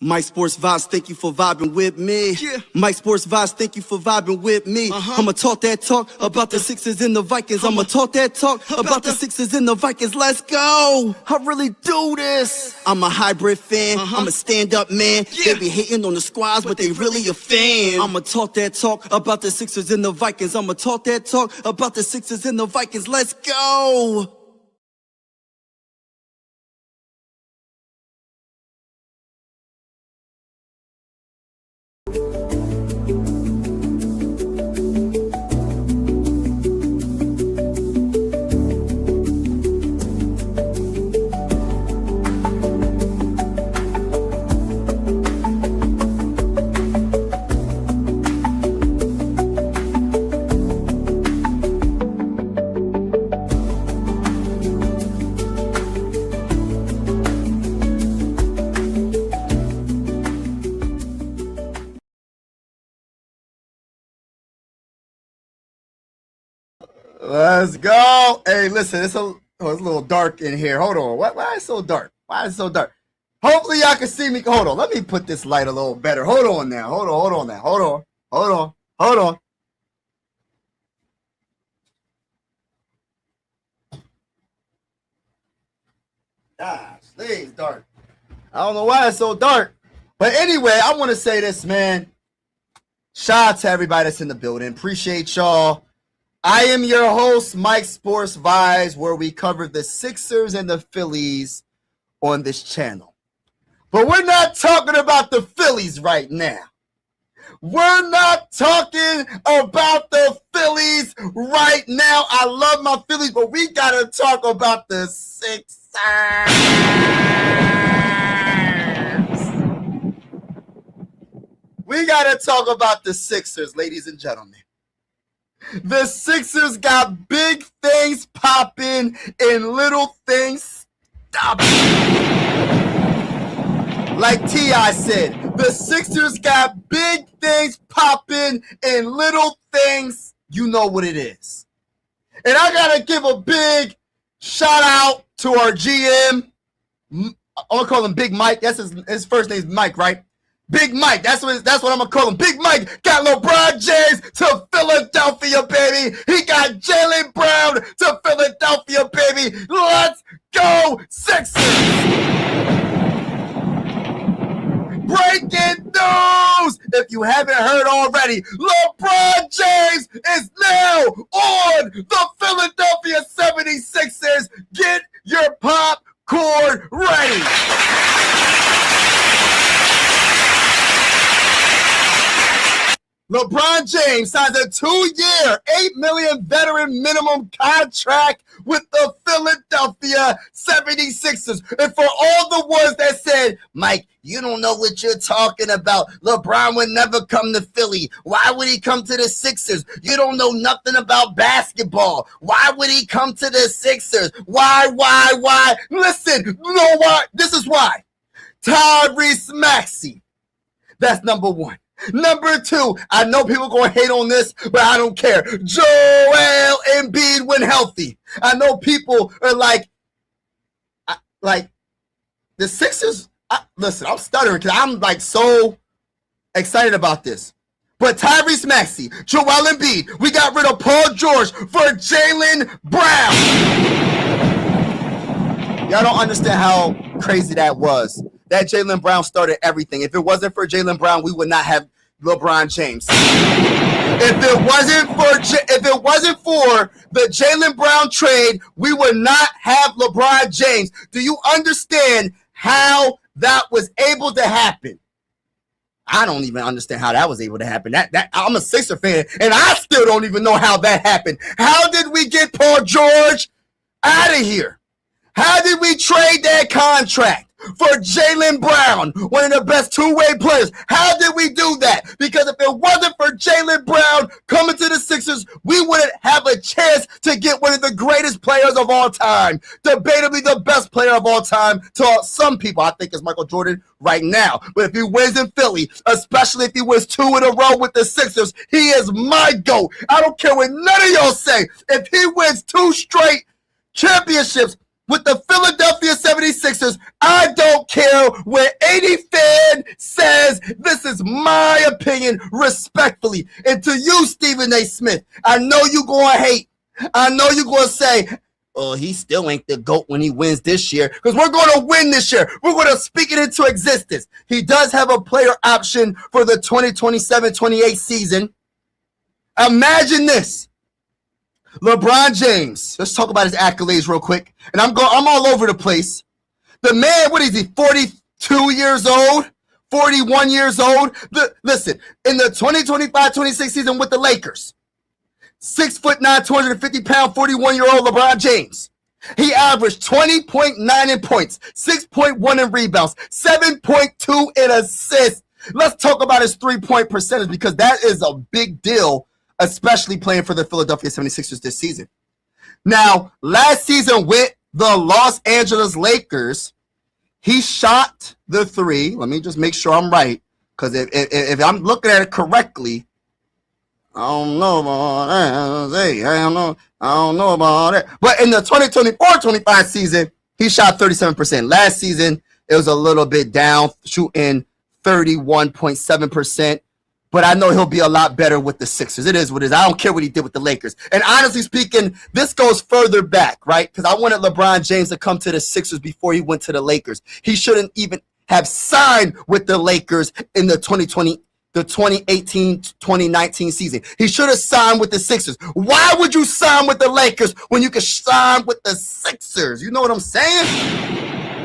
Mike Sports Vibes, thank you for vibing with me. Yeah. Mike Sports Vibes, thank you for vibing with me. I'ma talk that talk about the Sixers and the Vikings. I'ma talk that talk about the Sixers and the Vikings. Let's go. I really do this. I'm a hybrid fan. I'm a stand-up man. Yeah. They be hating on the squads, but they really a fan. I'ma talk that talk about the Sixers and the Vikings. I'ma talk that talk about the Sixers and the Vikings. Let's go. Let's go. Hey, listen, it's a little dark in here. Hold on. Why is it so dark? Why is it so dark? Hopefully y'all can see me. Hold on. Let me put this light a little better. Hold on now. Hold on now. Hold on. Gosh, it's dark. I don't know why it's so dark. But anyway, I want to say this, man. Shout out to everybody that's in the building. Appreciate y'all. I am your host, Mike Sports Vibes, where we cover the Sixers and the Phillies on this channel. But we're not talking about the Phillies right now. We're not talking about the Phillies right now. I love my Phillies, but we got to talk about the Sixers. We got to talk about the Sixers, ladies and gentlemen. The Sixers got big things popping and little things stopping. Like T.I. said, the Sixers got big things popping and little things, you know what it is. And I got to give a big shout out to our GM. I'm going to call him Big Mike. That's his first name's Mike, right? Big Mike, that's what I'm gonna call him. Big Mike got LeBron James to Philadelphia, baby. He got Jalen Brown to Philadelphia, baby. Let's go, Sixers! Breaking news! If you haven't heard already, LeBron James is now on the Philadelphia 76ers. Get your popcorn ready. LeBron James signs a 2-year, $8 million veteran minimum contract with the Philadelphia 76ers. And for all the ones that said, Mike, you don't know what you're talking about. LeBron would never come to Philly. Why would he come to the Sixers? You don't know nothing about basketball. Why would he come to the Sixers? Why? Listen, you know why? This is why. Tyrese Maxey. That's number one. Number two, I know people going to hate on this, but I don't care. Joel Embiid when healthy. I know people are like the Sixers. Listen, I'm stuttering because I'm like so excited about this. But Tyrese Maxey, Joel Embiid, we got rid of Paul George for Jalen Brown. Y'all don't understand how crazy that was. That Jalen Brown started everything. If it wasn't for Jalen Brown, we would not have LeBron James. If it wasn't for the Jalen Brown trade, we would not have LeBron James. Do you understand how that was able to happen? I don't even understand how that was able to happen. That I'm a Sixer fan, and I still don't even know how that happened. How did we get Paul George out of here? How did we trade that contract for Jalen Brown, one of the best two-way players? How did we do that? Because if it wasn't for Jalen Brown coming to the Sixers, we wouldn't have a chance to get one of the greatest players of all time. Debatably the best player of all time to some people, I think, is Michael Jordan right now. But if he wins in Philly, especially if he wins 2 in a row with the Sixers, he is my GOAT. I don't care what none of y'all say. If he wins 2 straight championships, with the Philadelphia 76ers. I don't care what any fan says. This is my opinion, respectfully. And to you, Stephen A. Smith, I know you're going to hate. I know you're going to say, oh, he still ain't the GOAT when he wins this year, because we're going to win this year. We're going to speak it into existence. He does have a player option for the 2027-28 season. Imagine this. LeBron James. Let's talk about his accolades real quick. And I'm all over the place. The man, what is he, 42 years old? 41 years old? Listen, in the 2025-26 season with the Lakers, 6'9", 250-pound, 41-year-old LeBron James. He averaged 20.9 in points, 6.1 in rebounds, 7.2 in assists. Let's talk about his three-point percentage, because that is a big deal, especially playing for the Philadelphia 76ers this season. Now, last season with the Los Angeles Lakers, he shot the three. Let me just make sure I'm right, because if I'm looking at it correctly, I don't know about that. I don't know about that. But in the 2024-25 season, he shot 37%. Last season, it was a little bit down, shooting 31.7%. But I know he'll be a lot better with the Sixers. It is what it is. I don't care what he did with the Lakers. And honestly speaking, this goes further back, right? Because I wanted LeBron James to come to the Sixers before he went to the Lakers. He shouldn't even have signed with the Lakers in the 2018-2019 season. He should have signed with the Sixers. Why would you sign with the Lakers when you could sign with the Sixers? You know what I'm saying?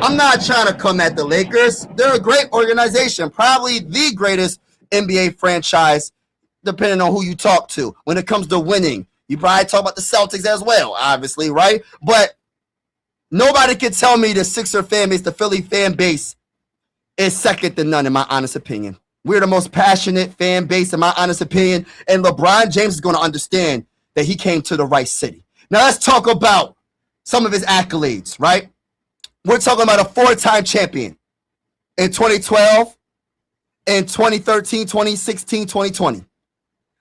I'm not trying to come at the Lakers. They're a great organization, probably the greatest NBA franchise, depending on who you talk to. When it comes to winning, you probably talk about the Celtics as well, obviously, right? But nobody can tell me the Sixer fan base, the Philly fan base, is second to none, in my honest opinion. We're the most passionate fan base, in my honest opinion, and LeBron James is going to understand that he came to the right city. Now, let's talk about some of his accolades, right? We're talking about a four-time champion in 2012, in 2013, 2016, 2020.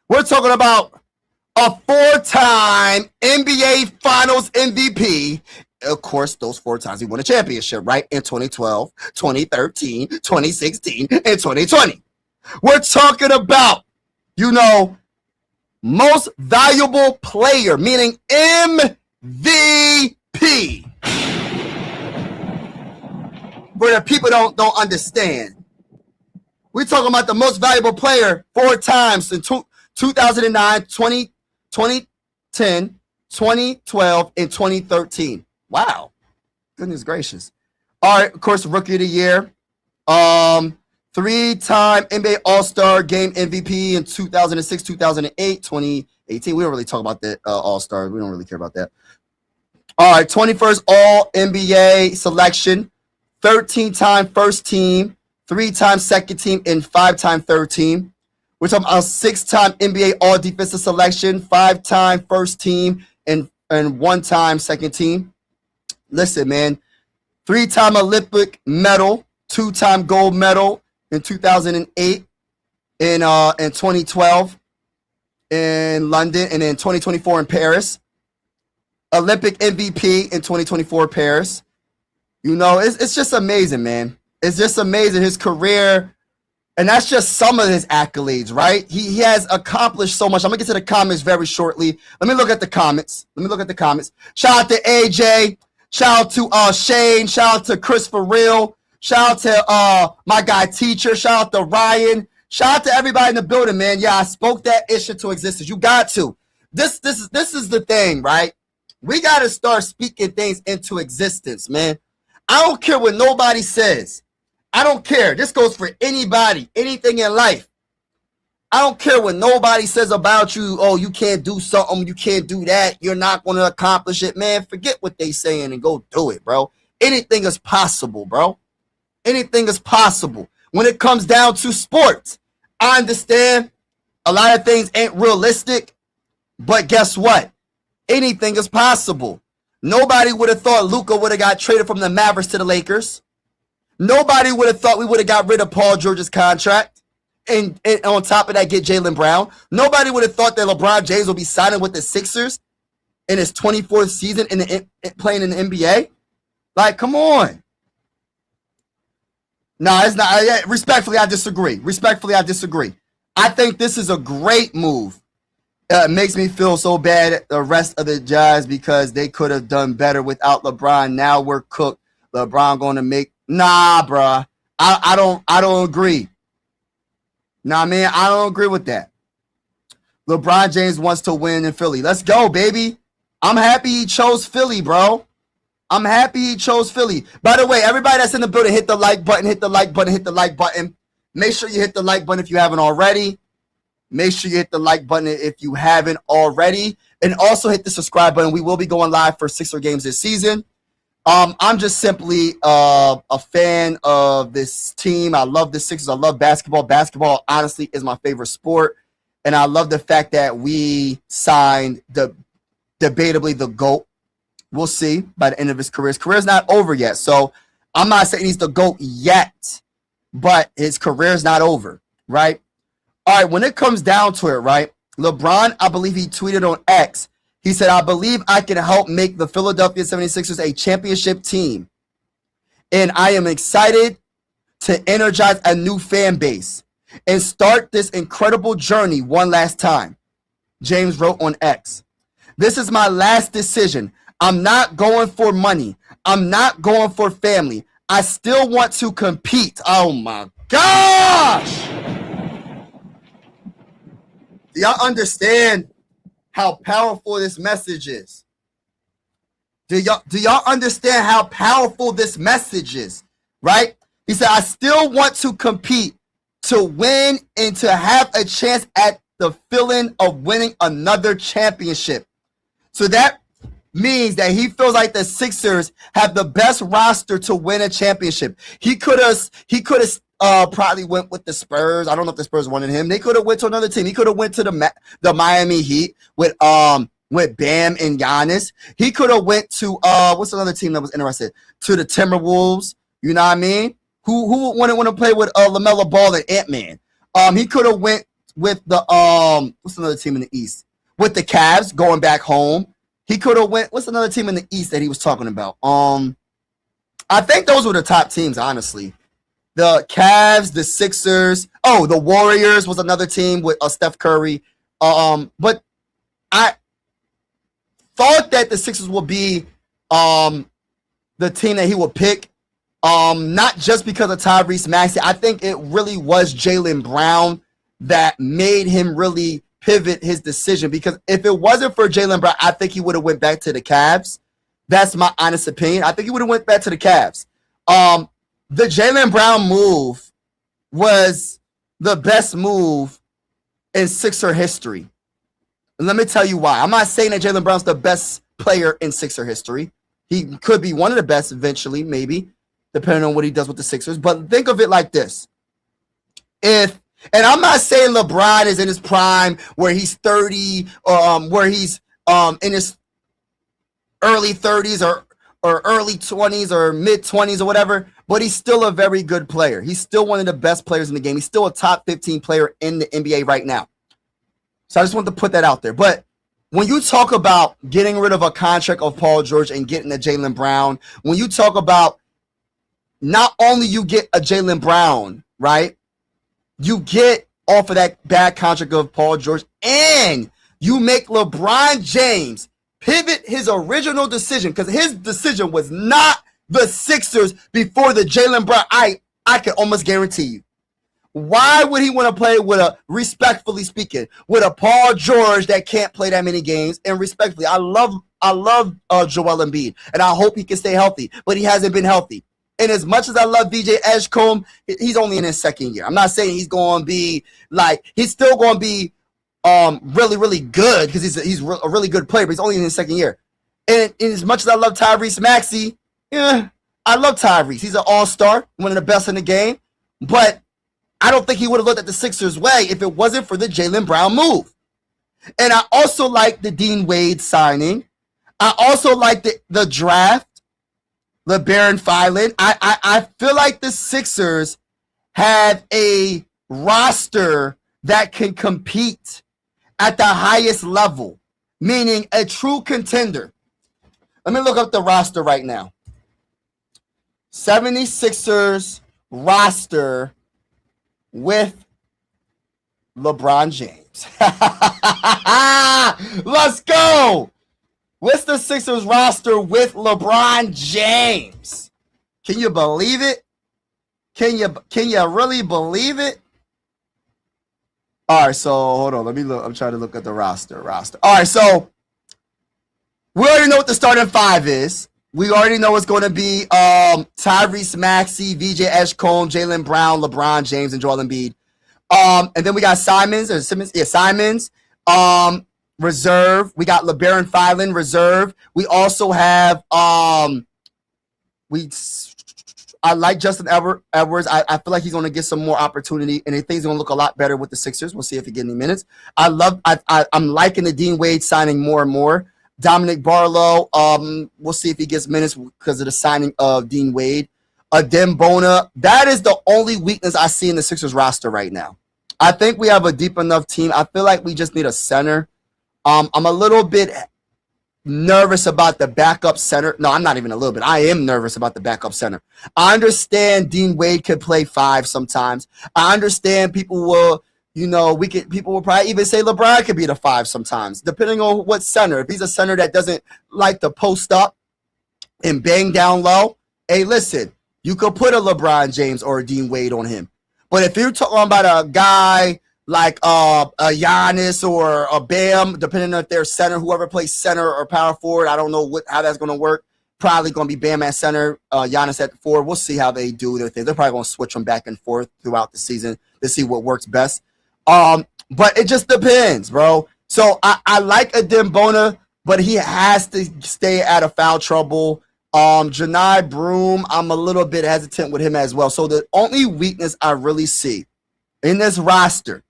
We're talking about a four-time NBA Finals MVP. Of course, those four times he won a championship, right? In 2012, 2013, 2016, and 2020. We're talking about, most valuable player, meaning MVP. Where the people don't understand. We're talking about the most valuable player four times in 2009, 2010, 2012, and 2013. Wow. Goodness gracious. All right, of course, Rookie of the Year. Three-time NBA All-Star Game MVP in 2006, 2008, 2018. We don't really talk about that All-Stars. We don't really care about that. All right, 21st All-NBA selection. 13-time first team. 3-time second team, and 5-time third team. We're talking about 6-time NBA All-Defensive Selection, 5-time first team, and 1-time second team. Listen, man, 3-time Olympic medal, 2-time gold medal in 2008, in 2012 in London, and in 2024 in Paris. Olympic MVP in 2024 Paris. It's just amazing, man. It's just amazing, his career, and that's just some of his accolades, right? He has accomplished so much. I'm going to get to the comments very shortly. Let me look at the comments. Shout out to AJ. Shout out to Shane. Shout out to Chris for real. Shout out to my guy Teacher. Shout out to Ryan. Shout out to everybody in the building, man. Yeah, I spoke that issue to existence. You got to. This is the thing, right? We got to start speaking things into existence, man. I don't care what nobody says. I don't care. This goes for anybody, anything in life. I don't care what nobody says about you. Oh, you can't do something. You can't do that. You're not going to accomplish it. Man, forget what they saying and go do it, bro. Anything is possible, bro. Anything is possible. When it comes down to sports, I understand a lot of things ain't realistic, but guess what? Anything is possible. Nobody would have thought Luka would have got traded from the Mavericks to the Lakers. Nobody would have thought we would have got rid of Paul George's contract and on top of that get Jaylen Brown. Nobody would have thought that LeBron James would be signing with the Sixers in his 24th season playing in the NBA. Like, come on. No, it's not. Respectfully, I disagree. I think this is a great move. It makes me feel so bad at the rest of the Jazz because they could have done better without LeBron. Now we're cooked. LeBron going to make bruh. I don't agree. Nah, man, I don't agree with that. LeBron James wants to win in Philly. Let's go, baby. I'm happy he chose Philly, bro. I'm happy he chose Philly. By the way, everybody that's in the building, hit the like button, hit the like button, hit the like button. Make sure you hit the like button if you haven't already. Make sure you hit the like button if you haven't already. And also hit the subscribe button. We will be going live for Sixer games this season. I'm just simply a fan of this team. I love the Sixers. I love basketball. Basketball, honestly, is my favorite sport. And I love the fact that we signed debatably the GOAT. We'll see by the end of his career. His career's not over yet. So I'm not saying he's the GOAT yet, but his career's not over, right? All right, when it comes down to it, right? LeBron, I believe he tweeted on X. He said, I believe I can help make the Philadelphia 76ers a championship team. And I am excited to energize a new fan base and start this incredible journey one last time. James wrote on X. This is my last decision. I'm not going for money. I'm not going for family. I still want to compete. Oh my gosh! Do y'all understand how powerful this message is? Do y'all understand how powerful this message is? Right? He said, I still want to compete, to win, and to have a chance at the feeling of winning another championship. So that means that he feels like the Sixers have the best roster to win a championship. He could have probably went with the Spurs. I don't know if the Spurs wanted him. They could have went to another team. He could have went to the Miami Heat with Bam and Giannis. He could have went to what's another team that was interested? To the Timberwolves. You know what I mean? Who wouldn't want to play with LaMelo Ball and Ant-Man? He could have went with the what's another team in the East? With the Cavs going back home. He could have went. What's another team in the East that he was talking about? I think those were the top teams, honestly. The Cavs, the Sixers. Oh, the Warriors was another team with Steph Curry. But I thought that the Sixers would be the team that he would pick. Not just because of Tyrese Maxey. I think it really was Jaylen Brown that made him really pivot his decision, because if it wasn't for Jaylen Brown, I think he would have went back to the Cavs. That's my honest opinion. I think he would have went back to the Cavs. The Jaylen Brown move was the best move in Sixer history. And let me tell you why. I'm not saying that Jaylen Brown's the best player in Sixer history. He could be one of the best eventually, maybe, depending on what he does with the Sixers. But think of it like this. And I'm not saying LeBron is in his prime where he's 30, where he's in his early 30s or early 20s or mid 20s or whatever, but he's still a very good player. He's still one of the best players in the game. He's still a top 15 player in the NBA right now. So I just wanted to put that out there. But when you talk about getting rid of a contract of Paul George and getting a Jaylen Brown, when you talk about not only you get a Jaylen Brown, right? You get off of that bad contract of Paul George, and you make LeBron James pivot his original decision, because his decision was not the Sixers before the Jaylen Brown. I can almost guarantee you. Why would he want to play with respectfully speaking, with a Paul George that can't play that many games? And respectfully, I love Joel Embiid, and I hope he can stay healthy, but he hasn't been healthy. And as much as I love VJ Edgecombe, he's only in his second year. I'm not saying he's going to be he's still going to be really, really good, because he's a really good player, but he's only in his second year. And as much as I love Tyrese Maxey, I love Tyrese. He's an all-star, one of the best in the game. But I don't think he would have looked at the Sixers' way if it wasn't for the Jaylen Brown move. And I also like the Dean Wade signing. I also like the draft. LeBaron Filan. I feel like the Sixers have a roster that can compete at the highest level, meaning a true contender. Let me look up the roster right now. 76ers roster with LeBron James. Let's go. What's the Sixers roster with LeBron James? Can you believe it? Can you really believe it? All right, so hold on. Let me look. I'm trying to look at the roster. All right, so we already know what the starting five is. We already know it's going to be Tyrese Maxey, VJ Edgecombe, Jaylen Brown, LeBron James, and Joel Embiid. And then we got Simmons. Reserve. We got LeBaron Filan, reserve. We also have I like Justin Edwards. I feel like he's going to get some more opportunity, and I think he's going to look a lot better with the Sixers. We'll see if he gets any minutes. I'm liking the Dean Wade signing more and more. Dominic Barlow, we'll see if he gets minutes because of the signing of Dean Wade. Adem Bona, that is the only weakness I see in the Sixers roster right now. I think we have a deep enough team. I feel like we just need a center. I'm a little bit nervous about the backup center. No, I'm not even a little bit. I am nervous about the backup center. I understand Dean Wade could play 5 sometimes. I understand people will probably even say LeBron could be the 5 sometimes, depending on what center. If he's a center that doesn't like to post up and bang down low, hey, listen, you could put a LeBron James or a Dean Wade on him. But if you're talking about a guy like a Giannis or a Bam, depending on if they're center, whoever plays center or power forward, I don't know how that's going to work. Probably going to be Bam at center, Giannis at 4. We'll see how they do their thing. They're probably going to switch them back and forth throughout the season to see what works best. But it just depends, bro. So I like Adem Bona, but he has to stay out of foul trouble. Janai Broom, I'm a little bit hesitant with him as well. So the only weakness I really see in this roster,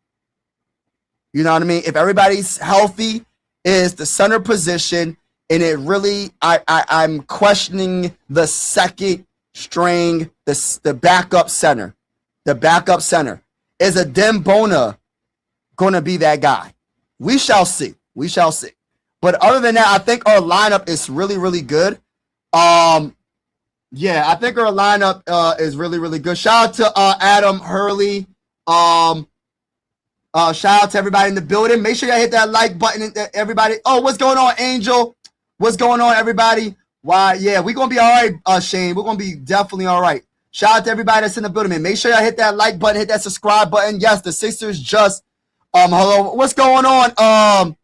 you know what I mean? If everybody's healthy, is the center position, and it really, I'm questioning the second string, the backup center. The backup center. Is Adem Bona going to be that guy? We shall see. But other than that, I think our lineup is really, really good. Yeah, I think our lineup is really, really good. Shout out to Adam Hurley. Shout out to everybody in the building. Make sure you hit that like button, everybody. Oh, what's going on, Angel? What's going on, everybody? Why? Yeah, we're gonna be all right, Shane. We're gonna be definitely all right. Shout out to everybody that's in the building, man. Make sure you hit that like button, hit that subscribe button. Yes, the Sixers just hello. What's going on?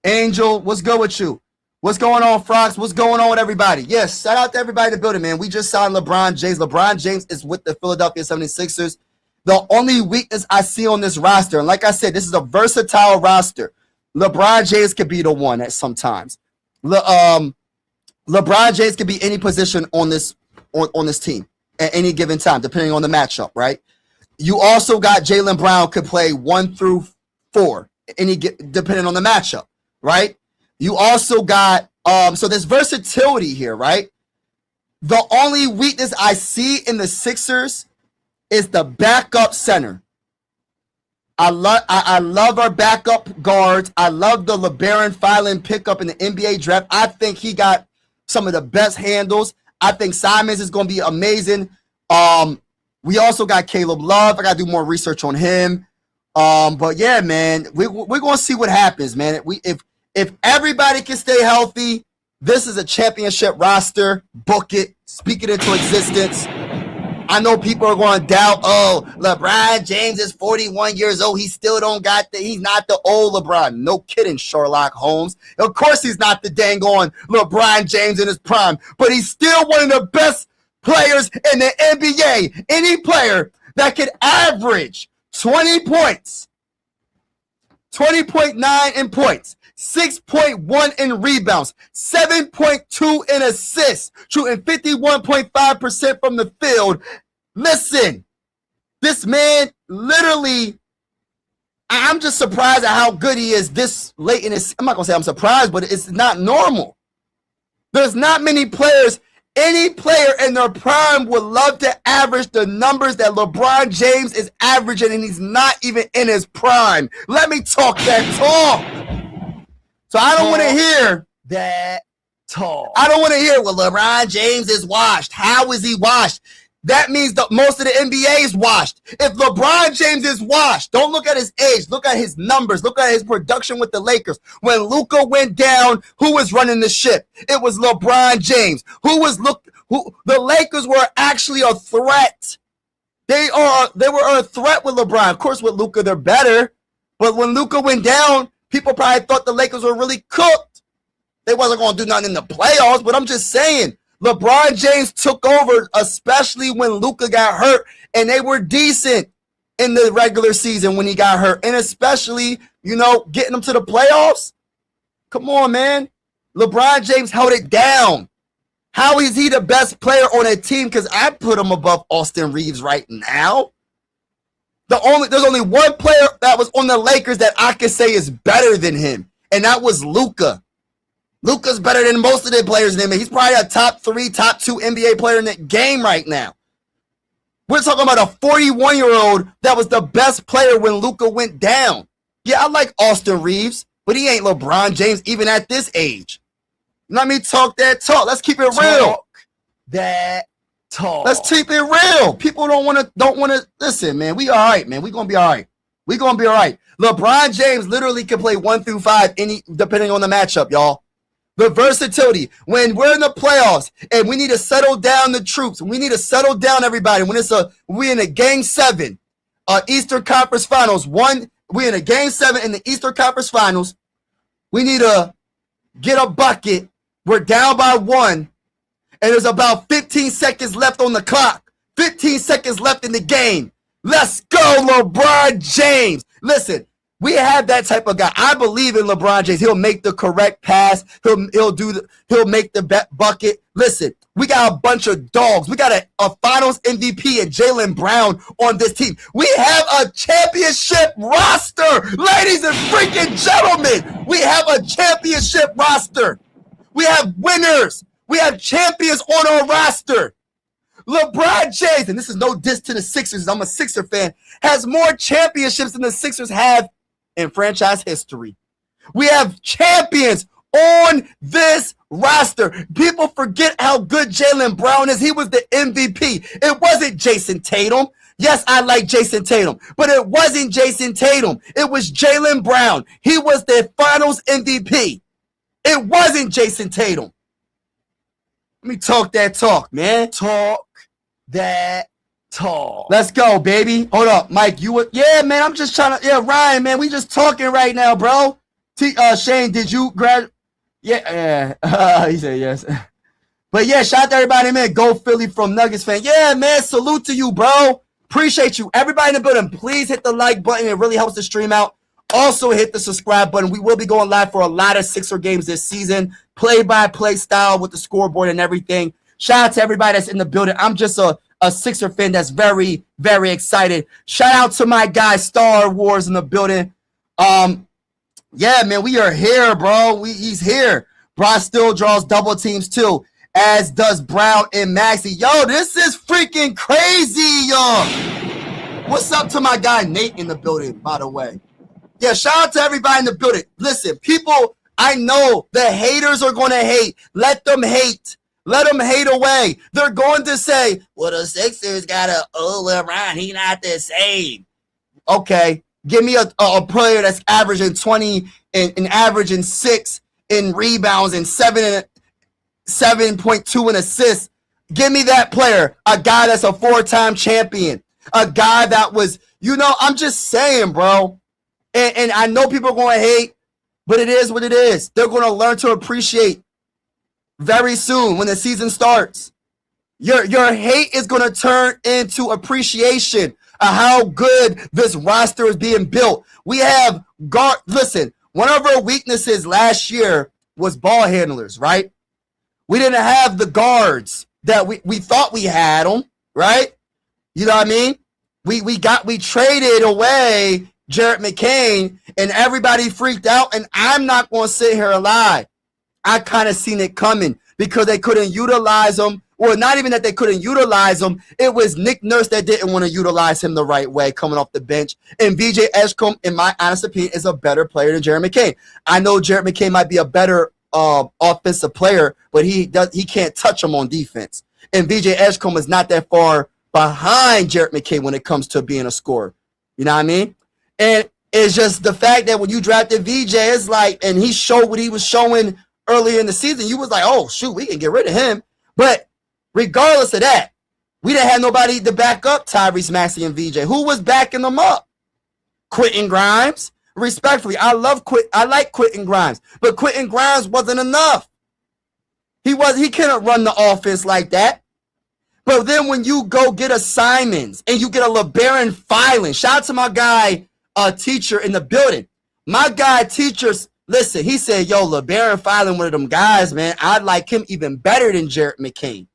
Angel, what's good with you? What's going on, Frogs? What's going on with everybody? Yes, shout out to everybody in the building, man. We just signed LeBron James. LeBron James is with the Philadelphia 76ers. The only weakness I see on this roster, and like I said, this is a versatile roster. LeBron James could be the one at sometimes. LeBron James could be any position on this team at any given time, depending on the matchup, right? You also got Jaylen Brown could play 1 through 4, depending on the matchup, right? You also got so there's versatility here, right? The only weakness I see in the Sixers is the backup center. I love our backup guards. I love the LeBaron Filan pickup in the NBA draft. I think he got some of the best handles. I think Simons is going to be amazing. We also got Caleb Love. I got to do more research on him. But yeah, man, we're going to see what happens, man. If everybody can stay healthy, this is a championship roster. Book it. Speak it into existence. I know people are going to doubt, LeBron James is 41 years old. He still he's not the old LeBron. No kidding, Sherlock Holmes. Of course he's not the dang on LeBron James in his prime, but he's still one of the best players in the NBA. Any player that could average 20 points, 20.9 in points, 6.1 in rebounds, 7.2 in assists, shooting 51.5% from the field. Listen, this man literally, I'm just surprised at how good he is this late in his, I'm not going to say I'm surprised, but it's not normal. There's not many players, any player in their prime would love to average the numbers that LeBron James is averaging, and he's not even in his prime. Let me talk that talk. So I don't want to hear that talk. I don't want to hear, well, LeBron James is washed. How is he washed? That means that most of the NBA is washed. If LeBron James is washed, don't look at his age. Look at his numbers. Look at his production with the Lakers. When Luka went down, who was running the ship? It was LeBron James. The Lakers were actually a threat. They were a threat with LeBron. Of course, with Luka, they're better. But when Luka went down, people probably thought the Lakers were really cooked. They wasn't going to do nothing in the playoffs, but I'm just saying, LeBron James took over, especially when Luka got hurt, and they were decent in the regular season when he got hurt, and especially, getting them to the playoffs. Come on, man. LeBron James held it down. How is he the best player on a team? Because I put him above Austin Reeves right now. There's only one player that was on the Lakers that I could say is better than him, and that was Luka. Luka's better than most of the players in him. He's probably a top 3, top 2 NBA player in the game right now. We're talking about a 41-year-old that was the best player when Luka went down. Yeah, I like Austin Reeves, but he ain't LeBron James even at this age. Let me talk that talk. Let's keep it real. Talk that talk. Let's keep it real. People don't want to listen, man. We all right, man. We gonna be all right. We gonna be all right. LeBron James literally can play 1 through 5 depending on the matchup, y'all. The versatility. When we're in the playoffs and we need to settle down the troops, we need to settle down everybody. When we're in a game 7, Eastern Conference Finals. We're in a game 7 in the Eastern Conference Finals. We need to get a bucket. We're down by 1, and there's about 15 seconds left on the clock. 15 seconds left in the game. Let's go, LeBron James. Listen, we have that type of guy. I believe in LeBron James. He'll make the correct pass. He'll make the bucket. Listen, we got a bunch of dogs. We got a Finals MVP and Jaylen Brown on this team. We have a championship roster, ladies and freaking gentlemen. We have a championship roster. We have winners. We have champions on our roster. LeBron James, and this is no diss to the Sixers, I'm a Sixer fan, has more championships than the Sixers have in franchise history. We have champions on this roster. People forget how good Jaylen Brown is. He was the MVP. It wasn't Jason Tatum. Yes, I like Jason Tatum, but it wasn't Jason Tatum. It was Jaylen Brown. He was the Finals MVP. It wasn't Jason Tatum. Let me talk that talk, man. Talk that talk. Let's go, baby. Hold up, Mike. Yeah, man. I'm just trying to. Yeah, Ryan, man. We just talking right now, bro. Shane, did you grad? Yeah. He said yes. But yeah, shout out to everybody, man. Go Philly from Nuggets fan. Yeah, man. Salute to you, bro. Appreciate you. Everybody in the building, please hit the like button. It really helps the stream out. Also hit the subscribe button. We will be going live for a lot of Sixer games this season. Play-by-play style with the scoreboard and everything. Shout out to everybody that's in the building. I'm just a Sixer fan that's very, very excited. Shout out to my guy Star Wars in the building. Yeah, man, we are here, bro. He's here. Bron still draws double teams too, as does Brown and Maxey. Yo, this is freaking crazy, yo. What's up to my guy Nate in the building, by the way? Yeah, shout out to everybody in the building. Listen, people, I know the haters are going to hate. Let them hate. Let them hate away. They're going to say, well, the Sixers got LeBron. He not the same. Okay, give me a player that's averaging 20 and averaging 6 in rebounds and 7.2 in assists. Give me that player. A guy that's a 4-time champion. A guy that was, I'm just saying, bro. And I know people are going to hate, but it is what it is. They're going to learn to appreciate very soon when the season starts. Your hate is going to turn into appreciation of how good this roster is being built. We have listen, one of our weaknesses last year was ball handlers, right? We didn't have the guards that we thought we had them, right? You know what I mean? We traded away Jarrett McCain, and everybody freaked out, and I'm not going to sit here and lie. I kind of seen it coming because they couldn't utilize him, or not even that they couldn't utilize him. It was Nick Nurse that didn't want to utilize him the right way coming off the bench, and VJ Edgecombe, in my honest opinion, is a better player than Jarrett McCain. I know Jarrett McCain might be a better offensive player, but he can't touch him on defense. And VJ Edgecombe is not that far behind Jared McKay when it comes to being a scorer. You know what I mean? And it's just the fact that when you drafted VJ, it's like, and he showed what he was showing earlier in the season, you was like, oh, shoot, we can get rid of him. But regardless of that, we didn't have nobody to back up Tyrese Maxey and VJ. Who was backing them up? Quentin Grimes. Respectfully, I like Quentin Grimes, but Quentin Grimes wasn't enough. He couldn't run the offense like that. But then when you go get a Simons and you get a LeBaron Filan, shout out to my guy, teacher in the building. My guy, teachers, listen, he said, yo, LeBaron Filan, one of them guys, man, I like him even better than Jared McCain.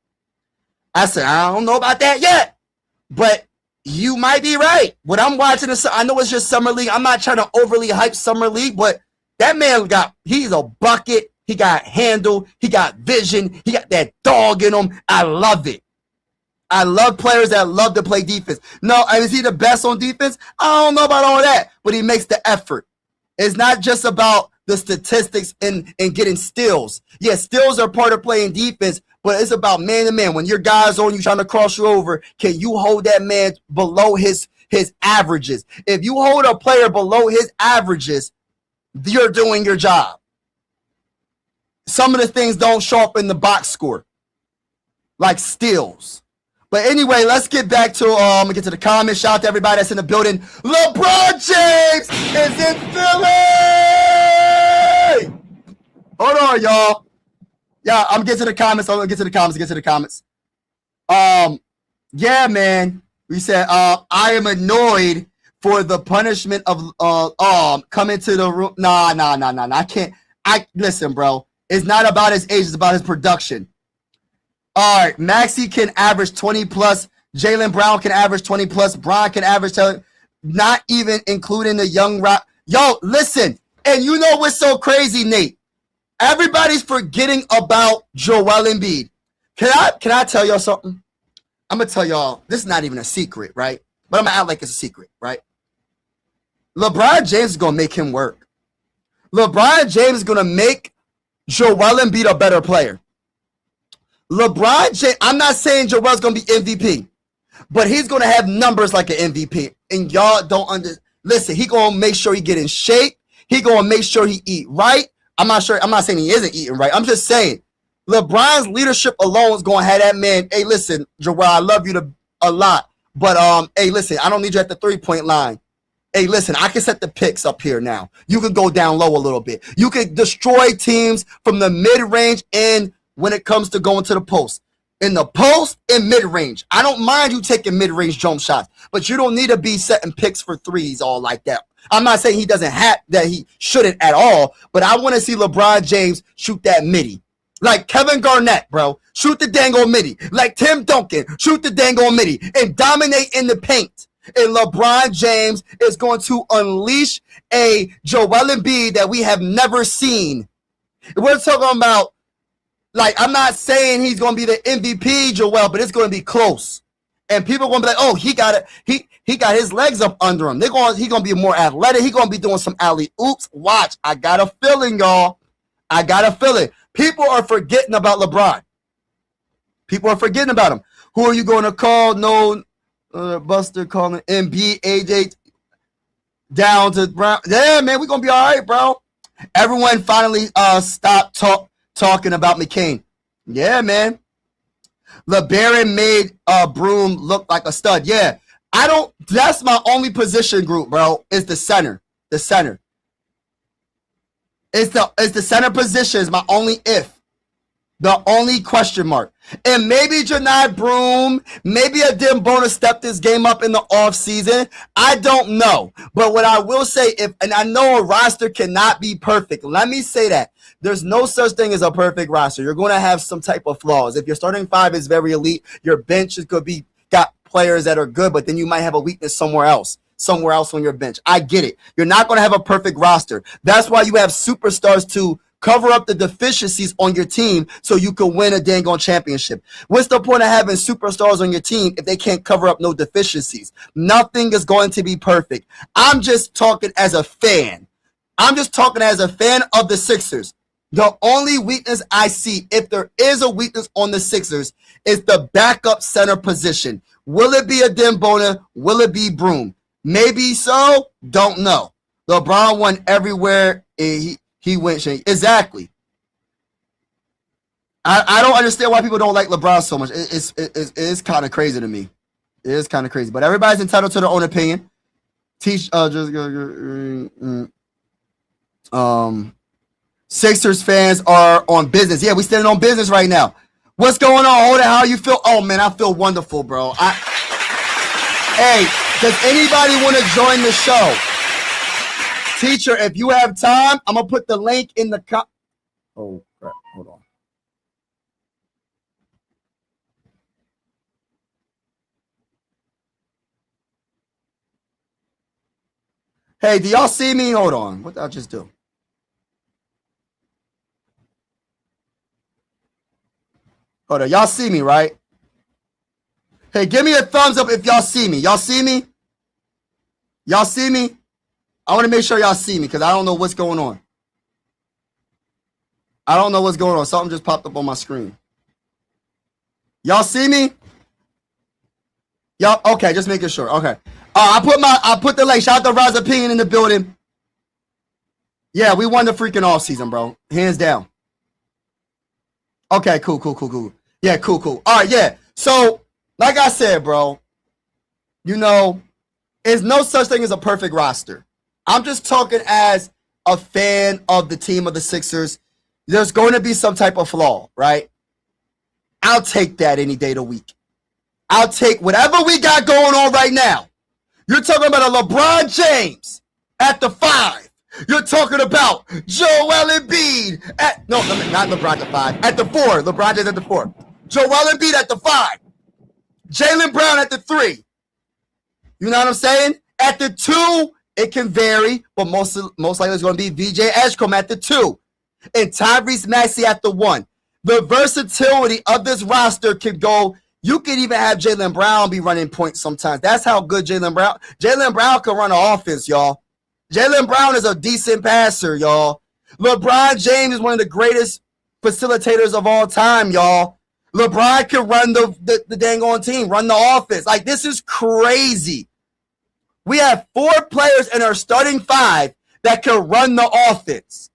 I said, I don't know about that yet, but you might be right. What I'm watching, I know it's just Summer League. I'm not trying to overly hype Summer League, but that man he's a bucket. He got handle. He got vision. He got that dog in him. I love it. I love players that love to play defense. No, is he the best on defense? I don't know about all that, but he makes the effort. It's not just about the statistics and getting steals. Yeah, steals are part of playing defense, but it's about man-to-man. When your guy's on you trying to cross you over, can you hold that man below his averages? If you hold a player below his averages, you're doing your job. Some of the things don't show up in the box score, like steals. But anyway, let's get back to get to the comments. Shout out to everybody that's in the building. LeBron James is in Philly. Hold on, y'all. Yeah, I'm getting to the comments. I'm gonna get to the comments. Yeah, man. We said I am annoyed for the punishment of coming to the room. Nah. I can't. Listen, bro. It's not about his age. It's about his production. All right, Maxey can average 20 plus. Jaylen Brown can average 20 plus. Bron can average, not even including the young rock. Yo, listen, and you know what's so crazy, Nate? Everybody's forgetting about Joel Embiid. Can I tell y'all something? I'm gonna tell y'all. This is not even a secret, right? But I'm gonna act like it's a secret, right? LeBron James is gonna make him work. LeBron James is gonna make Joel Embiid a better player. LeBron James, I'm not saying Joel's going to be MVP, but he's going to have numbers like an MVP. And y'all don't listen, he going to make sure he get in shape. He going to make sure he eat right. I'm not saying he isn't eating right. I'm just saying LeBron's leadership alone is going to have that man, hey, listen, Joel, I love you a lot, but hey, listen, I don't need you at the 3-point line. Hey, listen, I can set the picks up here now. You can go down low a little bit. You can destroy teams from the mid-range and when it comes to going to the post. In the post and mid-range. I don't mind you taking mid-range jump shots, but you don't need to be setting picks for threes all like that. I'm not saying he doesn't have that, he shouldn't at all, but I want to see LeBron James shoot that midi. Like Kevin Garnett, bro. Shoot the dang old midi. Like Tim Duncan. Shoot the dang old midi and dominate in the paint. And LeBron James is going to unleash a Joel Embiid that we have never seen. We're talking about, like, I'm not saying he's going to be the MVP, Joel, but it's going to be close. And people are going to be like, oh, he got it. He got his legs up under him. He's going to be more athletic. He's going to be doing some alley-oops. Watch. I got a feeling, y'all. I got a feeling. People are forgetting about LeBron. People are forgetting about him. Who are you going to call? No, Buster calling MB, AJ down to Brown. Yeah, man, we're going to be all right, bro. Everyone finally stopped talking about McCain. Yeah, man. LeBaron made Broom look like a stud. Yeah. That's my only position group, bro, is the center. The center. It's the center position is my only if. The only question mark. And maybe Janai Broom, maybe a Dembona stepped his game up in the offseason. I don't know. But what I will say, and I know a roster cannot be perfect. Let me say that. There's no such thing as a perfect roster. You're going to have some type of flaws. If your starting five is very elite, your bench is going to be got players that are good, but then you might have a weakness somewhere else on your bench. I get it. You're not going to have a perfect roster. That's why you have superstars to cover up the deficiencies on your team so you can win a dang on championship. What's the point of having superstars on your team if they can't cover up no deficiencies? Nothing is going to be perfect. I'm just talking as a fan. I'm just talking as a fan of the Sixers. The only weakness I see, if there is a weakness on the Sixers, is the backup center position. Will it be a Dembona? Will it be Broom? Maybe so. Don't know. LeBron won everywhere he went. Exactly. I don't understand why people don't like LeBron so much. It's kind of crazy to me. It is kind of crazy. But everybody's entitled to their own opinion. Sixers fans are on business. Yeah, we standing on business right now. What's going on? Hold it. How you feel? Oh man, I feel wonderful, bro. Hey, does anybody want to join the show? Teacher, if you have time, I'm gonna put the link in the Oh crap! Hold on. Hey, do y'all see me? Hold on. What did I just do? Hold on. Y'all see me, right? Hey, give me a thumbs up if y'all see me. Y'all see me? Y'all see me? I want to make sure y'all see me because I don't know what's going on. I don't know what's going on. Something just popped up on my screen. Y'all see me? Y'all okay? Just making sure. Okay. I put the link. Shout out to Rise Opinion in the building. Yeah, we won the freaking off season, bro. Hands down. Okay, cool. Yeah, cool. All right, yeah. So, like I said, bro, you know, there's no such thing as a perfect roster. I'm just talking as a fan of the team of the Sixers. There's going to be some type of flaw, right? I'll take that any day of the week. I'll take whatever we got going on right now. You're talking about a LeBron James at the 5. You're talking about Joel Embiid at not LeBron at the 5, at the 4. LeBron James at the 4. Joel Embiid at the 5. Jaylen Brown at the 3. You know what I'm saying? At the 2, it can vary, but most likely it's going to be VJ Edgecombe at the 2. And Tyrese Maxey at the 1. The versatility of this roster could go. You could even have Jaylen Brown be running points sometimes. That's how good Jaylen Brown can run an offense, y'all. Jaylen Brown is a decent passer, y'all. LeBron James is one of the greatest facilitators of all time, y'all. LeBron can run the dang on team, run the offense. Like, this is crazy. We have 4 players in our starting 5 that can run the offense.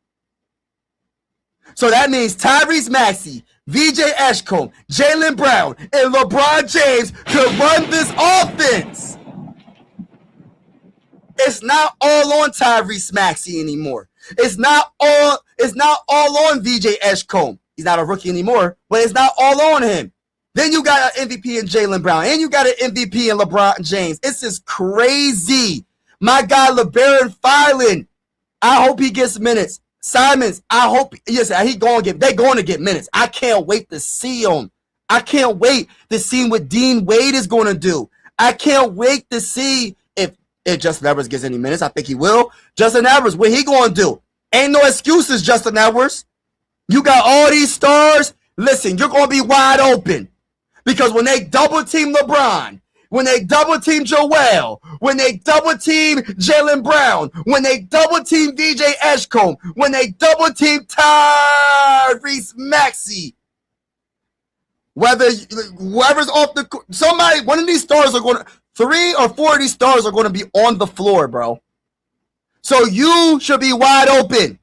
So that means Tyrese Maxey, VJ Edgecombe, Jaylen Brown, and LeBron James could run this offense. It's not all on Tyrese Maxey anymore. It's not all on VJ Edgecombe. He's not a rookie anymore, but it's not all on him. Then you got an MVP in Jaylen Brown, and you got an MVP in LeBron James. It's just crazy. My guy LeBaron Filan, I hope he gets minutes. Simons, I hope they're going to get minutes. I can't wait to see him. I can't wait to see what Dean Wade is going to do. I can't wait to see if Justin Edwards gets any minutes. I think he will. Justin Edwards, what he going to do? Ain't no excuses, Justin Edwards. You got all these stars. Listen, you're going to be wide open. Because when they double team LeBron, when they double team Joel, when they double team Jaylen Brown, when they double team VJ Edgecombe, when they double team Tyrese Maxey, whoever's off the one of these stars are going to 3 or 4 of these stars are going to be on the floor, bro. So you should be wide open.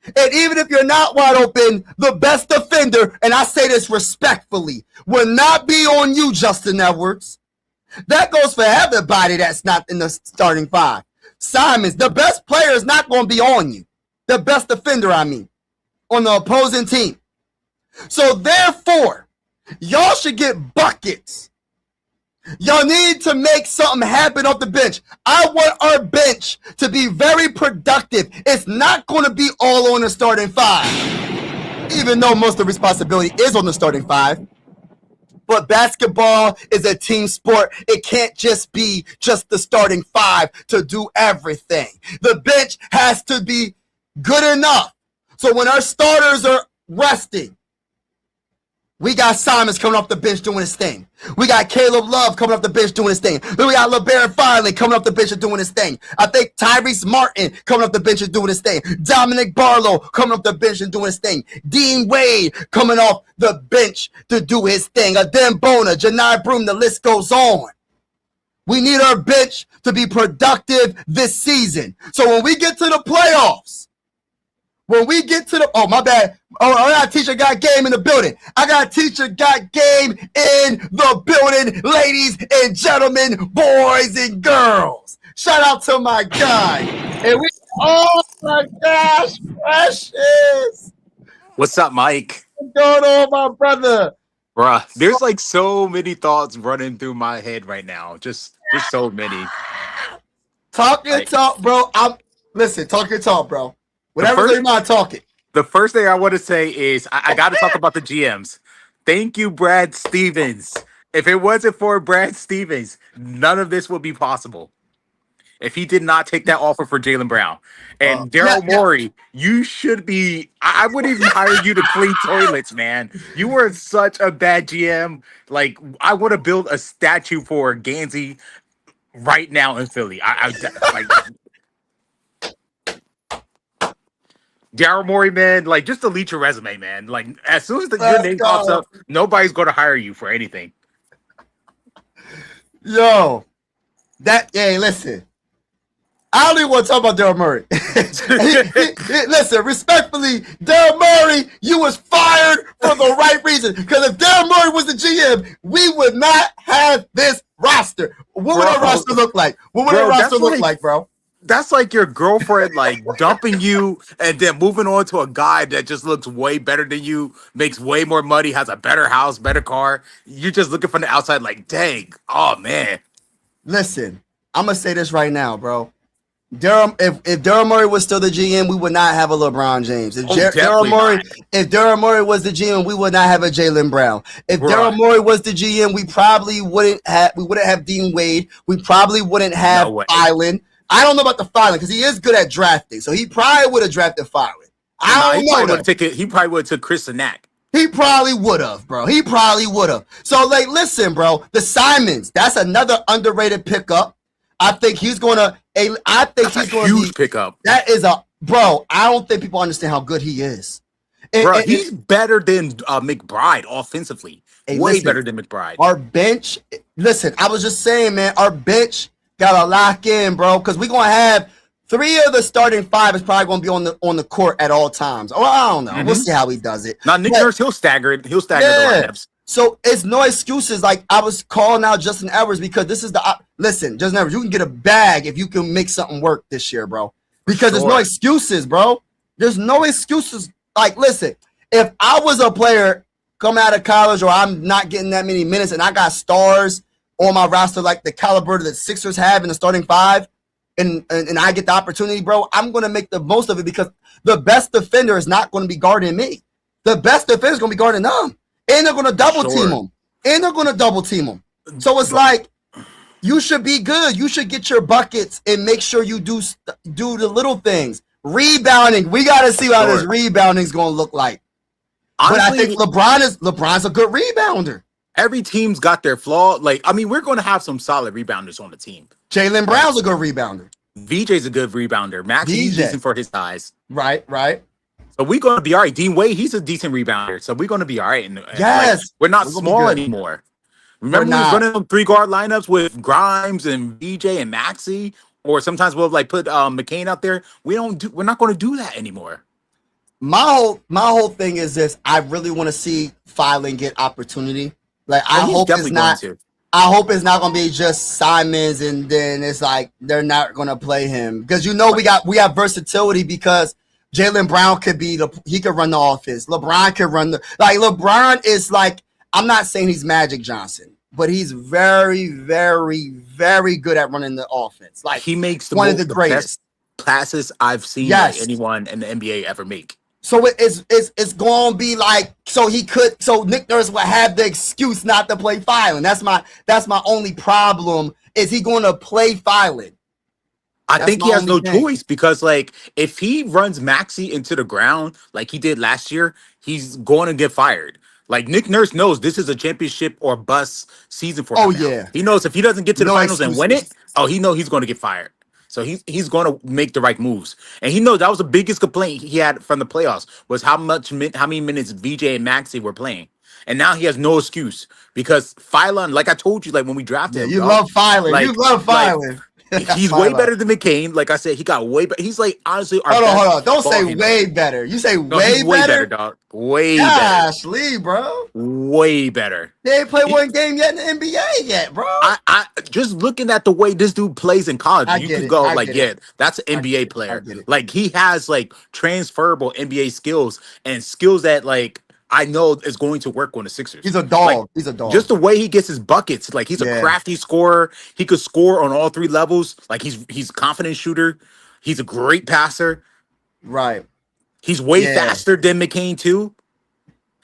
And even if you're not wide open, the best defender, and I say this respectfully, will not be on you, Justin Edwards. That goes for everybody that's not in the starting 5. Simons, the best player is not going to be on you. The best defender, I mean, on the opposing team. So therefore, y'all should get buckets. Y'all need to make something happen off the bench. I want our bench to be very productive. It's not going to be all on the starting 5, even though most of the responsibility is on the starting 5. But basketball is a team sport. It can't just be just the starting 5 to do everything. The bench has to be good enough. So when our starters are resting, We got Simons coming off the bench doing his thing. We got Caleb Love coming off the bench doing his thing. Then we got LeBron finally coming off the bench and doing his thing. I think Tyrese Martin coming off the bench and doing his thing. Dominic Barlow coming off the bench and doing his thing. Dean Wade coming off the bench to do his thing. Adem Bona, Janai Broom, the list goes on. We need our bench to be productive this season. So when we get to the playoffs, oh, my bad. Oh, I got a teacher got game in the building. I got a teacher got game in the building, ladies and gentlemen, boys and girls. Shout out to my guy. And oh my gosh, Precious. What's up, Mike? What's going on, my brother? Bruh, there's like so many thoughts running through my head right now. Just so many. Talk your talk, bro. Listen, talk your talk, bro. Whatever you mind talking. The first thing I want to say is I got to talk about the GMs. Thank you, Brad Stevens. If it wasn't for Brad Stevens, none of this would be possible. If he did not take that offer for Jaylen Brown. And Daryl Morey, you should be, I wouldn't even hire you to clean toilets, man. You were such a bad GM. Like, I want to build a statue for Gansey right now in Philly. Like, Daryl Morey, man, like, just delete your resume, man. Like, as soon as your name pops up, nobody's going to hire you for anything. Yo, hey, listen. I don't even want to talk about Daryl Morey. Listen, respectfully, Daryl Morey, you was fired for the right reason. Because if Daryl Morey was the GM, we would not have this roster. What would our roster look like? What would our roster look like, bro? That's like your girlfriend, like, dumping you and then moving on to a guy that just looks way better than you, makes way more money, has a better house, better car. You're just looking from the outside like, dang, oh, man. Listen, I'm going to say this right now, bro. If Daryl Morey was still the GM, we would not have a LeBron James. If Daryl Morey was the GM, we would not have a Jaylen Brown. If Daryl Morey was the GM, we probably wouldn't have Dean Wade. We probably wouldn't have Filan. I don't know about the Filan because he is good at drafting, so he probably would have drafted Filan. I don't know. He probably would have took Chris Sinak. He probably would have, bro. He probably would have. So, like, listen, bro. The Simons, that's another underrated pickup. I think he's going to. I think he's going to be huge pickup. That is bro. I don't think people understand how good he is. He's better than McBride offensively. Way better than McBride. Our bench. Listen, I was just saying, man. Our bench got to lock in, bro, because we're going to have 3 of the starting 5 is probably going to be on the court at all times. Oh, I don't know. Mm-hmm. We'll see how he does it. Now, Nick Nurse, he'll stagger the lineups. So it's no excuses. Like, I was calling out Justin Edwards because this is listen, Justin Edwards, you can get a bag if you can make something work this year, bro. Because there's no excuses, bro. There's no excuses. Like, listen, if I was a player coming out of college or I'm not getting that many minutes and I got stars on my roster like the caliber that the Sixers have in the starting 5 and I get the opportunity, bro, I'm going to make the most of it because the best defender is not going to be guarding me. The best defender is going to be guarding them. And they're going to double team them. So it's like, you should be good. You should get your buckets and make sure you do the little things. Rebounding. We got to see how this rebounding is going to look like. Honestly, but I think LeBron's a good rebounder. Every team's got their flaw. Like, I mean, we're going to have some solid rebounders on the team. Jaylen Brown's a good rebounder. VJ's a good rebounder. Max is decent for his size. Right. So we're going to be all right. Dean Wade, he's a decent rebounder. So we're going to be all right. Yes. Like, we're not small anymore. Remember we was running 3-guard lineups with Grimes and VJ and Maxey? Or sometimes we'll like put McCain out there. We're not going to do that anymore. My whole thing is this. I really want to see Filan get opportunity. Like, I hope it's not going to be just Simons and then it's like they're not going to play him. Because we have versatility because Jaylen Brown he could run the offense. LeBron could run LeBron is like, I'm not saying he's Magic Johnson, but he's very, very, very good at running the offense. Like, he makes one of the greatest best passes I've seen like anyone in the NBA ever make. So it's going to be like, so Nick Nurse would have the excuse not to play Filan. That's my only problem. Is he going to play Filan? I think he has no choice because, like, if he runs Maxey into the ground like he did last year, he's going to get fired. Like Nick Nurse knows this is a championship or bust season for Oh him now. yeah, He knows if he doesn't get to the no finals and win excuses. it, he know he's going to get fired. So he's going to make the right moves, and he knows that was the biggest complaint he had from the playoffs was how many minutes VJ and Maxey were playing, and now he has no excuse because Phylon, like I told you, like when we drafted Yeah, him, you dog, love Filer. You like love like Filer. he's way Filer. better than McCain. Like I said, he got way better. He's like honestly our Hold on, best hold on. Don't ball say handler. way better. You say No, he's way way better, better. dog. Way better. Gosh, Lee, bro. Way better. They ain't played He- one game yet in the NBA yet, bro. I just looking at the way this dude plays in college, I you get could it. go I like, get yeah, it. that's an I NBA get it. I player. get it. Like he has like transferable NBA skills and skills that like I know is going to work on the Sixers. He's a Like dog. He's a dog. just the way he gets his buckets, like he's a Yeah. crafty scorer. He could score on all three levels. Like he's a confident shooter. He's a great passer. Right. He's way Yeah. faster than McCain too.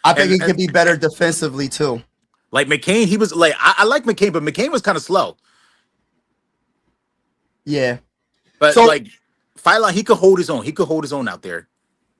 I think And- he could be better defensively too. Like McCain, he was like I like McCain, but McCain was kind of slow. Yeah. But So- like Phylon, he could hold his own. He could hold his own out there.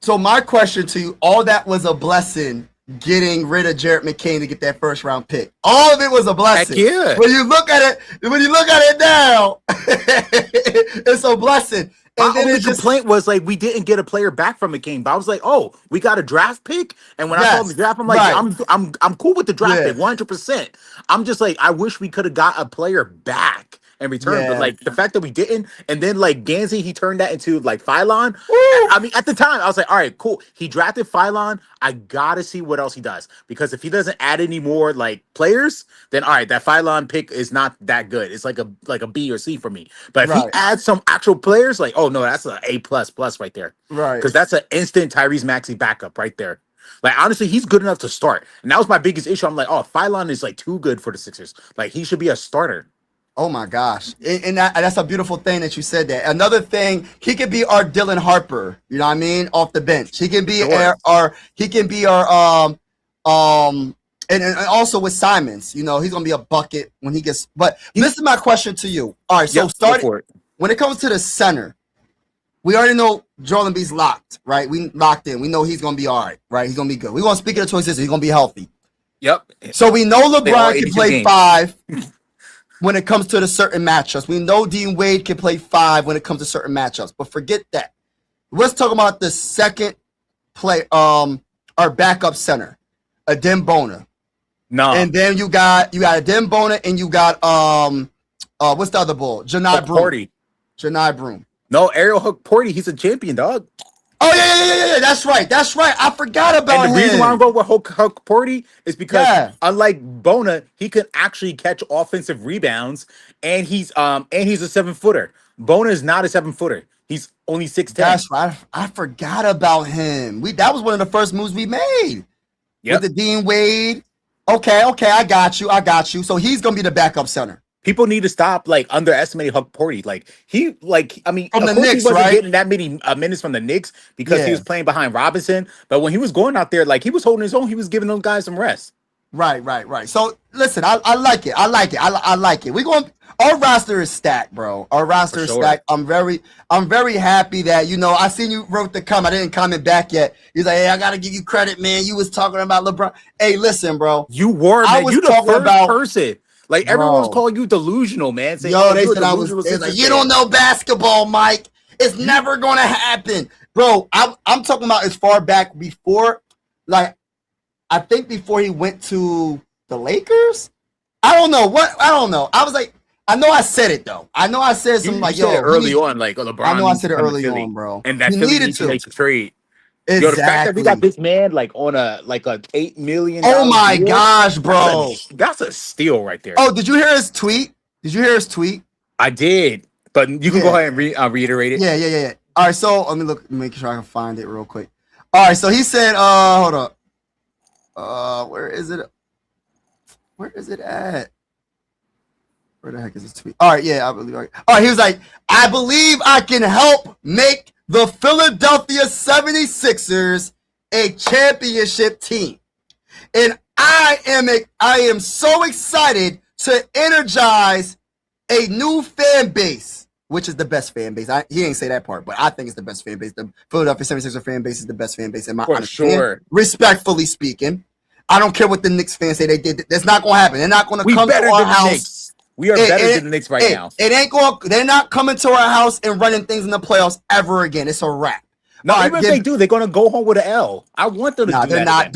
So my question to you, all that was a blessing getting rid of Jarrett McCain to get that first round pick. All of it was a blessing. Heck yeah. When you look at it now, it's a blessing. My And then only it just complaint was like we didn't get a player back from McCain. But I was like, oh, we got a draft pick. And when I saw Yes, the draft, I'm like, right. I'm cool with the draft Yeah. pick, 100%. I'm just like, I wish we could have got a player back in return. Yeah. But like the fact that we didn't, and then like Gansey, he turned that into like Phylon. Woo. I mean, at the time, I was like, all right, cool. He drafted Phylon. I gotta see what else he does. Because if he doesn't add any more like players, then all right, that Phylon pick is not that good. It's like a B or C for me. But if he Right. adds some actual players, like, oh no, that's an A plus right there. right. Because that's an instant Tyrese Maxey backup right there. Like honestly, he's good enough to start. And that was my biggest issue. I'm like, oh, Phylon is like too good for the Sixers. Like he should be a starter. Oh my gosh. And that's a beautiful thing that you said that. Another thing, he could be our Dylan Harper, you know what I mean? Off the bench. He can be Sure. our and also with Simons, you know, he's gonna be a bucket when he gets but this is my question to you. All right, so Yep, go for it. when it comes to the center, we already know Joel Embiid's locked, right? We locked in. We know he's gonna be all right? He's gonna be good. We're gonna speak of the choices, he's gonna be healthy. Yep. So we know They all LeBron can 82 play games. 5 when it comes to the certain matchups. We know Dean Wade can play 5 when it comes to certain matchups. But forget that. Let's talk about the second play, our backup center, Adem Bona. No. And then you got Adem Bona and you got what's the other bull? Janai Broom. Porty. Janai Broom. No, Ariel Hook Porty, he's a champion, dog. Oh yeah. That's right. I forgot about And him. the reason why I'm going with Hook Porty is because Yeah. unlike Bona, he can actually catch offensive rebounds, and he's a 7-footer. Bona is not a 7-footer. He's only 6'10". That's right. I forgot about him. That was one of the first moves we made. Yep. With the Dean Wade. Okay, I got you. So he's gonna be the backup center. People need to stop like underestimating Hook Porty. Like I mean, From of the course Knicks, he wasn't right? getting that many minutes from the Knicks because he Yeah. was playing behind Robinson. But when he was going out there, like he was holding his own. He was giving those guys some rest. Right. So listen, I like it. I like it. Our roster is stacked, bro. Our roster For is sure. stacked. I'm very happy that, you know, I seen you wrote the comment. I didn't comment back yet. He's like, hey, I gotta give you credit, man. You was talking about LeBron. Hey, listen, bro. You were, I man. was You the talking first about- person. Like Bro. everyone's calling you delusional, man. Saying, Yo, they you're a said I was. delusional They was like, Sixers you fan." don't know basketball, Mike. It's never gonna happen, bro. I'm talking about as far back before, like, I think before he went to the Lakers. I don't know. I was like, I know I said it though. I know I said something like, said yo, it early he- on, like LeBron. I know I needs said to it come to early Philly, on, bro. and that He Philly needed needs to to. make a trade. Exactly. Yo, the fact that we got this man like on a $8 million. Oh my deal, gosh, bro. that's a steal right there. Oh, did you hear his tweet? I did, but you can Yeah. go ahead and reiterate it. Yeah. All right, so let me look, make sure I can find it real quick. All right, so he said, hold up. Where is it? Where is it at? Where the heck is this tweet? All right, yeah, I believe. All right, he was like, I believe I can help make the Philadelphia 76ers a championship team. And I am so excited to energize a new fan base, which is the best fan base. He ain't say that part, but I think it's the best fan base. The Philadelphia 76ers fan base is the best fan base in my For understanding, sure. respectfully speaking. I don't care what the Knicks fans say they did. That's not gonna happen. They're not gonna come to our house. We are better than the Knicks right now. It ain't going. They're not coming to our house and running things in the playoffs ever again. It's a wrap. No, even if they do, they're gonna go home with an L. I want them to do that.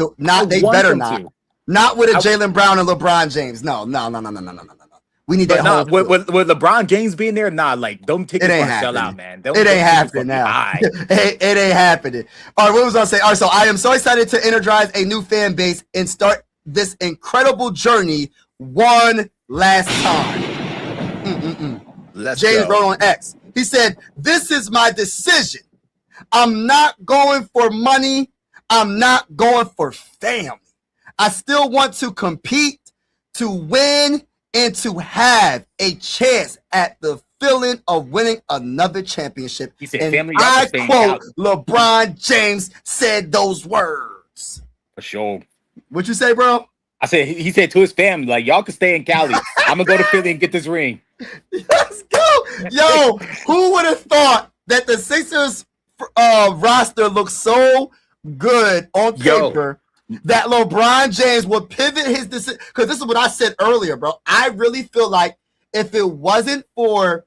They better not. Not with a Jaylen Brown and LeBron James. No. We need that. Nah, with LeBron James being there, like don't take it for sell out, man. It ain't happening now. It ain't happening. All right, what was I saying? All right, so I am so excited to energize a new fan base and start this incredible journey one last time. James wrote on X. He said, "This is my decision. I'm not going for money. I'm not going for family. I still want to compete, to win, and to have a chance at the feeling of winning another championship." He said, and family, I quote, LeBron James said those words. For sure. What you say, bro? I said, he said to his family, like, y'all can stay in Cali. I'm going to go to Philly and get this ring. Let's go. Yo, who would have thought that the Sixers roster looks so good on paper that LeBron James would pivot his decision? Because this is what I said earlier, bro. I really feel like if it wasn't for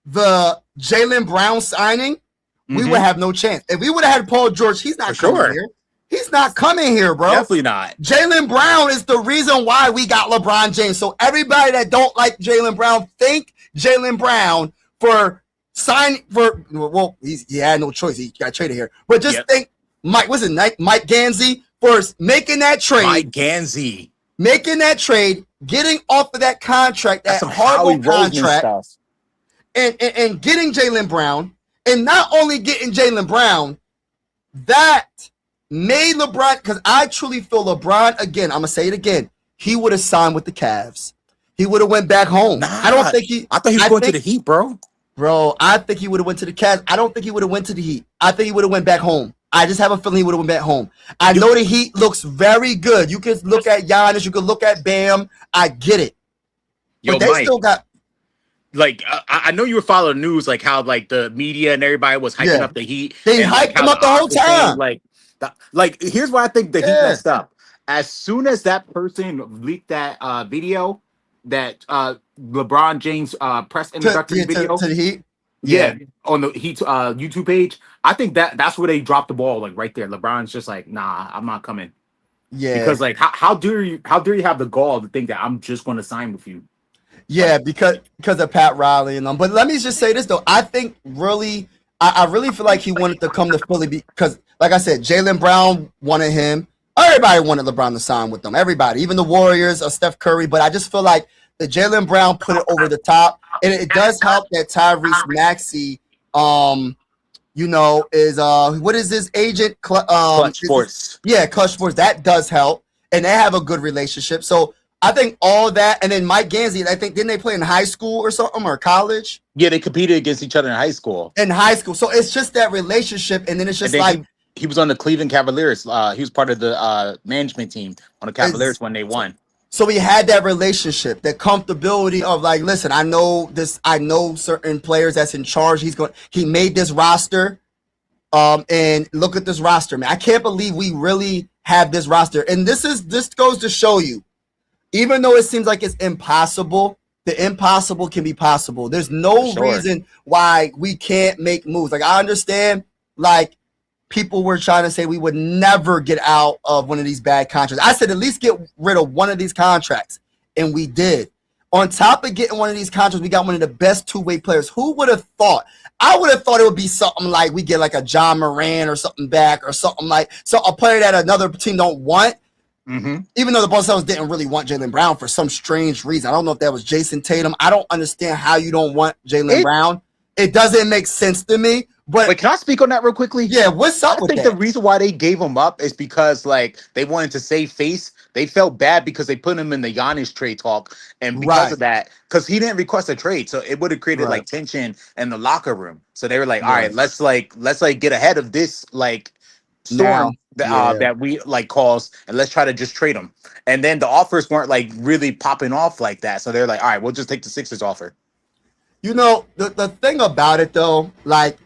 the Jaylen Brown signing, we would have no chance. If we would have had Paul George, he's not coming here. He's not coming here, bro. Definitely not. Jaylen Brown is the reason why we got LeBron James. So everybody that don't like Jaylen Brown, thank Jaylen Brown for signing for. Well, he had no choice. He got traded here. But just think, Mike Gansey for making that trade. Mike Gansey making that trade, getting off of that contract, that horrible contract, and getting Jaylen Brown, and not only getting Jaylen Brown, that made LeBron, because I truly feel LeBron, again, I'm going to say it again, he would have signed with the Cavs. He would have went back home. I thought he was going to the Heat, bro. Bro, I think he would have went to the Cavs. I don't think he would have went to the Heat. I think he would have went back home. I just have a feeling he would have went back home. I know the Heat looks very good. You can look at Giannis. You can look at Bam. I get it. But they still got... Like, I know you were following the news, like how like the media and everybody was hyping up the Heat. They hyped them up the whole time. Like, here's why I think the Heat messed up. As soon as that person leaked that video, that LeBron James press introductory video to the Heat, on the Heat YouTube page, I think that's where they dropped the ball. Like right there, LeBron's just like, nah, I'm not coming. Yeah, because like, how dare you have the gall to think that I'm just going to sign with you? Yeah, because of Pat Riley and them. But let me just say this though, I think really, I really feel like he wanted to come to Philly because, like I said, Jaylen Brown wanted him. Everybody wanted LeBron to sign with them. Everybody, even the Warriors or Steph Curry. But I just feel like the Jaylen Brown put it over the top, and it does help that Tyrese Maxey, is what is his agent? Clutch Sports. Clutch Sports. That does help, and they have a good relationship. So I think all that, and then Mike Gansey, I think, didn't they play in high school or something, or college? Yeah, they competed against each other in high school. So it's just that relationship, and then it's just like he was on the Cleveland Cavaliers. He was part of the management team on the Cavaliers when they won. So we had that relationship, that comfortability of like, listen, I know certain players that's in charge. He made this roster, and look at this roster, man. I can't believe we really have this roster, and this goes to show you. Even though it seems like it's impossible, the impossible can be possible. There's no reason why we can't make moves. Like, I understand, like, people were trying to say we would never get out of one of these bad contracts. I said at least get rid of one of these contracts, and we did. On top of getting one of these contracts, we got one of the best two-way players. Who would have thought? I would have thought it would be something like we get like a John Moran or something back, or something like a player that another team don't want. Even though the Bulls didn't really want Jaylen Brown for some strange reason. I don't know if that was Jason Tatum. I don't understand how you don't want Jaylen Brown. It doesn't make sense to me. But wait, can I speak on that real quickly? Yeah, what's up with that? I think the reason why they gave him up is because like they wanted to save face. They felt bad because they put him in the Giannis trade talk, and because of that, because he didn't request a trade, so it would have created like tension in the locker room. So they were like, all right, let's get ahead of this like storm that we like caused, and let's try to just trade him. And then the offers weren't like really popping off like that, so they're like, all right, we'll just take the Sixers offer. You know, the thing about it though, like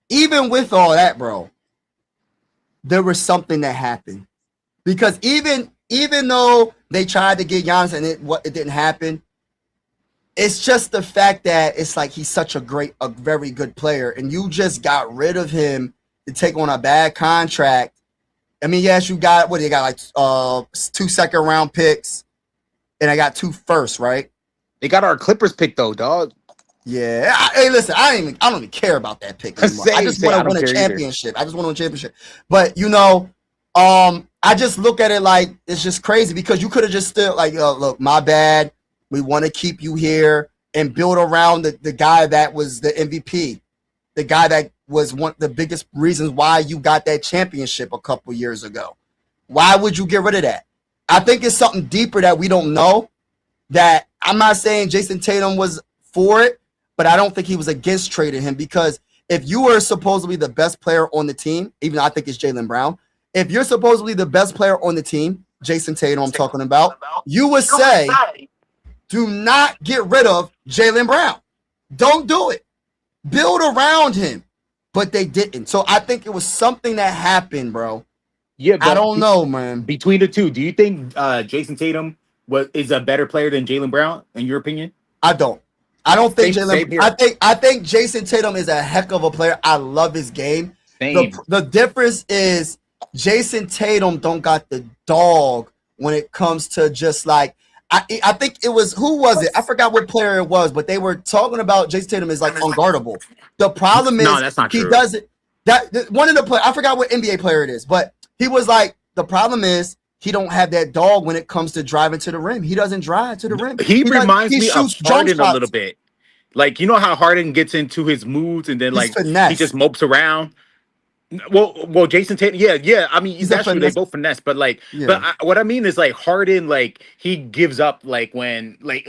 even with all that, bro, there was something that happened, because even even though they tried to get Giannis and it didn't happen, it's just the fact that it's like he's such a very good player, and you just got rid of him to take on a bad contract. I mean, yes, you got what, you got like 2 second-round picks, and I got 2 firsts, right? They got our Clippers pick though, dog. Yeah. Hey, listen, I don't even care about that pick anymore. I just want to win a championship. I just want to win a championship. But I just look at it like it's just crazy because you could have just still like, look, my bad. We want to keep you here and build around the guy that was the MVP, the guy that was one of the biggest reasons why you got that championship a couple years ago. Why would you get rid of that? I think it's something deeper that we don't know. That I'm not saying Jason Tatum was for it, but I don't think he was against trading him, because if you were supposedly the best player on the team, even though I think it's Jaylen Brown, if you're supposedly the best player on the team, Jason Tatum I'm talking about, you would say, do not get rid of Jaylen Brown. Don't do it. Build around him. But they didn't. So I think it was something that happened, bro. Yeah, I don't know, man. Between the two, do you think Jason Tatum is a better player than Jaylen Brown, in your opinion? I don't think Jaylen. I think Jason Tatum is a heck of a player. I love his game. The difference is Jason Tatum don't got the dog when it comes to just like I think it was, who was it? I forgot what player it was, but they were talking about Jason Tatum is like unguardable. The problem is that's not he true. doesn't. One of the players, I forgot what NBA player it is, but he was like, the problem is he don't have that dog when it comes to driving to the rim. He doesn't drive to the rim. He reminds me of Harden a little shots. bit. Like, you know how Harden gets into his moods and then He's like finesse. he just mopes around. Well, Jason Tatum, yeah. I mean, that's true. They both finesse, but like, what I mean is like Harden, like he gives up, like when, like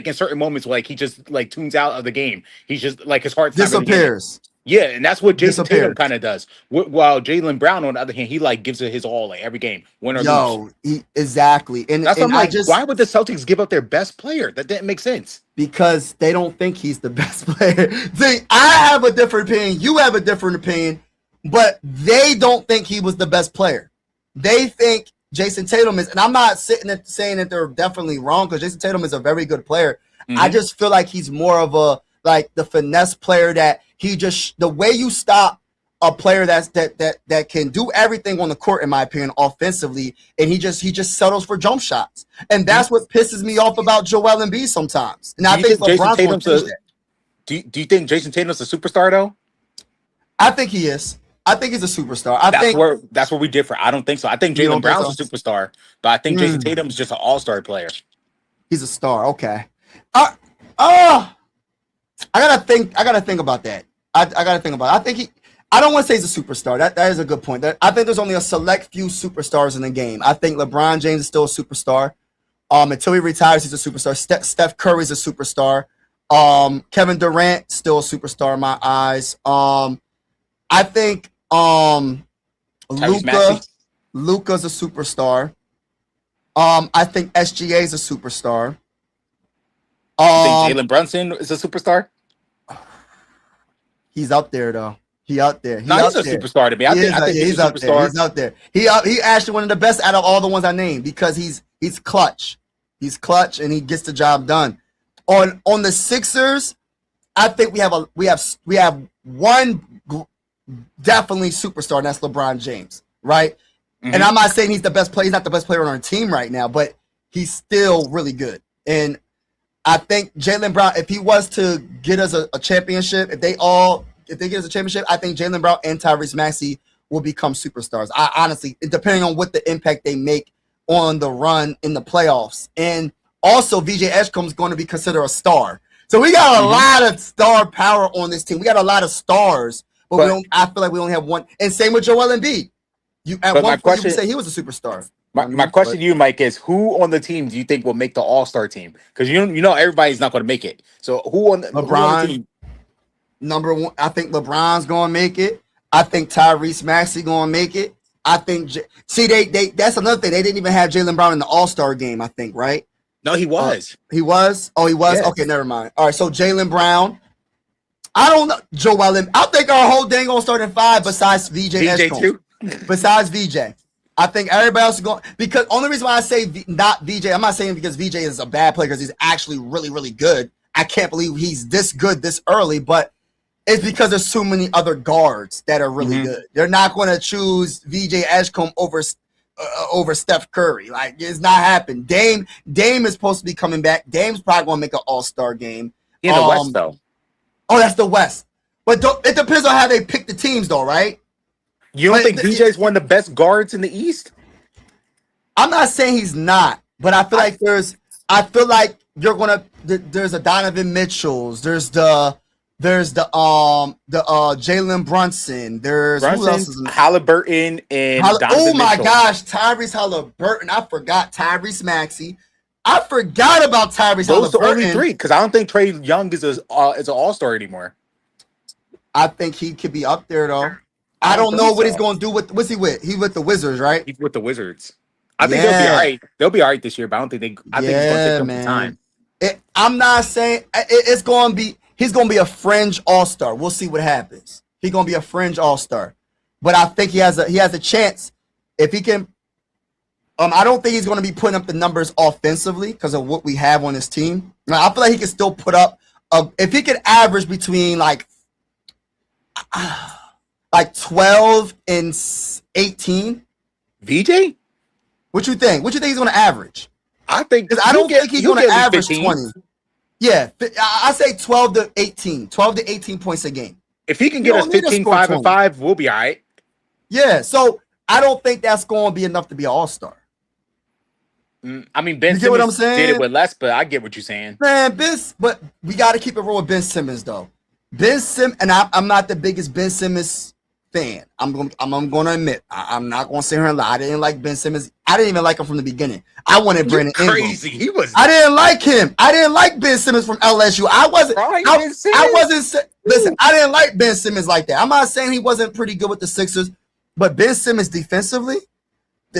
in certain moments, like he just like tunes out of the game. He's just like his heart disappears. Yeah, and that's what Jason Tatum kind of does. While Jaylen Brown, on the other hand, he like gives it his all, like every game, win or lose. Exactly. And that's why I'm like, why would the Celtics give up their best player? That didn't make sense. Because they don't think he's the best player. See, I have a different opinion. You have a different opinion. But they don't think he was the best player. They think Jason Tatum is, and I'm not sitting there saying that they're definitely wrong, because Jason Tatum is a very good player. Mm-hmm. I just feel like he's more of a, like the finesse player, that he just, the way you stop a player that can do everything on the court, in my opinion, offensively, and he just settles for jump shots. And that's what pisses me off about Joel Embiid sometimes. And I think LeBron's going to change that. Do you think Jason Tatum's a superstar though? I think he is. I think he's a superstar. That's where we differ. I don't think so. I think Jaylen Brown's a superstar, but I think Jason Tatum's just an all-star player. He's a star. Okay. I gotta think about that. I gotta think about it. I think I don't want to say he's a superstar. That is a good point. I think there's only a select few superstars in the game. I think LeBron James is still a superstar. Until he retires, he's a superstar. Steph Curry's a superstar. Kevin Durant still a superstar in my eyes. I think Luka's a superstar. I think SGA is a superstar. You think Jalen Brunson is a superstar? He's up there though. He's a superstar to me. I think he's a superstar. He's out there. He actually one of the best out of all the ones I named, because he's clutch. He's clutch and he gets the job done. On the Sixers, I think we have one definitely superstar, and that's LeBron James, right? Mm-hmm. And I'm not saying he's the best player. He's not the best player on our team right now, but he's still really good. And I think Jaylen Brown, if he was to get us a championship, if they get us a championship, I think Jaylen Brown and Tyrese Maxey will become superstars. I honestly, depending on what the impact they make on the run in the playoffs. And also, VJ Edgecombe is going to be considered a star. So we got a lot of star power on this team. We got a lot of stars. But I feel like we only have one. And same with Joel Embiid. At one point, you would say he was a superstar. My question to you, Mike, is who on the team do you think will make the All-Star team? Because you know everybody's not going to make it. So who on the team? Number one, I think LeBron's going to make it. I think Tyrese Maxey going to make it. I think that's another thing. They didn't even have Jaylen Brown in the All-Star game, I think, right? No, he was. He was? Oh, he was? Yes. Okay, never mind. All right, so Jaylen Brown. I don't know. Joel Embiid. I think our whole thing gonna start in 5 besides VJ Edgecombe. too? Besides VJ. I think everybody else is going because only reason why I say not VJ, I'm not saying because VJ is a bad player because he's actually really, really good. I can't believe he's this good this early, but it's because there's so many other guards that are really good. They're not going to choose VJ Edgecombe over Steph Curry. Like it's not happening. Dame is supposed to be coming back. Dame's probably going to make an All-Star game. In the West, though. Oh, that's the West. But it depends on how they pick the teams, though, right? You don't think VJ's one of the best guards in the East? I'm not saying he's not, but I feel like you're gonna. There's a Donovan Mitchell's. There's the Jalen Brunson. There's who else is Halliburton and Donovan oh my Mitchell. gosh, Tyrese Halliburton. I forgot Tyrese Maxey. I forgot about Tyrese Halliburton. Those are only three because I don't think Trae Young is an All-Star anymore. I think he could be up there though. I don't know what he's going to do with. What's he with? He's with the Wizards, right? He's with the Wizards. I think they'll be all right. They'll be all right this year, but I don't think they. I think it's going to take them some time. I'm not saying it's going to be. He's going to be a fringe All-Star. We'll see what happens. He's going to be a fringe All-Star, but I think he has a chance if he can. I don't think he's going to be putting up the numbers offensively because of what we have on his team. Now, I feel like he can still put up. If he could average between like 12 and 18. VJ? What you think? What you think he's going to average? I think because I don't think he's going to average 15. 20. Yeah, I say 12 to 18. 12 to 18 points a game. If he can get us 15, 5, and 5, we'll be all right. Yeah, so I don't think that's going to be enough to be an All-Star. I mean, Ben Simmons what I'm saying? Did it with less, but I get what you're saying. Man, but we got to keep it real with Ben Simmons, though. Ben Simmons, and I'm not the biggest Ben Simmons fan. I'm going to admit, I'm not going to sit here and lie. I didn't like Ben Simmons. I didn't even like him from the beginning. I wanted Brandon Ingram. Crazy. He was. I didn't like him. I didn't like Ben Simmons from LSU. I wasn't. Listen, I didn't like Ben Simmons like that. I'm not saying he wasn't pretty good with the Sixers, but Ben Simmons defensively.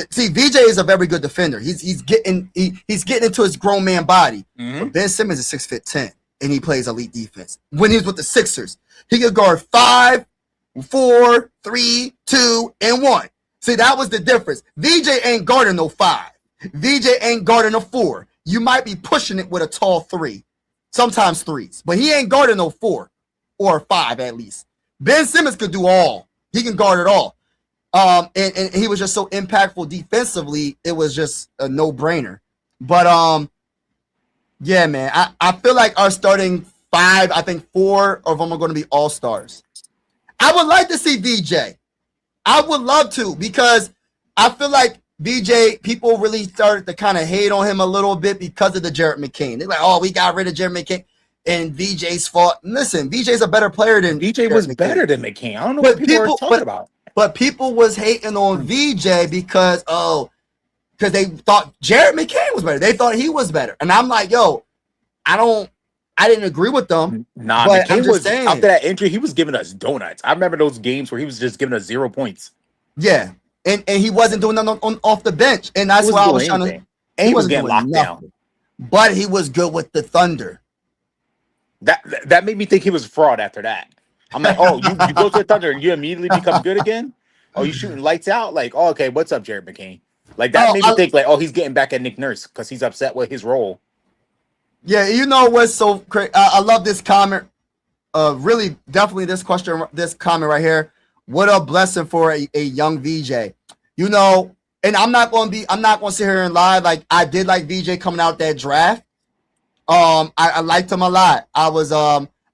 See, VJ is a very good defender. He's getting into his grown man body. But Ben Simmons is 6'10", and he plays elite defense. When he's with the Sixers, he could guard 5, 4, 3, 2, and 1. See, that was the difference. VJ ain't guarding no 5. VJ ain't guarding a 4. You might be pushing it with a tall 3, sometimes 3s, but he ain't guarding no 4 or 5 at least. Ben Simmons could do all. He can guard it all. And he was just so impactful defensively, it was just a no-brainer. But yeah, man, I feel like our starting 5, I think 4 of them are going to be all-stars. I would like to see VJ. I would love to because I feel like VJ, people really started to kind of hate on him a little bit because of the Jared McCain. They're like, oh, we got rid of Jared McCain. And VJ's fault. Listen, VJ's a better player than VJ was McCain. better than McCain. I don't know what people are talking about. But people was hating on VJ because they thought Jared McCain was better. They thought he was better. And I'm like, yo, I didn't agree with them. Nah, but McCain was after that injury, he was giving us donuts. I remember those games where he was just giving us 0 points. Yeah. And he wasn't doing nothing off the bench. And that's why I was trying to. And he was getting locked down. But he was good with the Thunder. That made me think he was a fraud after that. I'm like, oh, you go to the Thunder and you immediately become good again? Oh, you shooting lights out? Like, oh, okay, what's up, Jared McCain? Like, that made me think, like, oh, he's getting back at Nick Nurse because he's upset with his role. Yeah, you know what's so crazy? I love this comment. Really, definitely this comment right here. What a blessing for a young VJ. You know, and I'm not going to sit here and lie. Like, I did like VJ coming out that draft. I liked him a lot.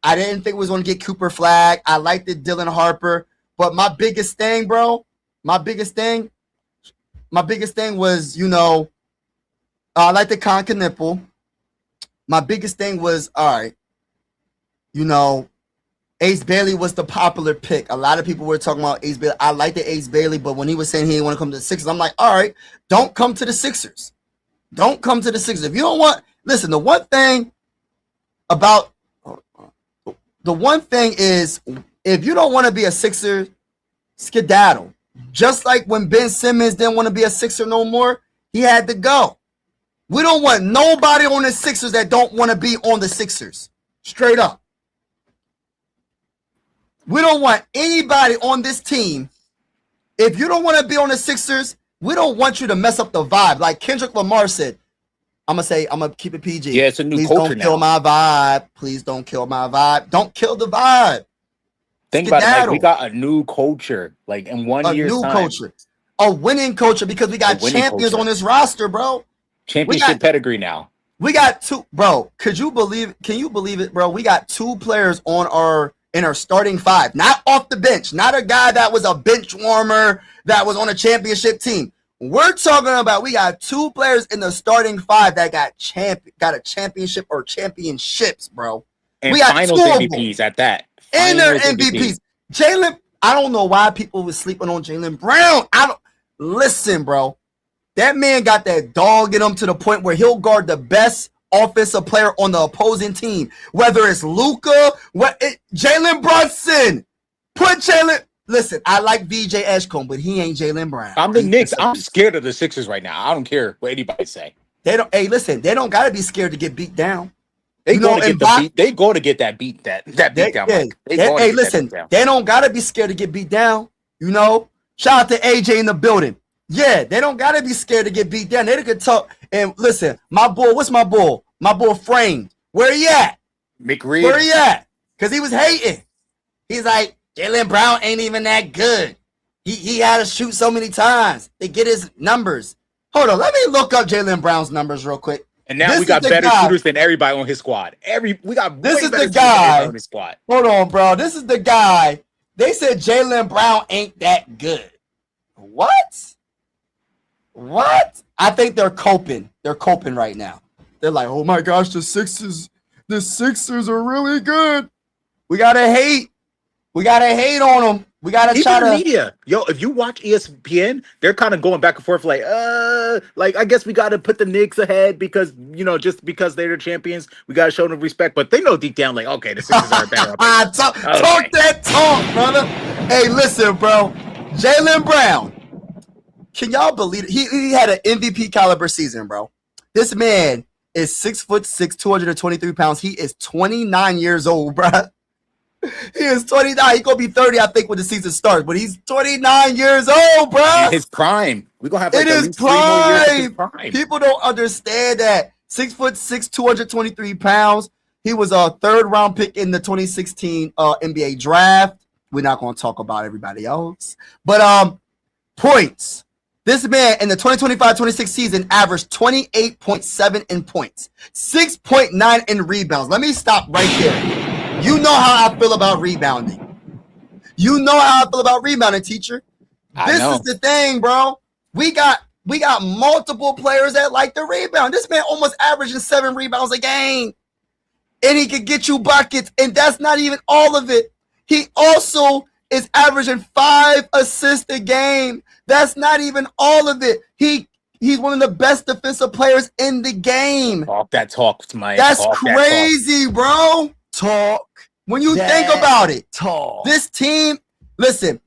I didn't think we was going to get Cooper Flag. I liked it, Dylan Harper. But my biggest thing, bro, my biggest thing was, you know, I like the Conca nipple. My biggest thing was, all right, you know, Ace Bailey was the popular pick. A lot of people were talking about Ace Bailey. I like the Ace Bailey, but when he was saying he didn't want to come to the Sixers, I'm like, all right, don't come to the Sixers. Don't come to the Sixers. If you don't want, listen, the one thing is, if you don't want to be a Sixer, skedaddle. Just like when Ben Simmons didn't want to be a Sixer no more, he had to go. We don't want nobody on the Sixers that don't want to be on the Sixers. Straight up. We don't want anybody on this team. If you don't want to be on the Sixers, We don't want you to mess up the vibe. Like Kendrick Lamar said, I'm gonna keep it PG. Yeah, it's a new Please culture don't kill now. my vibe. Please don't kill my vibe. Don't kill the vibe. Think about it, Mike. We Skedaddle. got a new culture, like in one A year's new time. culture. A winning culture because we A got winning champions culture. on this roster, bro. Championship pedigree now. We got two, bro. Can you believe it, bro? We got two players in our starting five, not off the bench, not a guy that was a bench warmer that was on a championship team. We're talking about we got two players in the starting five that got a championship or championships, bro. And We got finals two of them. MVPs at that. And their Finals MVPs. Jalen, I don't know why people were sleeping on Jalen Brown. Listen, bro. That man got that dog in him to the point where he'll guard the best offensive player on the opposing team. Whether it's Luka, Jalen Brunson. Put Jalen. Listen, I like VJ Edgecombe, but he ain't Jalen Brown. I'm the Knicks. I'm scared of the Sixers right now. I don't care what anybody say. They don't. Hey, listen, they don't gotta be scared to get beat down. They go to get the beat. They go to get that beat down. Hey, listen, they don't gotta be scared to get beat down. You know, shout out to AJ in the building. Yeah, they don't gotta be scared to get beat down. They could talk. And listen, my boy, what's my boy? My boy Framed. Where he at? McReed. Where he at? Because he was hating. He's like, Jalen Brown ain't even that good. He had to shoot so many times to get his numbers. Hold on, let me look up Jalen Brown's numbers real quick. And now we got better shooters than everybody on his squad. This is the guy on his squad. Hold on, bro. This is the guy. They said Jalen Brown ain't that good. What? I think they're coping. They're coping right now. They're like, oh my gosh, the Sixers are really good. We gotta hate on them. We gotta try to media. Yo, if you watch ESPN, they're kind of going back and forth like I guess we gotta put the Knicks ahead because just because they're the champions, we gotta show them respect. But they know deep down, like, okay, the Sixers are better. talk that talk, brother. Hey, listen, bro. Jalen Brown. Can y'all believe it? He had an MVP caliber season, bro. This man is 6'6", 223 pounds. He is 29 years old, bro. He is 29. He's gonna be 30, I think, when the season starts. But he's 29 years old, bro. In his prime. We're gonna have like at least 3 more years of his prime. People don't understand that. 6'6", 223 pounds. He was a third-round pick in the 2016 NBA draft. We're not gonna talk about everybody else, but points. This man in the 2025-26 season averaged 28.7 in points, 6.9 in rebounds. Let me stop right there. You know how I feel about rebounding. Teacher. This is the thing, bro. We got multiple players that like to rebound. This man almost averaging 7 rebounds a game. And he could get you buckets, and that's not even all of it. He also is averaging 5 assists a game. That's not even all of it. He's one of the best defensive players in the game. Talk that talk, Mike. That's crazy, bro. Talk. When you think about it, talk. This team, listen,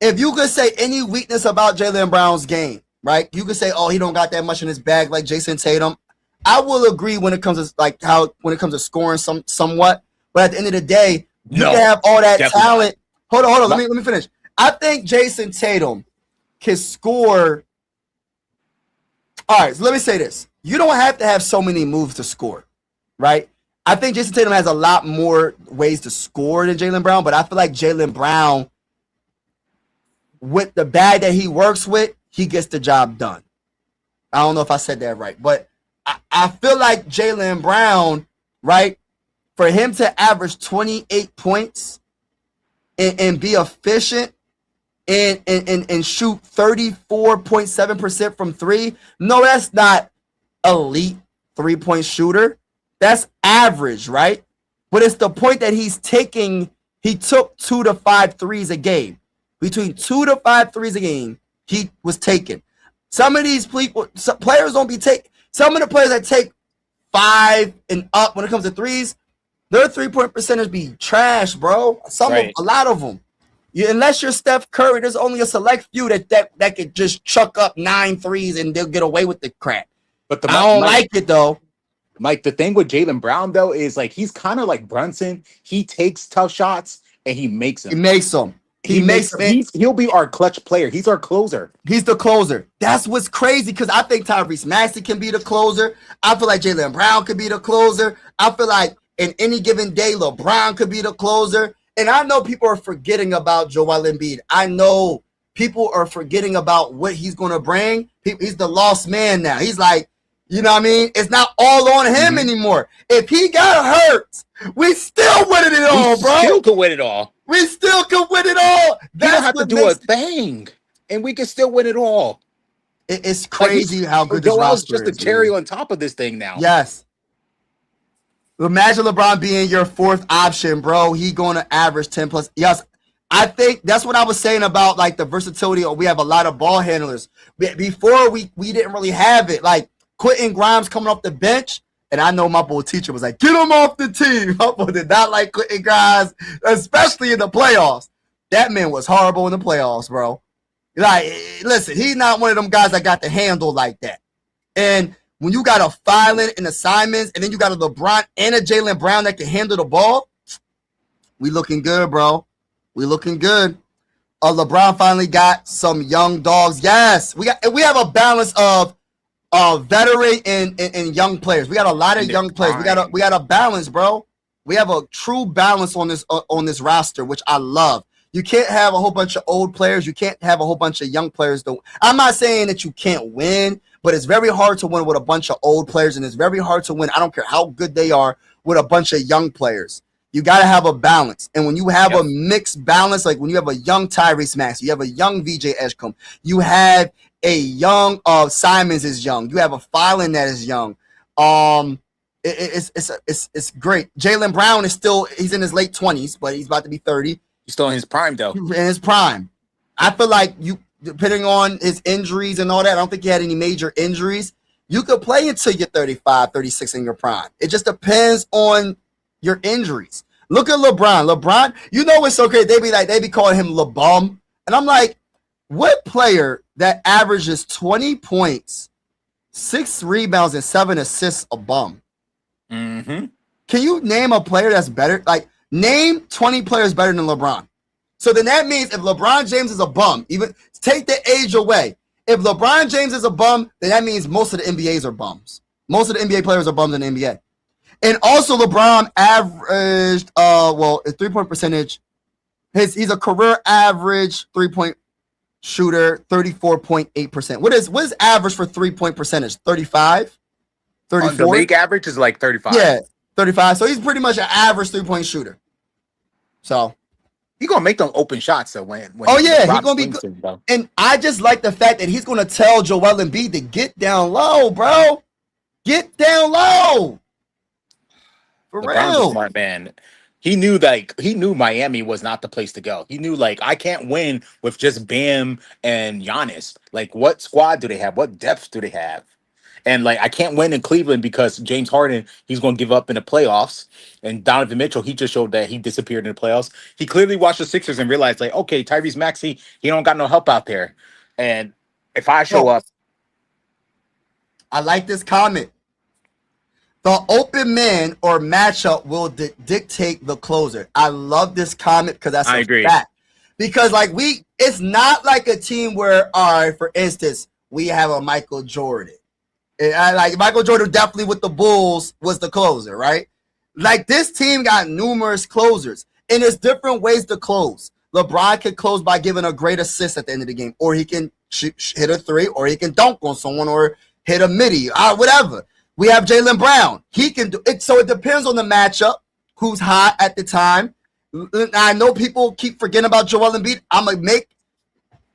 if you could say any weakness about Jalen Brown's game, right? You could say, oh, he don't got that much in his bag like Jason Tatum. I will agree when it comes to scoring somewhat. But at the end of the day, you can have all that talent. Hold on. Let me finish. I think Jason Tatum can score. All right, so let me say this. You don't have to have so many moves to score, right? I think Jason Tatum has a lot more ways to score than Jalen Brown, but I feel like Jalen Brown, with the bag that he works with, he gets the job done. I don't know if I said that right, but I feel like Jalen Brown, right, for him to average 28 points and be efficient and shoot 34.7% from 3. No, that's not elite 3-point shooter. That's average, right? But it's the point that he's taking. He took 2 to 5 threes a game. Between 2 to 5 threes a game, he was taking. Some of these players don't be taking. Some of the players that take 5 and up when it comes to threes, their 3-point percentage be trash, bro. A lot of them. Unless you're Steph Curry, there's only a select few that could just chuck up 9 threes and they'll get away with the crap. But I don't like it though. Mike, the thing with Jalen Brown though is like he's kind of like Brunson. He takes tough shots and he makes them. He makes it. He'll be our clutch player. He's our closer. He's the closer. That's what's crazy because I think Tyrese Maxey can be the closer. I feel like Jaylen Brown could be the closer. I feel like in any given day, LeBron could be the closer. And I know people are forgetting about Joel Embiid. I know people are forgetting about what he's going to bring. He's the lost man now. He's like, you know what I mean? It's not all on him anymore. If he got hurt, we still winning it all, bro. We still could win it all. We still could win it all. You don't have to do a thing, and we can still win it all. It's crazy how good this Joel's roster is. just a cherry on top of this thing now. Yes. Imagine LeBron being your fourth option, bro. He going to average 10 plus. Yes, I think that's what I was saying about like the versatility. We have a lot of ball handlers. Before we didn't really have it. Like Quentin Grimes coming off the bench. And I know my boy teacher was like, get him off the team. My boy did not like Quentin Grimes, especially in the playoffs. That man was horrible in the playoffs, bro. Like, listen, he's not one of them guys that got the handle like that. And when you got a Filing and a Simons, and then you got a LeBron and a Jaylen Brown that can handle the ball, we looking good, bro. We looking good. LeBron finally got some young dogs. Yes, we have a balance of veteran and young players. We got a lot of young players. We got a balance, bro. We have a true balance on this roster, which I love. You can't have a whole bunch of old players. You can't have a whole bunch of young players. I'm not saying that you can't win, but it's very hard to win with a bunch of old players, and it's very hard to win. I don't care how good they are with a bunch of young players. You got to have a balance. And when you have a mixed balance, like when you have a young Tyrese Maxey, you have a young VJ Edgecombe, you have a young Simons is young, you have a Filing that is young. It's great. Jaylen Brown is he's in his late 20s, but he's about to be 30. He's still in his prime, though. In his prime. I feel like depending on his injuries and all that, I don't think he had any major injuries. You could play until you're 35, 36 in your prime. It just depends on your injuries. Look at LeBron. LeBron, you know what's so great? They be calling him LeBum. And I'm like, what player that averages 20 points, 6 rebounds, and 7 assists a bum? Mm-hmm. Can you name a player that's better? Like, name 20 players better than LeBron. So then that means if LeBron James is a bum, even take the age away. If LeBron James is a bum, then that means most of the NBAs are bums. Most of the NBA players are bums in the NBA. And also LeBron averaged, his 3-point percentage, he's a career average 3-point shooter, 34.8%. What is average for 3-point percentage? 35? 34? The league average is like 35. Yeah, 35. So he's pretty much an average 3-point shooter. So he's gonna make them open shots though when he's gonna be good. And I just like the fact that he's gonna tell Joel Embiid to get down low, bro. Get down low. For real. Smart man. He knew Miami was not the place to go. He knew like I can't win with just Bam and Giannis. Like what squad do they have? What depth do they have? And like I can't win in Cleveland because James Harden, he's going to give up in the playoffs. And Donovan Mitchell, he just showed that he disappeared in the playoffs. He clearly watched the Sixers and realized like, okay, Tyrese Maxey, he don't got no help out there. And if I show up, I like this comment. The open man or matchup will dictate the closer. I love this comment because that's a fact. Because like it's not like a team where, all right, for instance, we have a Michael Jordan. And like Michael Jordan definitely with the Bulls was the closer, right? Like this team got numerous closers, and there's different ways to close. LeBron can close by giving a great assist at the end of the game, or he can hit a 3, or he can dunk on someone, or hit a midi, whatever. We have Jaylen Brown. He can do it. So it depends on the matchup, who's hot at the time. I know people keep forgetting about Joel Embiid. I'm going to make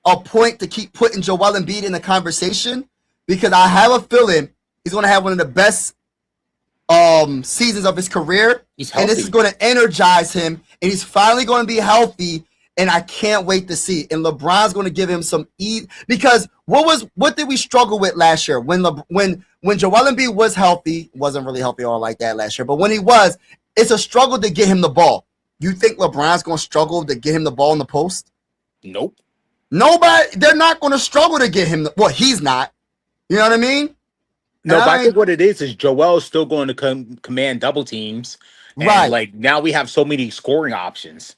a point to keep putting Joel Embiid in the conversation because I have a feeling he's going to have one of the best seasons of his career. And this is going to energize him. And he's finally going to be healthy. And I can't wait to see. And LeBron's going to give him some ease because what did we struggle with last year when Joel Embiid was healthy? Wasn't really healthy all like that last year, but when he was, it's a struggle to get him the ball. You think LeBron's going to struggle to get him the ball in the post? Nope. They're not going to struggle to get him. He's not. You know what I mean? No, but I think what it is Joel's still going to command double teams. And right. Like now we have so many scoring options.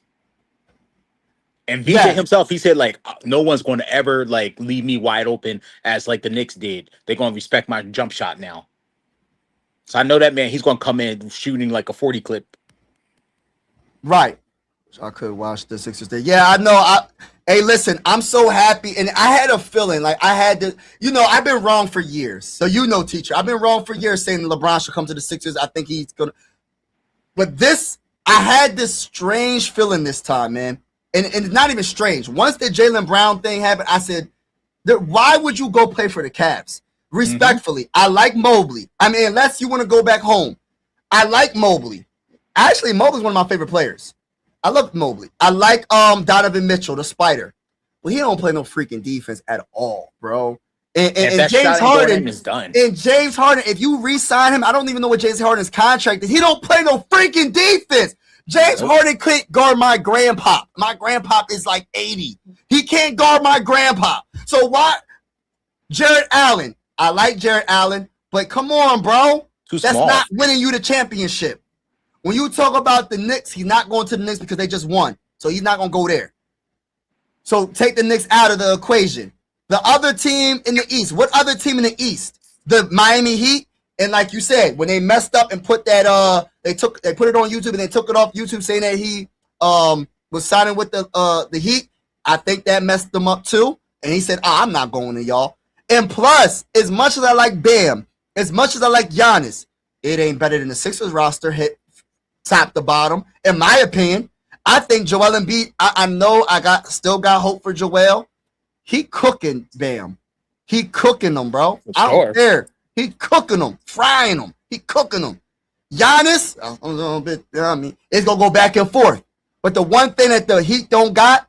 And VJ Yeah, himself, he said like no one's going to ever like leave me wide open as like the Knicks did. They're going to respect my jump shot now. So I know that man. He's going to come in shooting like a 40 clip. right. I could watch the Sixers there. Yeah, I know. Hey, listen, I'm so happy, and I had a feeling like I had to. I've been wrong for years. So teacher, I've been wrong for years saying LeBron should come to the Sixers. I think he's gonna. But I had this strange feeling this time, man, and it's not even strange. Once the Jaylen Brown thing happened, I said, why would you go play for the Cavs? Respectfully, I like Mobley. I mean, unless you want to go back home, I like Mobley. Actually, Mobley's one of my favorite players. I love Mobley. I like Donovan Mitchell, the Spider. But he don't play no freaking defense at all, bro. And James Harden is done. And James Harden, if you re-sign him, I don't even know what James Harden's contract is. He don't play no freaking defense. James Harden can't guard my grandpa. My grandpa is like 80. He can't guard my grandpa. So why? Jared Allen. I like Jared Allen, but come on, bro. That's not winning you the championship. When you talk about the Knicks, he's not going to the Knicks because they just won. So he's not going to go there. So take the Knicks out of the equation. The other team in the East. What other team in the East? The Miami Heat. And like you said, when they messed up and put that they put it on YouTube and they took it off YouTube saying that he was signing with the Heat. I think that messed them up too. And he said, I'm not going to y'all. And plus, as much as I like Bam, as much as I like Giannis, it ain't better than the Sixers roster hit top to bottom. In my opinion, I think Joel Embiid, I know still got hope for Joel. He cooking Bam. He cooking them, bro. I don't care. He cooking them, frying them. He cooking them. Giannis, a little bit, it's going to go back and forth. But the one thing that the Heat don't got,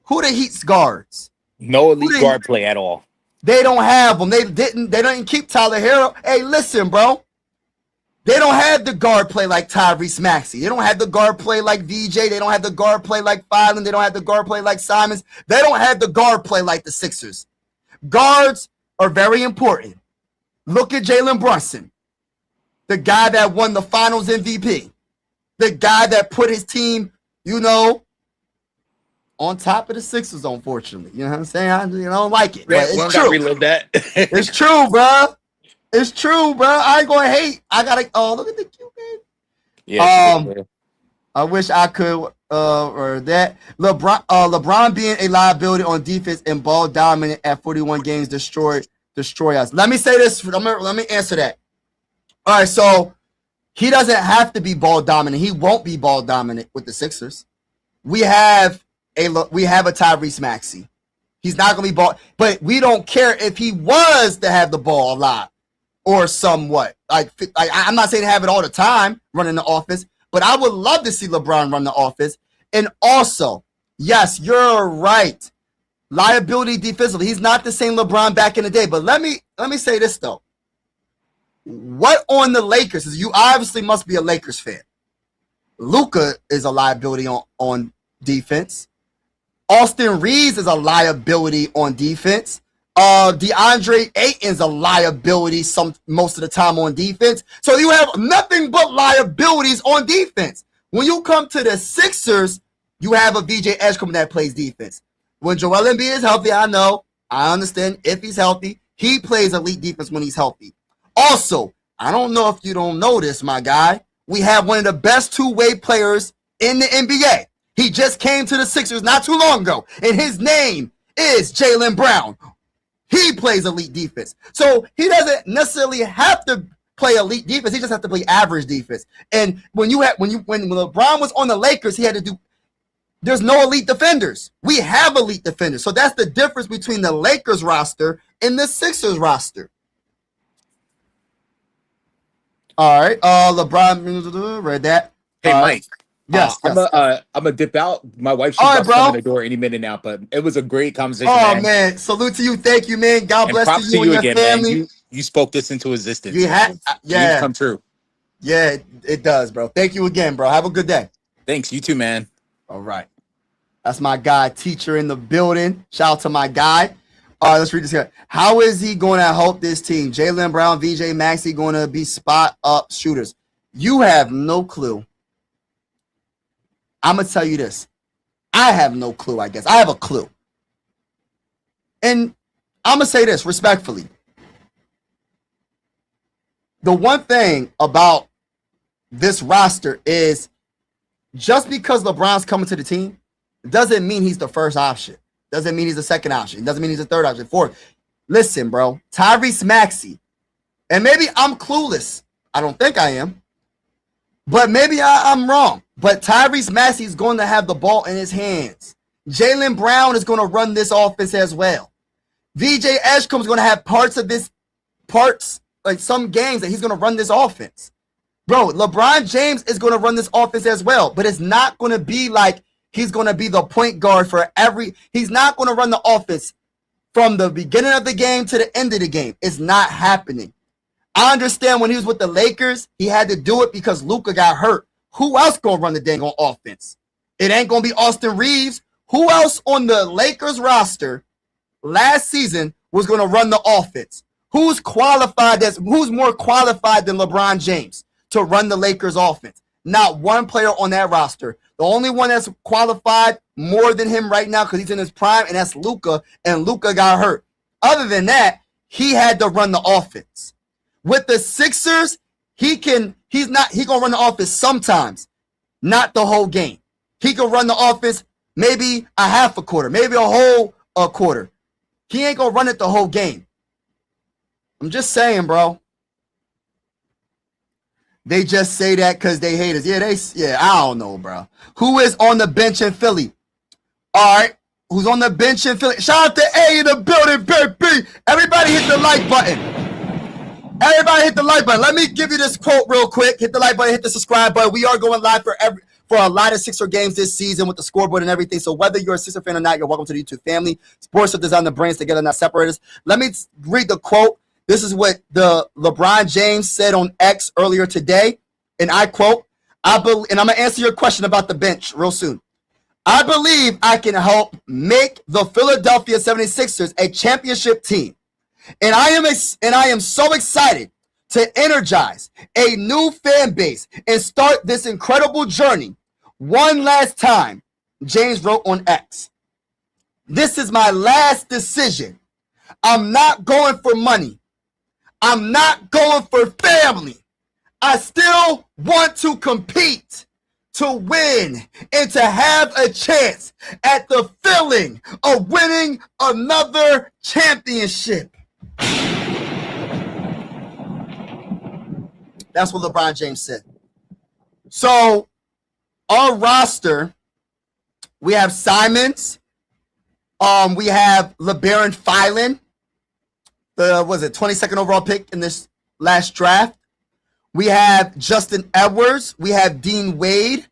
who the Heat's guards? No elite guard play at all. They don't have them. They didn't keep Tyler Hero. Hey, listen, bro. They don't have the guard play like Tyrese Maxey. They don't have the guard play like VJ. They don't have the guard play like Filan. They don't have the guard play like Simons. They don't have the guard play like the Sixers. Guards are very important. Look at Jalen Brunson, the guy that won the finals MVP, the guy that put his team, on top of the Sixers, unfortunately. You know what I'm saying? I don't like it. But it's true. Relive that. It's true, bro. It's true, bro. I ain't gonna hate. I gotta. Oh, look at the cute man. Yeah. I wish I could. Or that LeBron being a liability on defense and ball dominant at 41 games destroy us. Let me say this. Let me answer that. All right, so he doesn't have to be ball dominant. He won't be ball dominant with the Sixers. We have a Tyrese Maxey. He's not gonna be ball, but we don't care if he was to have the ball a lot. Or somewhat. I'm not saying have it all the time running the offense, but I would love to see LeBron run the offense. And also, yes, you're right. Liability defensively. He's not the same LeBron back in the day. But let me say this though. What on the Lakers is you obviously must be a Lakers fan. Luka is a liability on defense. Austin Reeves is a liability on defense. DeAndre Ayton's a liability most of the time on defense. So you have nothing but liabilities on defense. When you come to the Sixers, you have a VJ Edgecombe that plays defense. When Joel Embiid is healthy, I understand if he's healthy, he plays elite defense when he's healthy. Also, I don't know if you don't know this, my guy. We have one of the best two-way players in the NBA. He just came to the Sixers not too long ago, and his name is Jaylen Brown. He plays elite defense. So he doesn't necessarily have to play elite defense. He just has to play average defense. And when LeBron was on the Lakers, he had to do. There's no elite defenders. We have elite defenders. So that's the difference between the Lakers roster and the Sixers roster. All right. LeBron read that. Hey, Mike. Yes. I'm gonna dip out. My wife should come to the door any minute now, but it was a great conversation. Oh man, salute to you. Thank you, man. God bless props you and your again, family. Man. You spoke this into existence. Yeah, come true. Yeah, it does, bro. Thank you again, bro. Have a good day. Thanks. You too, man. All right. That's my guy, teacher in the building. Shout out to my guy. All right, let's read this here. How is he going to help this team? Jaylen Brown, VJ Maxey going to be spot up shooters. You have no clue. I'm going to tell you this. I have no clue, I guess. I have a clue. And I'm going to say this respectfully. The one thing about this roster is just because LeBron's coming to the team doesn't mean he's the first option. Doesn't mean he's the second option. Doesn't mean he's the third option. Fourth. Listen, bro. Tyrese Maxey. And maybe I'm clueless. I don't think I am. But maybe I'm wrong. But Tyrese Maxey is going to have the ball in his hands. Jaylen Brown is going to run this offense as well. VJ Edgecombe is going to have parts, like some games that he's going to run this offense. Bro, LeBron James is going to run this offense as well. But it's not going to be like he's going to be the point guard for he's not going to run the offense from the beginning of the game to the end of the game. It's not happening. I understand when he was with the Lakers, he had to do it because Luka got hurt. Who else going to run the dang on offense? It ain't going to be Austin Reeves. Who else on the Lakers roster last season was going to run the offense? Who's more qualified than LeBron James to run the Lakers offense? Not one player on that roster. The only one that's qualified more than him right now because he's in his prime, and that's Luka, and Luka got hurt. Other than that, he had to run the offense. With the Sixers, he's gonna run the offense sometimes, not the whole game. He can run the offense maybe a half a quarter, maybe a whole quarter. He ain't gonna run it the whole game. I'm just saying, bro. They just say that because they hate us. Yeah, I don't know, bro. Who is on the bench in Philly? All right, who's on the bench in Philly? Shout out to A in the building, baby. Everybody hit the like button. Everybody hit the like button. Let me give you this quote real quick. Hit the like button, hit the subscribe button. We are going live for a lot of Sixer games this season with the scoreboard and everything. So whether you're a Sixer fan or not, you're welcome to the YouTube family. Sports are designed to bring us together, not separate us. Let me read the quote. This is what the LeBron James said on X earlier today. And I quote, and I'm going to answer your question about the bench real soon. I believe I can help make the Philadelphia 76ers a championship team. And I am so excited to energize a new fan base and start this incredible journey one last time, James wrote on X. This is my last decision. I'm not going for money. I'm not going for family. I still want to compete, to win, and to have a chance at the feeling of winning another championship. That's what LeBron James said. So, our roster, we have Simons. We have LeBaron Filan, the 22nd overall pick in this last draft. We have Justin Edwards. We have Dean Wade.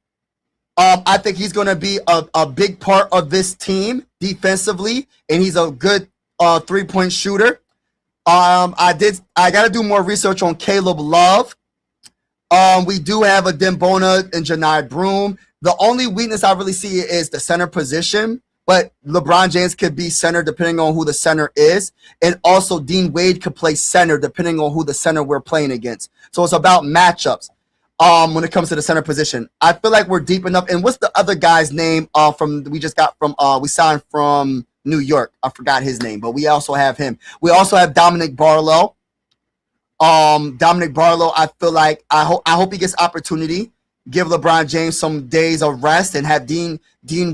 I think he's going to be a big part of this team defensively, and he's a good three-point shooter. I got to do more research on Caleb Love. We do have a Dembona and Janai Broom. The only weakness I really see is the center position, but LeBron James could be center depending on who the center is. And also Dean Wade could play center depending on who the center we're playing against. So it's about matchups when it comes to the center position. I feel like we're deep enough. And what's the other guy's name we signed from New York? I forgot his name, but we also have him. We also have Dominic Barlow. Dominic Barlow, I feel like I hope he gets opportunity. Give LeBron James some days of rest and have Dean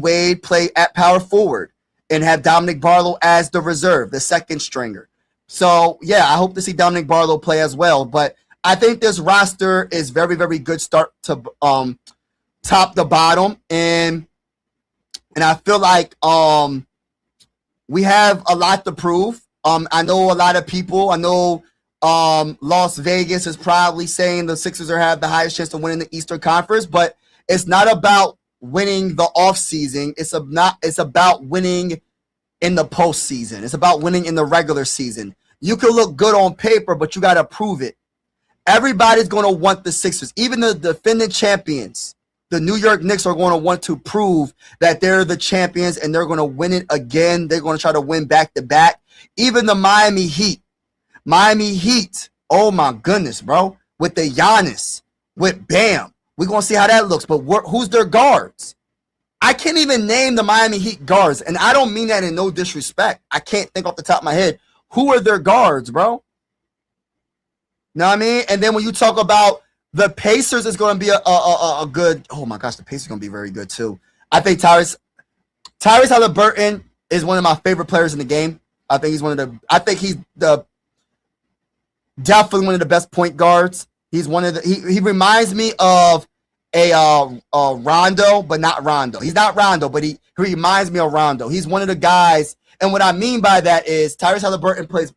Wade play at power forward and have Dominic Barlow as the reserve, the second stringer. So yeah, I hope to see Dominic Barlow play as well. But I think this roster is very, very good start to top to bottom, and I feel like we have a lot to prove. I know a lot of people. I know Las Vegas is probably saying the Sixers have the highest chance to win in the Eastern Conference, but it's not about winning the offseason. It's about winning in the postseason. It's about winning in the regular season. You can look good on paper, but you got to prove it. Everybody's going to want the Sixers. Even the defending champions, the New York Knicks, are going to want to prove that they're the champions and they're going to win it again. They're going to try to win back-to-back. Even the Miami Heat, oh my goodness, bro, with the Giannis, with Bam. We're going to see how that looks. But who's their guards? I can't even name the Miami Heat guards, and I don't mean that in no disrespect. I can't think off the top of my head. Who are their guards, bro? Know what I mean? And then when you talk about the Pacers, is going to be a good. Oh my gosh, the Pacers are going to be very good too. I think Tyrese Halliburton is one of my favorite players in the game. I think he's definitely one of the best point guards. He's one of the. He reminds me of a Rondo, but not Rondo. He's not Rondo, but he reminds me of Rondo. He's one of the guys, and what I mean by that is Tyrese Halliburton plays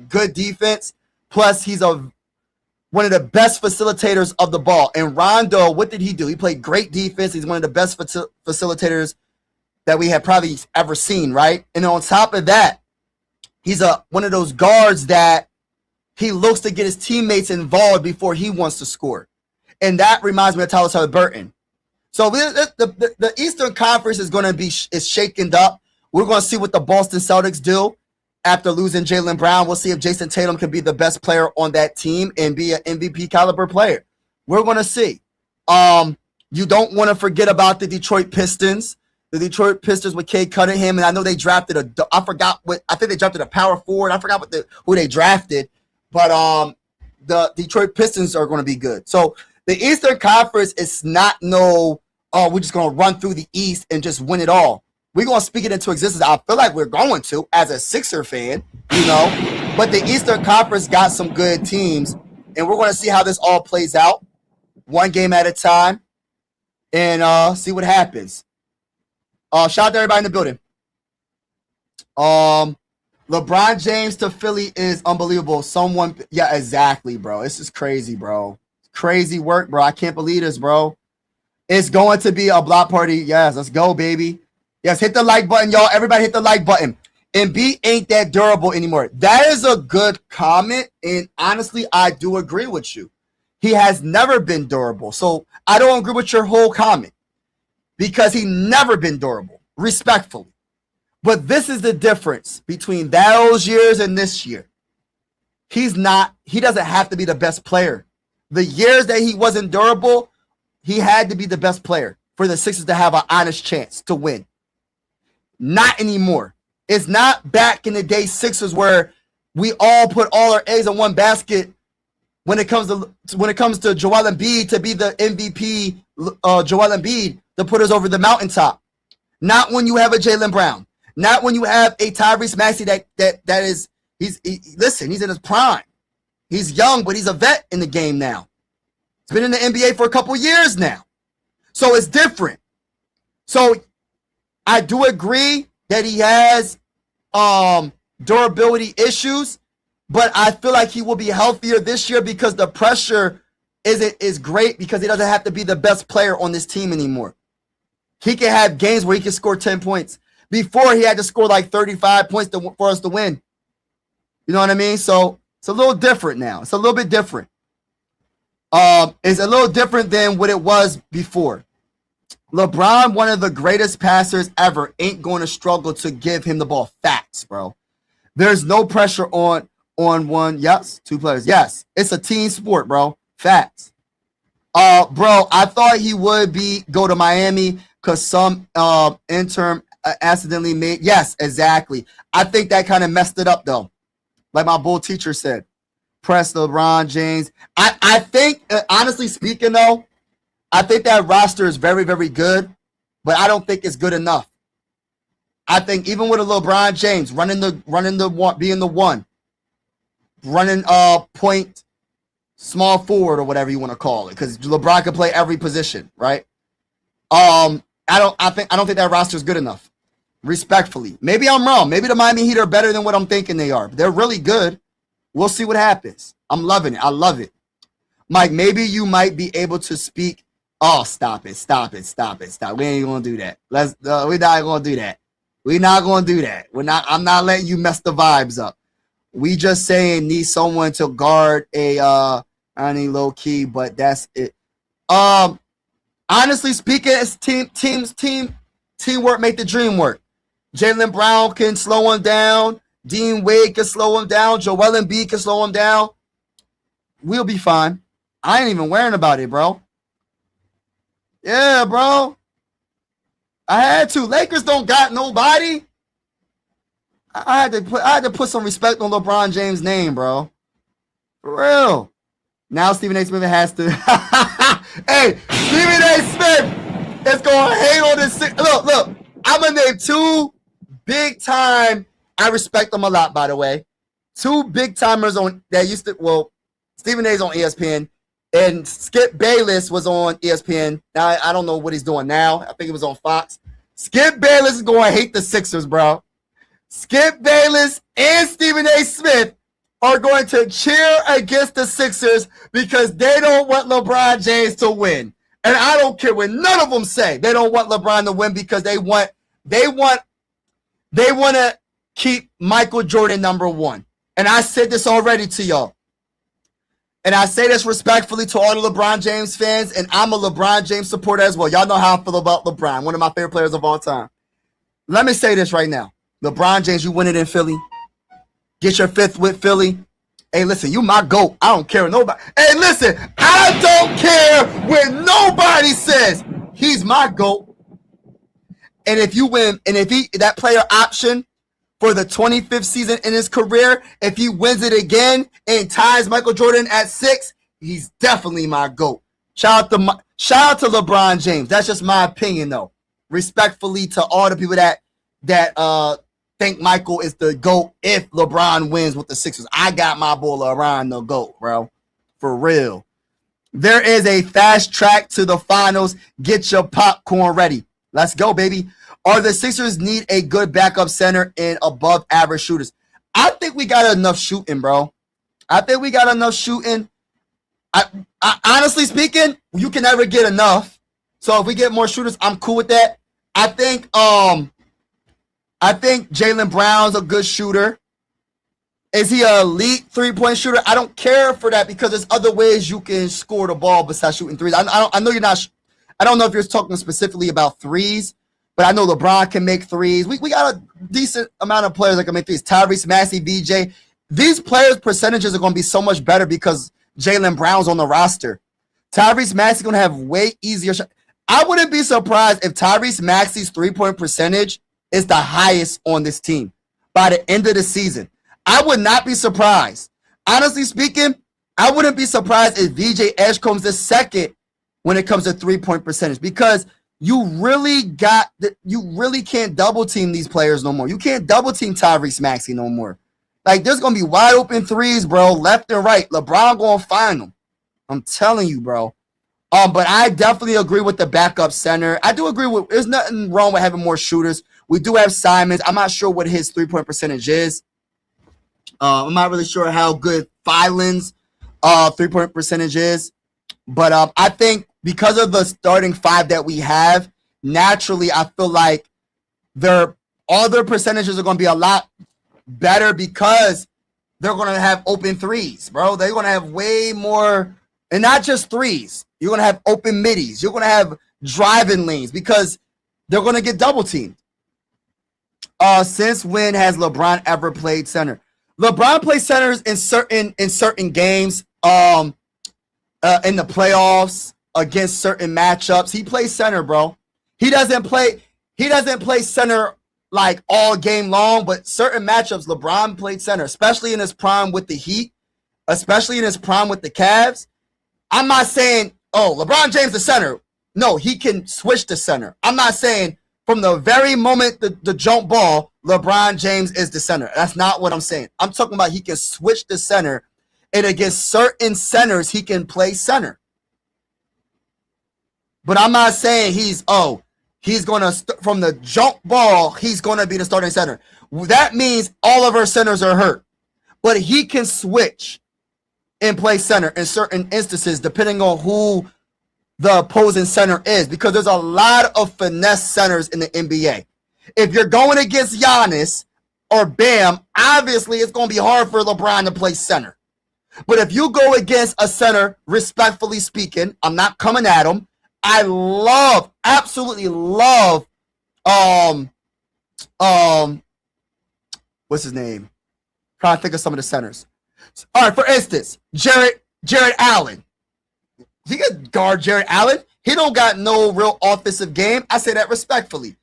good defense. Plus, he's one of the best facilitators of the ball. And Rondo, what did he do? He played great defense. He's one of the best facilitators that we have probably ever seen, right? And on top of that, he's one of those guards that he looks to get his teammates involved before he wants to score. And that reminds me of Tyrese Halliburton. So the Eastern Conference is going to be shaken up. We're going to see what the Boston Celtics do after losing Jaylen Brown. We'll see if Jason Tatum can be the best player on that team and be an MVP caliber player. We're going to see. You don't want to forget about the Detroit Pistons. The Detroit Pistons with Cade Cunningham, and I know they drafted I think they drafted a power forward. I forgot who they drafted, but the Detroit Pistons are going to be good. So the Eastern Conference is not we're just going to run through the East and just win it all. We're going to speak it into existence. I feel like we're going to as a Sixer fan, but the Eastern Conference got some good teams, and we're going to see how this all plays out one game at a time and see what happens. Shout out to everybody in the building. LeBron James to Philly is unbelievable. Yeah, exactly, bro. This is crazy, bro. Crazy work, bro. I can't believe this, bro. It's going to be a block party. Yes, let's go, baby. Yes, hit the like button, y'all. Everybody hit the like button. Embiid ain't that durable anymore. That is a good comment, and honestly, I do agree with you. He has never been durable. So I don't agree with your whole comment because he never been durable, respectfully. But this is the difference between those years and this year. He doesn't have to be the best player. The years that he wasn't durable, he had to be the best player for the Sixers to have an honest chance to win. Not anymore. It's not back in the day Sixers where we all put all our eggs in one basket when it comes to Joel Embiid to be the MVP, Joel Embiid to put us over the mountaintop. Not when you have a Jaylen Brown. Not when you have a Tyrese Maxey he's in his prime. He's young, but he's a vet in the game now. He's been in the NBA for a couple years now. So it's different. So I do agree that he has durability issues, but I feel like he will be healthier this year because the pressure is great because he doesn't have to be the best player on this team anymore. He can have games where he can score 10 points. Before, he had to score like 35 points for us to win. You know what I mean? So it's a little different now. It's a little bit different. It's a little different than what it was before. LeBron, one of the greatest passers ever, ain't going to struggle to give him the ball. Facts, bro. There's no pressure on one. Yes, two players. Yes, it's a team sport, bro. Facts. Bro, I thought he would go to Miami because some intern accidentally made. Yes, exactly. I think that kind of messed it up, though. Like my bull teacher said, press LeBron James. I think, honestly speaking, though, I think that roster is very, very good, but I don't think it's good enough. I think even with a LeBron James running the one, being the one, running point, small forward or whatever you want to call it, because LeBron can play every position, right? I don't think that roster is good enough. Respectfully, maybe I'm wrong. Maybe the Miami Heat are better than what I'm thinking they are. They're really good. We'll see what happens. I'm loving it. I love it. Mike, maybe you might be able to speak. Oh, stop it. We ain't gonna do that. We're not gonna do that. We're not gonna do that. I'm not letting you mess the vibes up. We just saying need someone to guard I need low key, but that's it. Honestly speaking, it's teamwork make the dream work. Jaylen Brown can slow him down. Dean Wade can slow him down. Joel Embiid can slow him down. We'll be fine. I ain't even worrying about it, bro. Yeah, bro. I had to. Lakers don't got nobody. I had to put some respect on LeBron James' name, bro. For real. Now Stephen A. Smith has to. Hey, Stephen A. Smith is gonna hate on this. Look. I'm gonna name two big time. I respect them a lot, by the way. Two big timers on that used to. Well, Stephen A's on ESPN, and Skip Bayless was on ESPN. Now I don't know what he's doing now. I think it was on Fox. Skip Bayless is going to hate the Sixers, bro. Skip Bayless and Stephen A. Smith are going to cheer against the Sixers because they don't want LeBron James to win. And I don't care what none of them say. They don't want LeBron to win because they want to keep Michael Jordan number one. And I said this already to y'all. And I say this respectfully to all the LeBron James fans, and I'm a LeBron James supporter as well. Y'all know how I feel about LeBron, one of my favorite players of all time. Let me say this right now. LeBron James, you win it in Philly. Get your fifth with Philly. Hey, listen, you my GOAT. I don't care what nobody. Hey, listen, I don't care what nobody says. He's my GOAT. And if you win, and if that player option for the 25th season in his career, if he wins it again and ties Michael Jordan at 6, he's definitely my GOAT. Shout out to LeBron James. That's just my opinion, though. Respectfully to all the people that think Michael is the GOAT if LeBron wins with the Sixers. I got my boy LeBron the GOAT, bro. For real. There is a fast track to the finals. Get your popcorn ready. Let's go, baby. Are the Sixers need a good backup center and above average shooters? I think we got enough shooting, bro. I think we got enough shooting. I honestly speaking, you can never get enough. So if we get more shooters, I'm cool with that. I think Jaylen Brown's a good shooter. Is he an elite three-point shooter? I don't care for that because there's other ways you can score the ball besides shooting threes. I know you're not. I don't know if you're talking specifically about threes, but I know LeBron can make threes. We got a decent amount of players that can make threes. Tyrese Maxey, VJ. These players' percentages are going to be so much better because Jaylen Brown's on the roster. Tyrese Maxey's going to have way easier shot. I wouldn't be surprised if Tyrese Maxey's three-point percentage is the highest on this team by the end of the season. I would not be surprised. Honestly speaking, I wouldn't be surprised if VJ Edgecomb's the second when it comes to three-point percentage because you really can't double team these players no more. You can't double team Tyrese Maxey no more. Like there's gonna be wide open threes, bro, left and right. LeBron gonna find them. I'm telling you, bro. But I definitely agree with the backup center. I do agree with. There's nothing wrong with having more shooters. We do have Simons. I'm not sure what his three-point percentage is. I'm not really sure how good Filan's three-point percentage is. But I think because of the starting five that we have, naturally, I feel like all their percentages are going to be a lot better because they're going to have open threes, bro. They're going to have way more, and not just threes. You're going to have open middies. You're going to have driving lanes because they're going to get double teamed. Since when has LeBron ever played center? LeBron plays centers in certain games. In the playoffs against certain matchups, he plays center, bro. He doesn't play center like all game long, but certain matchups, LeBron played center, especially in his prime with the Heat, especially in his prime with the Cavs. I'm not saying, oh, LeBron James the center. No, he can switch to center. I'm not saying from the very moment the jump ball, LeBron James is the center. That's not what I'm saying. I'm talking about he can switch to center. And against certain centers, he can play center. But I'm not saying he's going to, from the jump ball, he's going to be the starting center. That means all of our centers are hurt. But he can switch and play center in certain instances, depending on who the opposing center is. Because there's a lot of finesse centers in the NBA. If you're going against Giannis or Bam, obviously it's going to be hard for LeBron to play center. But if you go against a center, respectfully speaking, I'm not coming at him. I absolutely love, what's his name? Trying to think of some of the centers. All right, for instance, Jared Allen. He could guard Jared Allen. He don't got no real offensive game. I say that respectfully.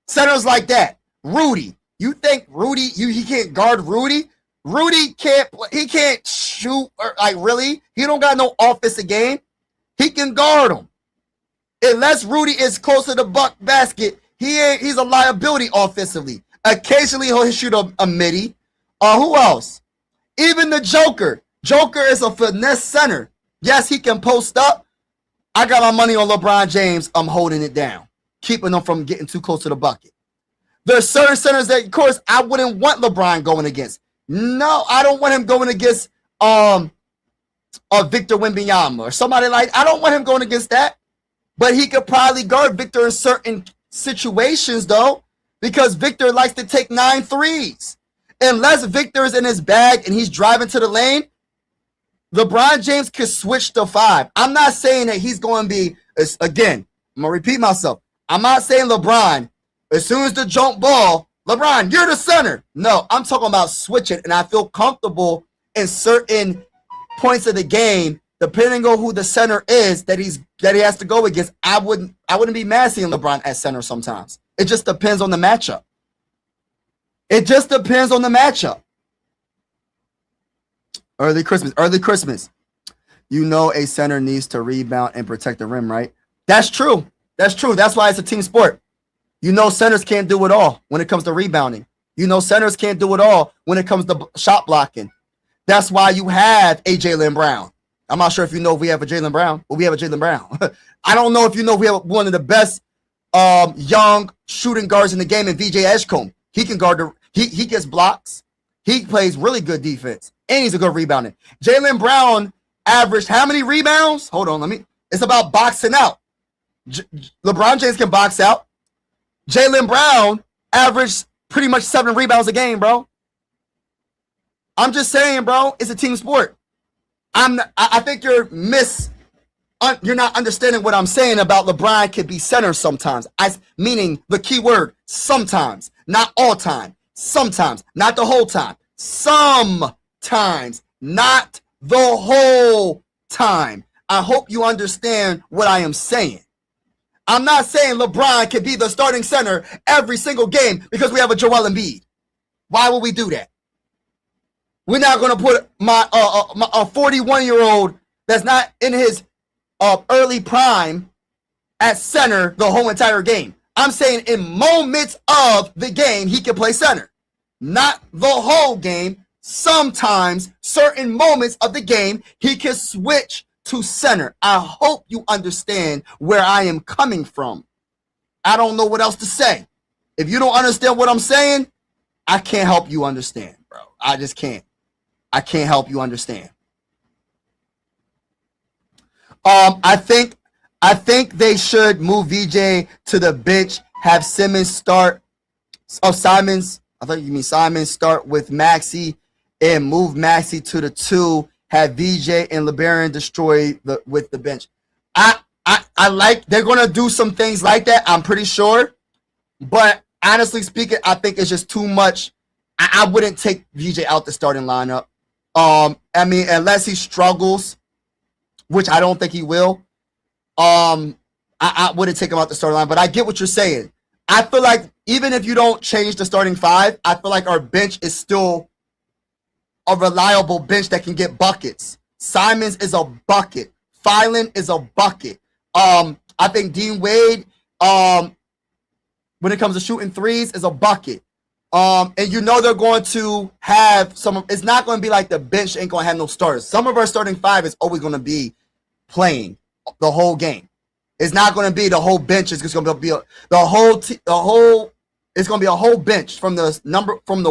Centers like that. Rudy. You think Rudy, he can't guard Rudy? Rudy he can't shoot, or like really? He don't got no offensive game. He can guard him. Unless Rudy is close to the buck basket, he's a liability offensively. Occasionally he'll shoot a midi. Who else? Even the Joker. Joker is a finesse center. Yes, he can post up. I got my money on LeBron James. I'm holding it down, keeping them from getting too close to the bucket. There's certain centers that, of course, I wouldn't want LeBron going against. No, I don't want him going against Victor Wembanyama or somebody like. I don't want him going against that. But he could probably guard Victor in certain situations, though, because Victor likes to take 9 threes. Unless Victor is in his bag and he's driving to the lane, LeBron James could switch to 5. I'm not saying that he's going to be, again, I'm going to repeat myself. I'm not saying LeBron, as soon as the jump ball, LeBron, you're the center. No, I'm talking about switching, and I feel comfortable in certain points of the game, depending on who the center is that he has to go against. I wouldn't be mad seeing LeBron at center sometimes. It just depends on the matchup. It just depends on the matchup. Early Christmas. You know a center needs to rebound and protect the rim, right? That's true. That's why it's a team sport. You know centers can't do it all when it comes to rebounding. You know centers can't do it all when it comes to shot blocking. That's why you have a Jaylen Brown. I'm not sure if you know if we have a Jaylen Brown. Well, we have a Jaylen Brown. I don't know if you know we have one of the best young shooting guards in the game in VJ Edgecombe. He can guard he gets blocks. He plays really good defense. And he's a good rebounder. Jaylen Brown averaged how many rebounds? Hold on, it's about boxing out. LeBron James can box out. Jaylen Brown averaged pretty much 7 rebounds a game, bro. I'm just saying, bro, it's a team sport. I think you're not understanding what I'm saying about LeBron could be center sometimes. Meaning the key word, sometimes, not all time. Sometimes, not the whole time. Sometimes, not the whole time. I hope you understand what I am saying. I'm not saying LeBron can be the starting center every single game because we have a Joel Embiid. Why would we do that? We're not going to put my 41-year-old that's not in his early prime at center the whole entire game. I'm saying in moments of the game, he can play center. Not the whole game. Sometimes, certain moments of the game, he can switch to center. I hope you understand where I am coming from. I don't know what else to say. If you don't understand what I'm saying, I can't help you understand, bro. I just can't. I can't help you understand. I think they should move VJ to the bench, have Simmons start. Oh, Simons. I thought you mean Simons start with Maxey and move Maxey to the 2. Have VJ and LeBron destroy with the bench. I like they're gonna do some things like that. I'm pretty sure, but honestly speaking, I think it's just too much. I wouldn't take VJ out the starting lineup. I mean, unless he struggles, which I don't think he will. I wouldn't take him out the starting line, but I get what you're saying. I feel like even if you don't change the starting 5, I feel like our bench is still a reliable bench that can get buckets. Simons is a bucket. Phylan is a bucket. I think Dean Wade, when it comes to shooting threes, is a bucket. And you know they're going to have some. It's not going to be like the bench ain't going to have no starters. Some of our starting 5 is always going to be playing the whole game. It's not going to be the whole bench. It's just going to be the whole. It's going to be a whole bench from the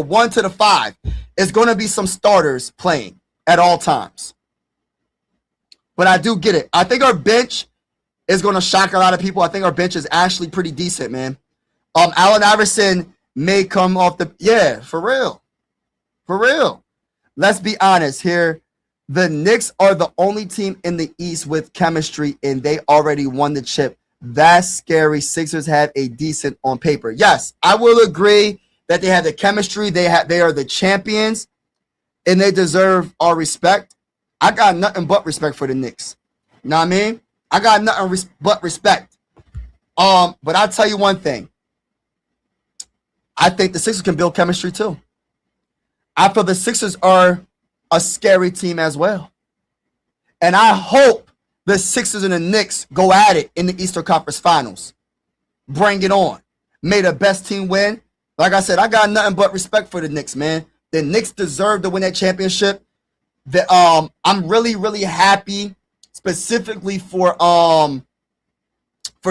1 to the 5. It's going to be some starters playing at all times. But I do get it. I think our bench is going to shock a lot of people. I think our bench is actually pretty decent, man. Allen Iverson may come off for real. Let's be honest here. The Knicks are the only team in the East with chemistry, and they already won the chip. That's scary. Sixers have a decent on paper. Yes, I will agree that they have the chemistry. They are the champions, and they deserve our respect. I got nothing but respect for the Knicks. You know what I mean? I got nothing but respect. But I'll tell you one thing. I think the Sixers can build chemistry too. I feel the Sixers are a scary team as well. And I hope the Sixers and the Knicks go at it in the Eastern Conference Finals. Bring it on. May the best team win. Like I said, I got nothing but respect for the Knicks, man. The Knicks deserve to win that championship. I'm really, really happy specifically for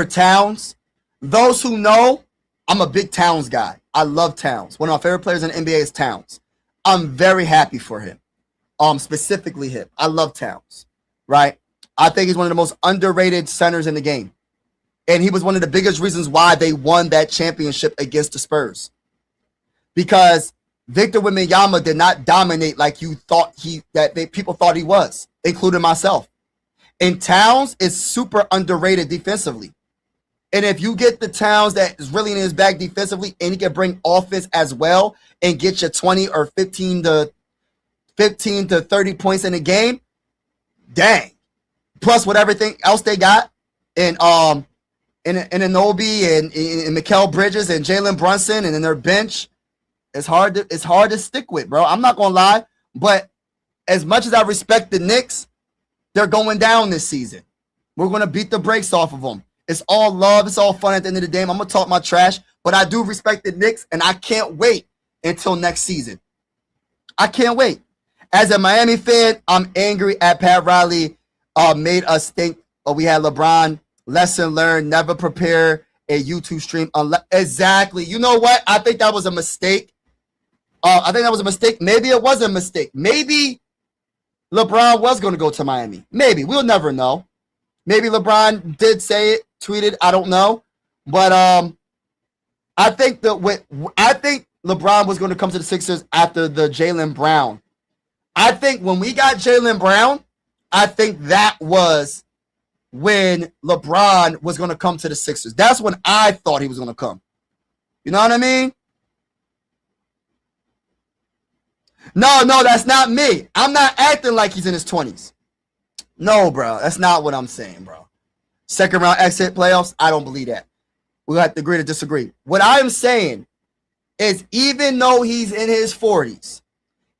Towns. Those who know, I'm a big Towns guy. I love Towns. One of my favorite players in the NBA is Towns. I'm very happy for him. Specifically him. I love Towns. Right? I think he's one of the most underrated centers in the game. And he was one of the biggest reasons why they won that championship against the Spurs. Because Victor Wembanyama did not dominate like you thought people thought he was, including myself. And Towns is super underrated defensively. And if you get the Towns that is really in his bag defensively and he can bring offense as well and get you 20 or 15 to 30 points in a game, dang. Plus with everything else they got and Anunoby and Mikal Bridges and Jalen Brunson and in their bench, it's hard to stick with, bro. I'm not gonna lie, but as much as I respect the Knicks, they're going down this season. We're gonna beat the brakes off of them. It's all love, it's all fun at the end of the day. I'm gonna talk my trash, but I do respect the Knicks, and I can't wait until next season. I can't wait. As a Miami fan, I'm angry at Pat Riley. Made us think we had LeBron. Lesson learned, never prepare a YouTube stream. Exactly. You know what? I think that was a mistake. Maybe it was a mistake. Maybe LeBron was going to go to Miami. Maybe. We'll never know. Maybe LeBron did say it, tweeted. I don't know. But I think LeBron was going to come to the Sixers after the Jaylen Brown. I think when we got Jaylen Brown, I think that was when LeBron was going to come to the Sixers. That's when I thought he was going to come. You know what I mean? No, that's not me. I'm not acting like he's in his 20s. No, bro. That's not what I'm saying, bro. Second round exit playoffs, I don't believe that. We'll have to agree to disagree. What I'm saying is even though he's in his 40s,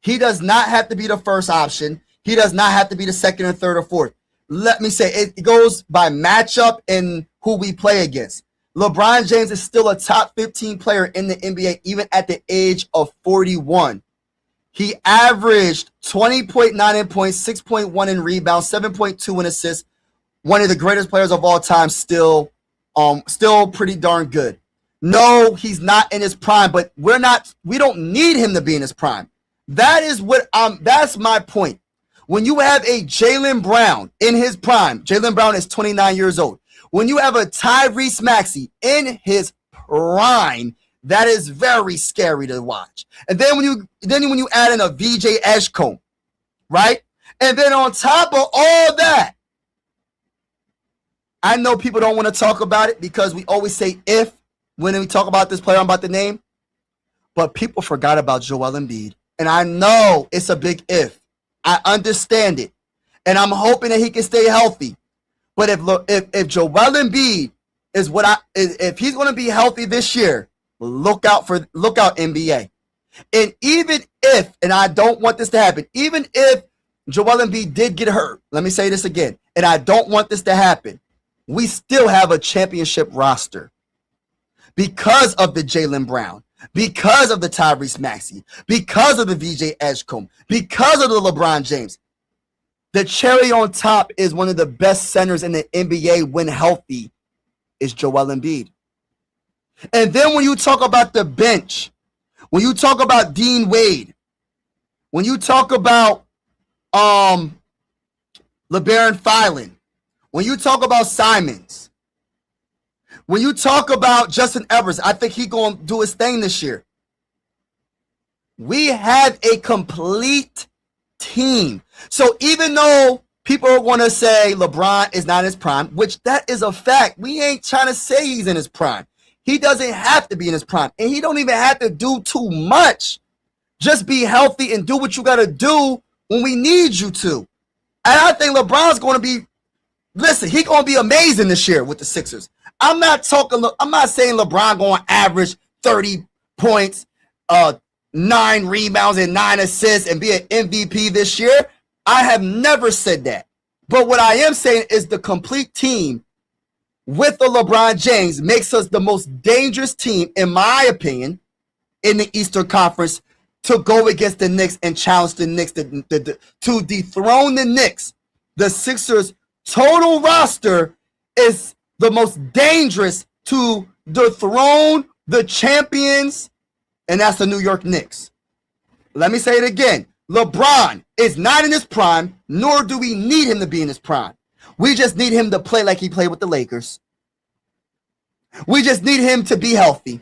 he does not have to be the first option. He does not have to be the second or third or fourth. Let me say, it goes by matchup and who we play against. LeBron James is still a top 15 player in the NBA, even at the age of 41. He averaged 20.9 in points, 6.1 in rebounds, 7.2 in assists. One of the greatest players of all time, still pretty darn good. No, he's not in his prime, but we don't need him to be in his prime. That's my point. When you have a Jaylen Brown in his prime, Jaylen Brown is 29 years old. When you have a Tyrese Maxey in his prime, that is very scary to watch. And then when you add in a VJ Edgecombe, right? And then on top of all that, I know people don't want to talk about it because we always say if when we talk about this player I'm about to name, but people forgot about Joel Embiid. And I know it's a big if. I understand it, and I'm hoping that he can stay healthy. But if Joel Embiid if he's going to be healthy this year, look out NBA. And even if, and I don't want this to happen, even if Joel Embiid did get hurt, let me say this again, and I don't want this to happen, we still have a championship roster because of the Jaylen Brown. Because of the Tyrese Maxey, because of the VJ Edgecombe, because of the LeBron James. The cherry on top is one of the best centers in the NBA when healthy is Joel Embiid. And then when you talk about the bench, when you talk about Dean Wade, when you talk about LeBaron Filan, when you talk about Simons, when you talk about Justin Evers, I think he's going to do his thing this year. We have a complete team. So even though people are going to say LeBron is not in his prime, which that is a fact, we ain't trying to say he's in his prime. He doesn't have to be in his prime. And he don't even have to do too much. Just be healthy and do what you got to do when we need you to. And I think LeBron's going to be, listen, he's going to be amazing this year with the Sixers. I'm not saying LeBron going to average 30 points, 9 rebounds and 9 assists and be an MVP this year. I have never said that. But what I am saying is the complete team with the LeBron James makes us the most dangerous team, in my opinion, in the Eastern Conference to go against the Knicks and challenge the Knicks to dethrone the Knicks. The Sixers' total roster is the most dangerous to dethrone the champions, and that's the New York Knicks. Let me say it again. LeBron is not in his prime, nor do we need him to be in his prime. We just need him to play like he played with the Lakers. We just need him to be healthy.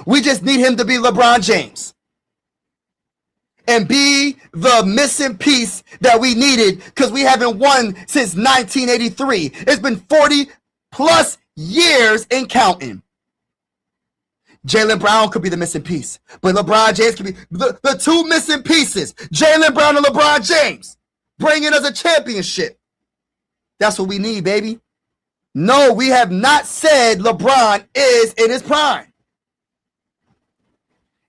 We just need him to be LeBron James and be the missing piece that we needed because we haven't won since 1983. It's been 40 plus years and counting. Jaylen Brown could be the missing piece, but LeBron James could be the two missing pieces. Jaylen Brown and LeBron James bringing us a championship. That's what we need, baby. No, we have not said LeBron is in his prime.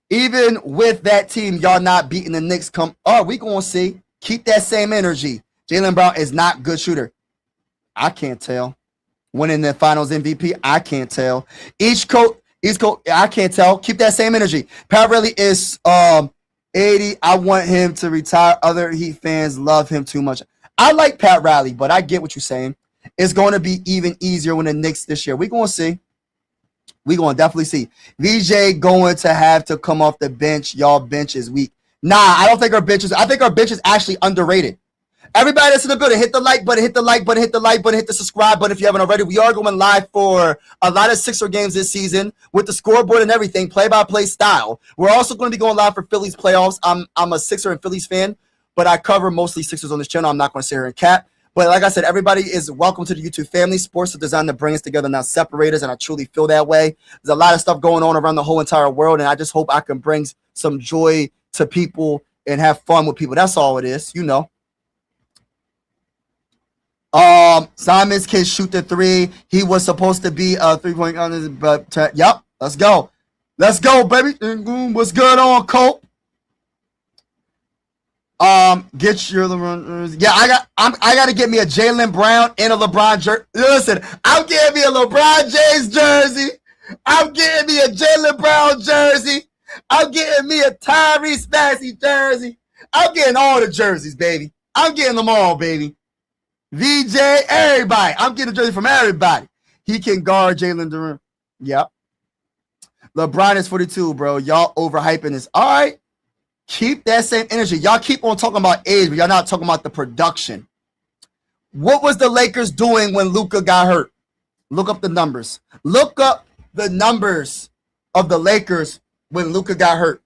Even with that team, y'all not beating the Knicks. We gonna see. Keep that same energy. Jaylen Brown is not a good shooter. I can't tell. Winning the Finals MVP, I can't tell. East Coast, I can't tell. Keep that same energy. Pat Riley is 80. I want him to retire. Other Heat fans love him too much. I like Pat Riley, but I get what you're saying. It's going to be even easier when the Knicks this year. We're going to see. We're going to definitely see. VJ going to have to come off the bench. Y'all bench is weak. Nah, I don't think our bench is. I think our bench is actually underrated. Everybody that's in the building, hit the like button, hit the like button, hit the like button, hit the subscribe button if you haven't already. We are going live for a lot of Sixer games this season with the scoreboard and everything, play-by-play style. We're also going to be going live for Phillies playoffs. I'm a Sixer and Phillies fan, but I cover mostly Sixers on this channel. I'm not going to sit here and cap. But like I said, everybody is welcome to the YouTube family. Sports are designed to bring us together, not separate us, and I truly feel that way. There's a lot of stuff going on around the whole entire world, and I just hope I can bring some joy to people and have fun with people. That's all it is, you know. Simons can shoot the three. He was supposed to be a 3-point on, but yep, let's go. Let's go, baby. What's good on, Colt? Get your LeBron. Yeah, I got to get me a Jaylen Brown and a LeBron jersey. Listen, I'm getting me a LeBron James jersey. I'm getting me a Jaylen Brown jersey. I'm getting me a Tyrese Maxey jersey. I'm getting all the jerseys, baby. I'm getting them all, baby. VJ, everybody. I'm getting a jersey from everybody. He can guard Jalen Durant. Yep. LeBron is 42, bro. Y'all overhyping this. All right. Keep that same energy. Y'all keep on talking about age, but y'all not talking about the production. What was the Lakers doing when Luka got hurt? Look up the numbers. Look up the numbers of the Lakers when Luka got hurt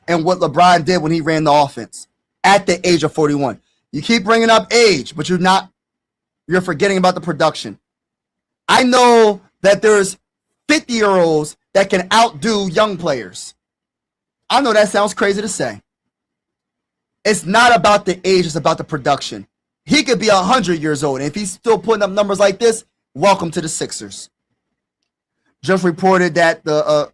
and what LeBron did when he ran the offense at the age of 41. You keep bringing up age, but you're forgetting about the production. I know that there's 50-year-olds that can outdo young players. I know that sounds crazy to say. It's not about the age, it's about the production. He could be 100 years old, and if he's still putting up numbers like this, welcome to the Sixers. Just reported that the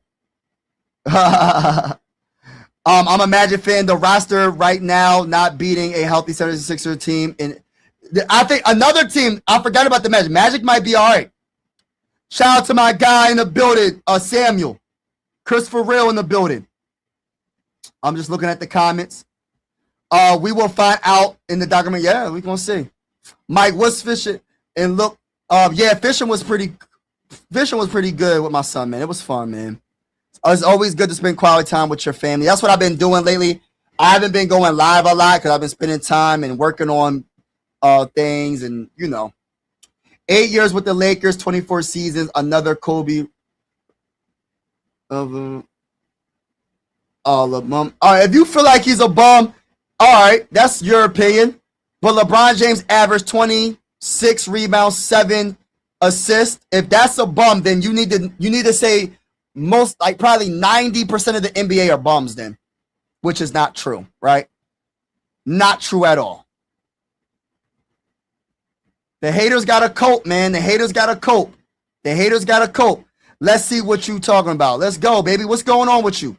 I'm a Magic fan. The roster right now not beating a healthy 76er team. And I think another team, I forgot about the Magic. Magic might be all right. Shout out to my guy in the building, Samuel. Christopher Real in the building. I'm just looking at the comments. We will find out in the document. Yeah, we're going to see. Mike was fishing. And look, yeah, fishing was pretty good with my son, man. It was fun, man. It's always good to spend quality time with your family. That's what I've been doing lately. I haven't been going live a lot because I've been spending time and working on things and, you know. 8 years with the Lakers, 24 seasons, another Kobe. If you feel like he's a bum, all right, that's your opinion. But LeBron James averaged 26 rebounds, 7 assists. If that's a bum, then you need to say most, like probably 90% of the NBA are bums then, which is not true, right? Not true at all. The haters got to cope, man. The haters got to cope. The haters got to cope. Let's see what you talking about. Let's go, baby. What's going on with you?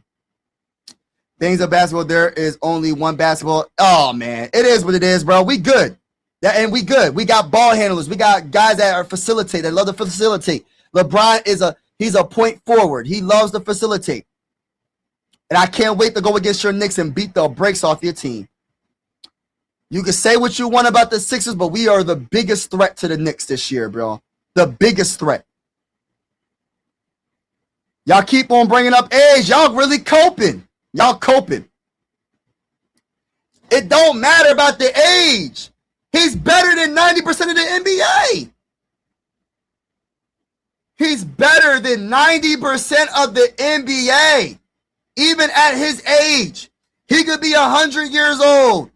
Things of basketball, there is only one basketball. Oh, man. It is what it is, bro. We good. And we good. We got ball handlers. We got guys that are facilitate. That love to facilitate. LeBron he's a point forward. He loves to facilitate. And I can't wait to go against your Knicks and beat the brakes off your team. You can say what you want about the Sixers, but we are the biggest threat to the Knicks this year, bro. The biggest threat. Y'all keep on bringing up age. Y'all really coping. Y'all coping. It don't matter about the age. He's better than 90% of the NBA. He's better than 90% of the NBA. Even at his age. He could be 100 years old.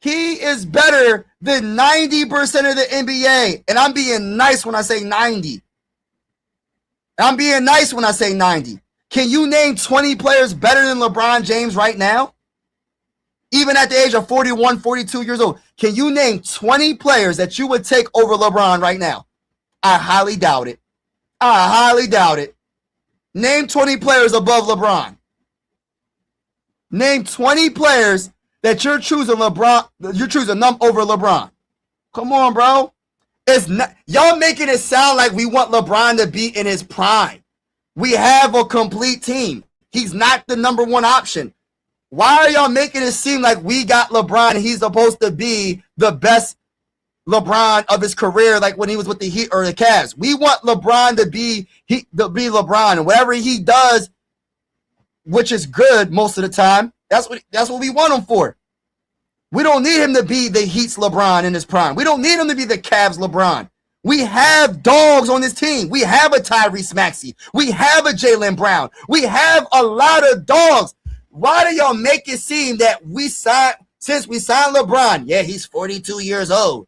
He is better than 90% of the NBA. And I'm being nice when I say 90. I'm being nice when I say 90. Can you name 20 players better than LeBron James right now? Even at the age of 41, 42 years old. Can you name 20 players that you would take over LeBron right now? I highly doubt it. I highly doubt it. Name 20 players above LeBron. Name 20 players that you're choosing LeBron. You're choosing them over LeBron. Come on, bro. It's not, y'all making it sound like we want LeBron to be in his prime. We have a complete team. He's not the number one option. Why are y'all making it seem like we got LeBron and he's supposed to be the best LeBron of his career, like when he was with the Heat or the Cavs? We want LeBron to be LeBron, and whatever he does, which is good most of the time, that's what we want him for. We don't need him to be the Heat's LeBron in his prime. We don't need him to be the Cavs LeBron. We have dogs on this team. We have a Tyrese Maxey. We have a Jaylen Brown. We have a lot of dogs. Why do y'all make it seem that since we signed LeBron, yeah, he's 42 years old.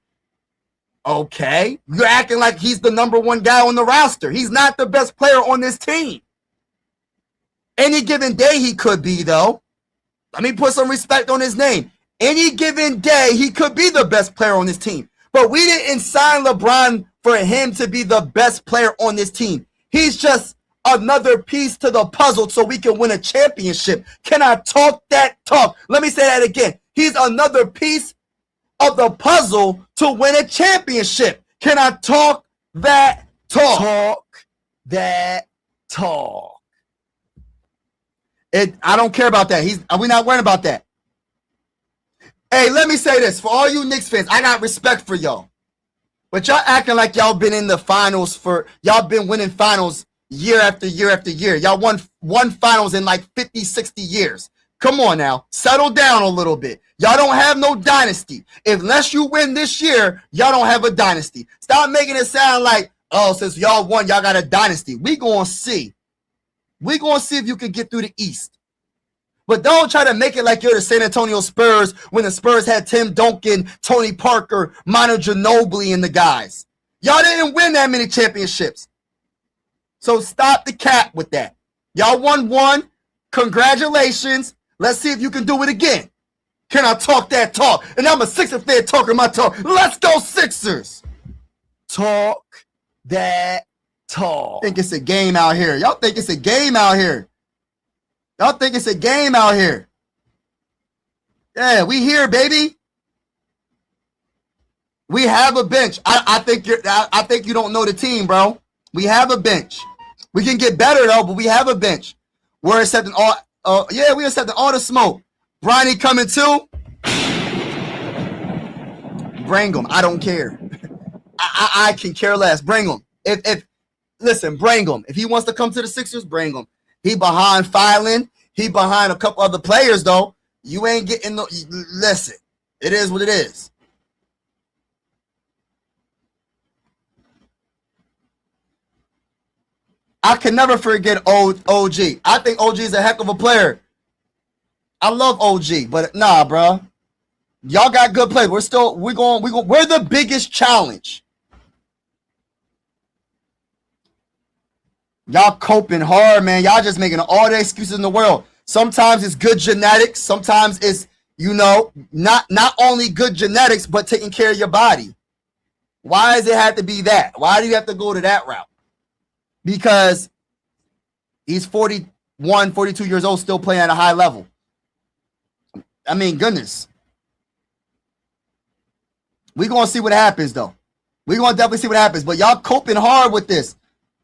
Okay. You're acting like he's the number one guy on the roster. He's not the best player on this team. Any given day he could be, though. Let me put some respect on his name. Any given day, he could be the best player on this team. But we didn't sign LeBron for him to be the best player on this team. He's just another piece to the puzzle so we can win a championship. Can I talk that talk? Let me say that again. He's another piece of the puzzle to win a championship. Can I talk that talk? Talk that talk. I don't care about that. We're not worrying about that. Hey, let me say this. For all you Knicks fans, I got respect for y'all. But y'all acting like y'all been in the finals y'all been winning finals year after year after year. Y'all won finals in like 50, 60 years. Come on now. Settle down a little bit. Y'all don't have no dynasty. Unless you win this year, y'all don't have a dynasty. Stop making it sound like, oh, since y'all won, y'all got a dynasty. We gonna see. We gonna see if you can get through the East. But don't try to make it like you're the San Antonio Spurs when the Spurs had Tim Duncan, Tony Parker, Manu Ginobili, and the guys. Y'all didn't win that many championships. So stop the cap with that. Y'all won one. Congratulations. Let's see if you can do it again. Can I talk that talk? And I'm a Sixers fan talking my talk. Let's go Sixers. Talk that talk. Think it's a game out here. Y'all think it's a game out here. Y'all think it's a game out here. Yeah, we here, baby. We have a bench. I think you don't know the team, bro. We have a bench. We can get better though, but we have a bench. We're accepting all. We accepting all the smoke. Bronny coming too. Bring him. I don't care. I can care less. Bring him. Listen, bring him. If he wants to come to the Sixers, bring him. He behind filing. He behind a couple other players though. You ain't getting no. Listen, it is what it is. I can never forget OG. I think OG is a heck of a player. I love OG, but nah, bro. Y'all got good players. We're the biggest challenge. Y'all coping hard, man. Y'all just making all the excuses in the world. Sometimes it's good genetics. Sometimes it's, not only good genetics, but taking care of your body. Why does it have to be that? Why do you have to go to that route? Because He's 41, 42 years old, still playing at a high level. I mean, goodness. We're going to see what happens, though. We're going to definitely see what happens. But y'all coping hard with this.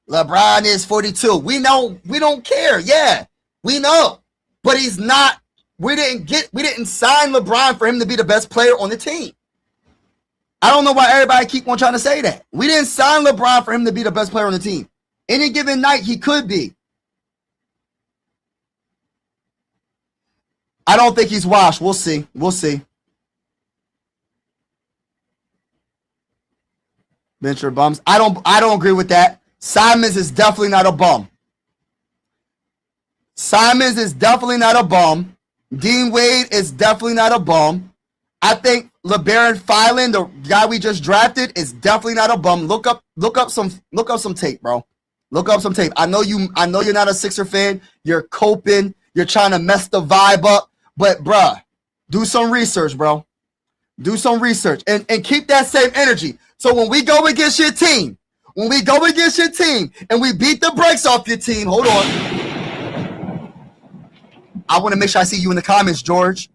LeBron is 42. We know. We don't care. Yeah, we know. But he's not. We didn't sign LeBron for him to be the best player on the team. I don't know why everybody keep on trying to say that. We didn't sign LeBron for him to be the best player on the team. Any given night, he could be. I don't think he's washed. We'll see. We'll see. Venture bums. I don't agree with that. Simons is definitely not a bum. Simons is definitely not a bum. Dean Wade is definitely not a bum. I think LeBaron Filan, the guy we just drafted, is definitely not a bum. Look up some tape, bro. Look up some tape. I know you're not a Sixer fan. You're coping. You're trying to mess the vibe up. But bruh, do some research, bro. Do some research and keep that same energy. So when we go against your team, and we beat the brakes off your team, hold on. I want to make sure I see you in the comments, Georgie,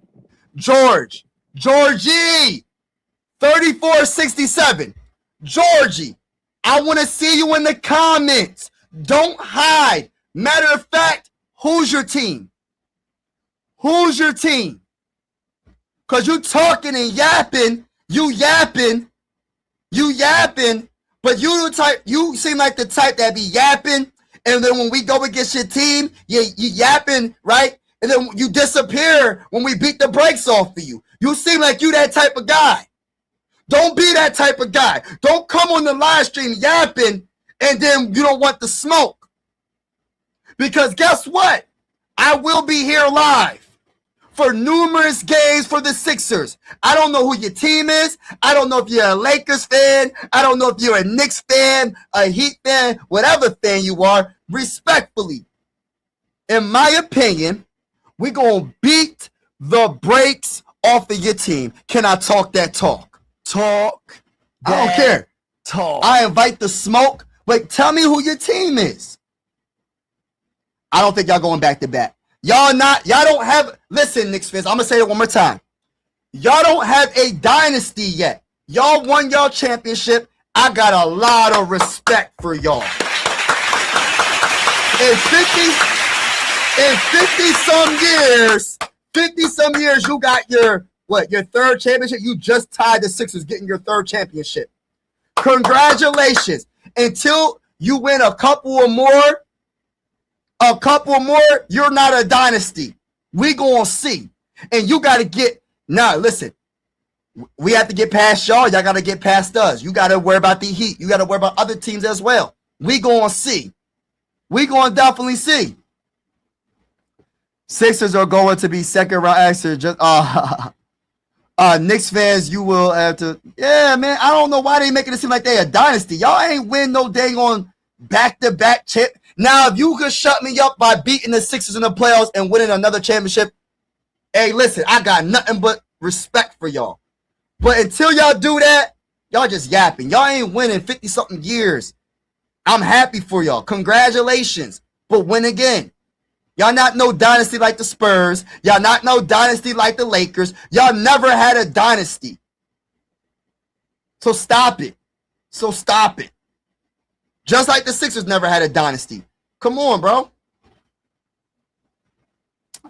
3467. Georgie, I want to see you in the comments. Don't hide. Matter of fact, who's your team? Who's your team? Because you talking and yapping, but you seem like the type that be yapping, and then when we go against your team, you yapping, right? And then you disappear when we beat the brakes off of you. You seem like you that type of guy. Don't be that type of guy. Don't come on the live stream yapping, and then you don't want the smoke. Because guess what? I will be here live for numerous games for the Sixers. I don't know who your team is. I don't know if you're a Lakers fan. I don't know if you're a Knicks fan, a Heat fan, whatever fan you are. Respectfully, in my opinion, we're going to beat the brakes off of your team. Can I talk that talk? Talk. I don't care. Talk. I invite the smoke, but tell me who your team is. I don't think y'all going back to back. Y'all don't have, listen, Knicks fans, I'm going to say it one more time. Y'all don't have a dynasty yet. Y'all won y'all championship. I got a lot of respect for y'all. In 50 some years, you got your third championship? You just tied the Sixers getting your third championship. Congratulations. Until you win a couple or more, you're not a dynasty. We gonna see. And you got to get, listen, we have to get past y'all. Y'all got to get past us. You got to worry about the Heat. You got to worry about other teams as well. We gonna see. We gonna definitely see. Sixers are going to be second round exit. Just Knicks fans, you will have to. Yeah, man. I don't know why they making it seem like they a dynasty. Y'all ain't win no dang on back-to-back chip. Now, if you could shut me up by beating the Sixers in the playoffs and winning another championship, hey, listen, I got nothing but respect for y'all. But until y'all do that, y'all just yapping. Y'all ain't winning 50-something years. I'm happy for y'all. Congratulations. But win again. Y'all not no dynasty like the Spurs. Y'all not no dynasty like the Lakers. Y'all never had a dynasty. So stop it. Just like the Sixers never had a dynasty. Come on, bro.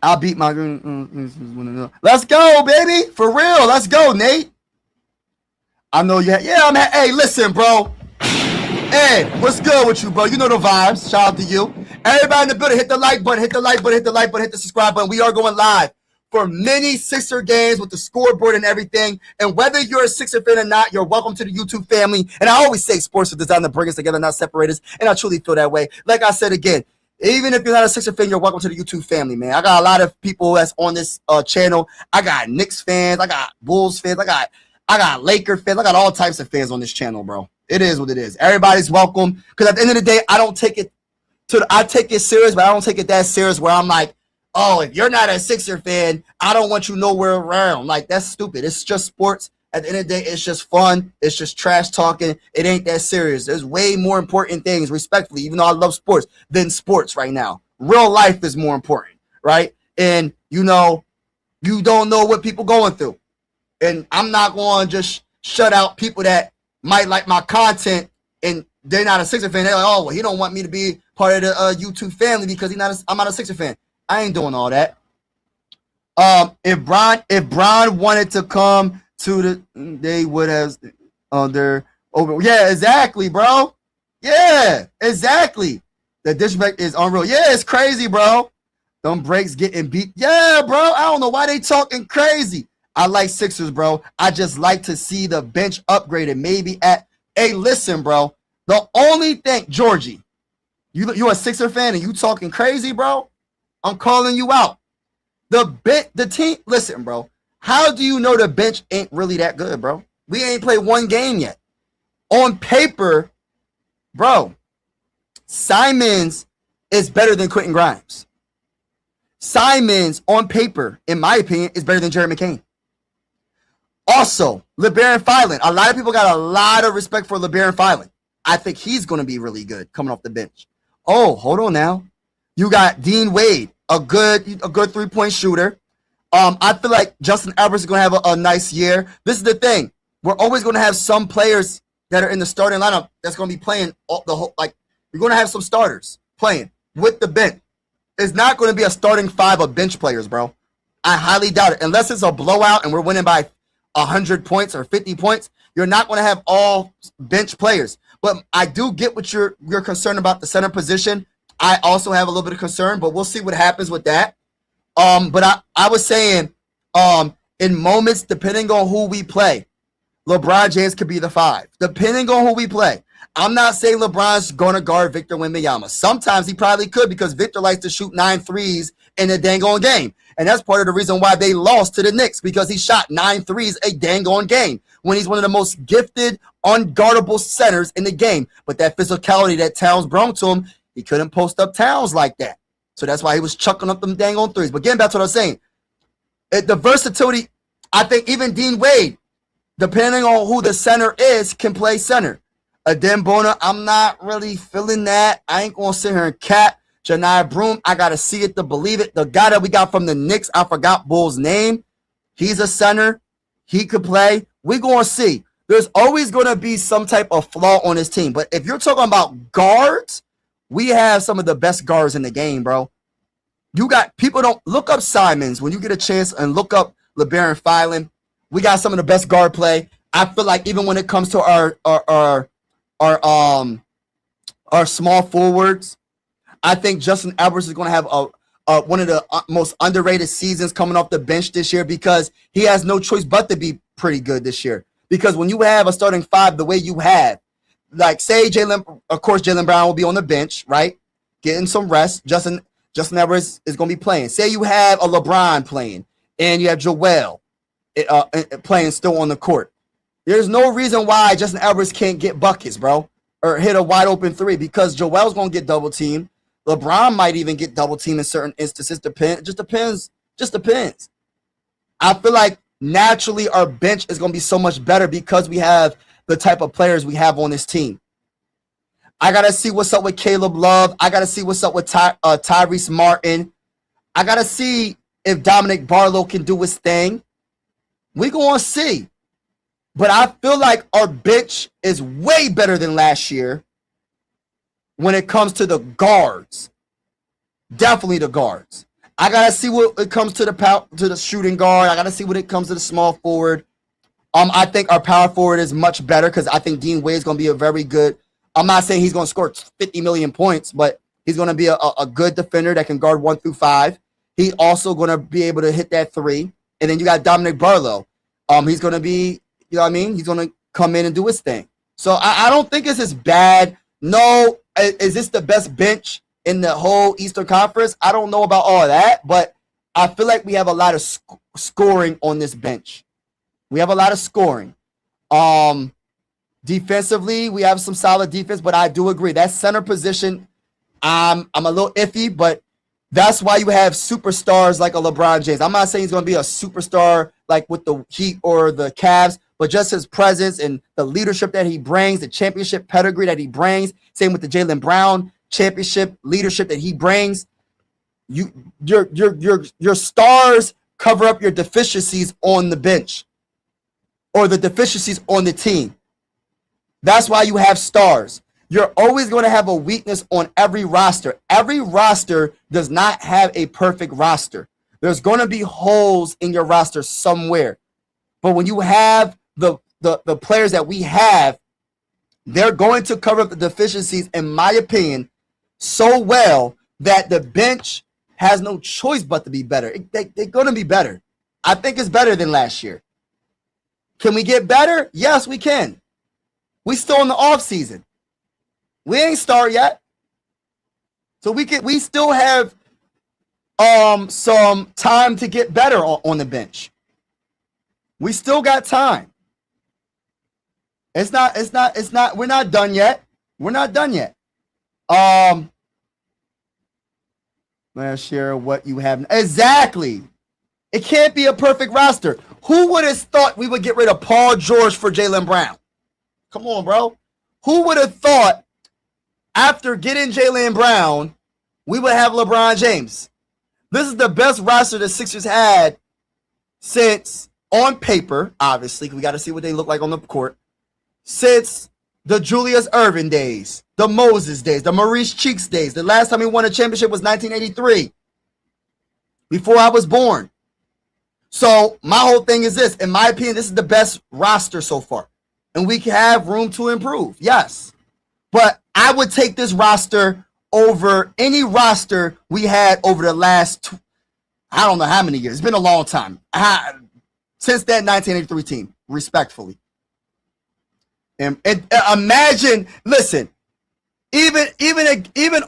I'll beat my... Let's go, baby. For real. Let's go, Nate. I know you had... Yeah, hey, listen, bro. Ed, what's good with you, bro? You know the vibes. Shout out to you. Everybody in the building, hit the like button, hit the subscribe button. We are going live for many Sixer games with the scoreboard and everything. And whether you're a Sixer fan or not, you're welcome to the YouTube family. And I always say sports are designed to bring us together, not separate us. And I truly feel that way. Like I said again, even if you're not a Sixer fan, you're welcome to the YouTube family, man. I got a lot of people that's on this channel. I got Knicks fans. I got Bulls fans. I got Laker fans. I got all types of fans on this channel, bro. It is what it is. Everybody's welcome. Because at the end of the day, I take it serious, but I don't take it that serious where I'm like, oh, if you're not a Sixer fan, I don't want you nowhere around. Like, that's stupid. It's just sports. At the end of the day, it's just fun. It's just trash talking. It ain't that serious. There's way more important things, respectfully, even though I love sports, than sports right now. real life is more important, right? And you don't know what people going through. And I'm not going to just shut out people that might like my content and they're not a Sixer fan. They're like, oh, well, he don't want me to be part of the YouTube family because I'm not a Sixer fan. I ain't doing all that. If Bron wanted to come to they would have yeah, exactly, bro. Yeah, exactly. The disrespect is unreal. Yeah, it's crazy, bro. Them breaks getting beat. Yeah, bro. I don't know why they talking crazy. I like Sixers, bro. I just like to see the bench upgraded. Maybe hey, listen, bro. The only thing, Georgie, you a Sixer fan and you talking crazy, bro? I'm calling you out. The team, listen, bro. How do you know the bench ain't really that good, bro? We ain't played one game yet. On paper, bro, Simons is better than Quentin Grimes. Simons, on paper, in my opinion, is better than Jared McCain. Also, LeBron Filan. A lot of people got a lot of respect for LeBron Filan. I think he's going to be really good coming off the bench. Oh, hold on now. You got Dean Wade, a good 3-point shooter. I feel like Justin Edwards is going to have a nice year. This is the thing. We're always going to have some players that are in the starting lineup that's going to be playing the whole, like, you're going to have some starters playing with the bench. It's not going to be a starting 5 of bench players, bro. I highly doubt it. Unless it's a blowout and we're winning by 100 points or 50 points, you're not going to have all bench players. But I do get what you're concerned about the center position. I also have a little bit of concern, but we'll see what happens with that. But I was saying, in moments, depending on who we play, LeBron James could be the 5, depending on who we play. I'm not saying LeBron's going to guard Victor Wembanyama. Sometimes he probably could because Victor likes to shoot 9 threes in a dang on game. And that's part of the reason why they lost to the Knicks, because he shot 9 threes a dang on game when he's one of the most gifted, unguardable centers in the game. But that physicality that Towns brought to him, he couldn't post up Towns like that. So that's why he was chucking up them dang on threes. But getting back to what I was saying, the versatility, I think even Dean Wade, depending on who the center is, can play center. Adembona, I'm not really feeling that. I ain't going to sit here and cap. Janai Broom, I got to see it to believe it. The guy that we got from the Knicks, I forgot Bull's name. He's a center. He could play. We're going to see. There's always going to be some type of flaw on this team. But if you're talking about guards, we have some of the best guards in the game, bro. You got people don't look up Simons when you get a chance and look up LeBron Filan. We got some of the best guard play. I feel like even when it comes to our small forwards, I think Justin Edwards is going to have one of the most underrated seasons coming off the bench this year because he has no choice but to be pretty good this year. Because when you have a starting 5 the way you have, like say Jaylen Brown will be on the bench, right? Getting some rest. Justin Edwards is going to be playing. Say you have a LeBron playing and you have Joel playing still on the court. There's no reason why Justin Edwards can't get buckets, bro, or hit a wide open 3 because Joel's going to get double teamed. LeBron might even get double teamed in certain instances. Just depends. I feel like naturally our bench is going to be so much better because we have the type of players we have on this team. I got to see what's up with Caleb Love. I got to see what's up with Tyrese Martin. I got to see if Dominic Barlow can do his thing. We're going to see. But I feel like our bench is way better than last year when it comes to the guards. Definitely the guards. I got to see what it comes to the shooting guard. I got to see what it comes to the small forward. I think our power forward is much better because I think Dean Wade is going to be a very good. I'm not saying he's going to score 50 million points, but he's going to be a good defender that can guard 1 through 5. He's also going to be able to hit that 3. And then you got Dominic Barlow. He's going to be, you know what I mean? He's going to come in and do his thing. So I don't think it's as bad. No, is this the best bench in the whole Eastern Conference? I don't know about all of that, but I feel like we have a lot of scoring on this bench. We have a lot of scoring. Defensively, we have some solid defense, but I do agree that center position, I'm a little iffy, but that's why you have superstars like a LeBron James. I'm not saying he's going to be a superstar like with the Heat or the Cavs, but just his presence and the leadership that he brings, the championship pedigree that he brings. Same with the Jaylen Brown championship leadership that he brings. Your stars cover up your deficiencies on the bench or the deficiencies on the team. That's why you have stars. You're always going to have a weakness on every roster. Every roster does not have a perfect roster. There's going to be holes in your roster somewhere. But when you have the players that we have, they're going to cover up the deficiencies, in my opinion, so well that the bench has no choice but to be better. They're going to be better. I think it's better than last year. Can we get better? Yes, we can. We still in the off season. We ain't start yet. So we still have some time to get better on the bench. We still got time. It's not, we're not done yet. We're not done yet. Let's share what you have. Exactly. It can't be a perfect roster. Who would have thought we would get rid of Paul George for Jaylen Brown? Come on, bro. Who would have thought after getting Jaylen Brown, we would have LeBron James? This is the best roster the Sixers had since, on paper, obviously, we got to see what they look like on the court, since the Julius Erving days, the Moses days, the Maurice Cheeks days. The last time he won a championship was 1983, before I was born. So my whole thing is this. In my opinion, this is the best roster so far. And we have room to improve, yes. But I would take this roster over any roster we had over the last, I don't know how many years. It's been a long time. Since that 1983 team, respectfully. And imagine, listen, even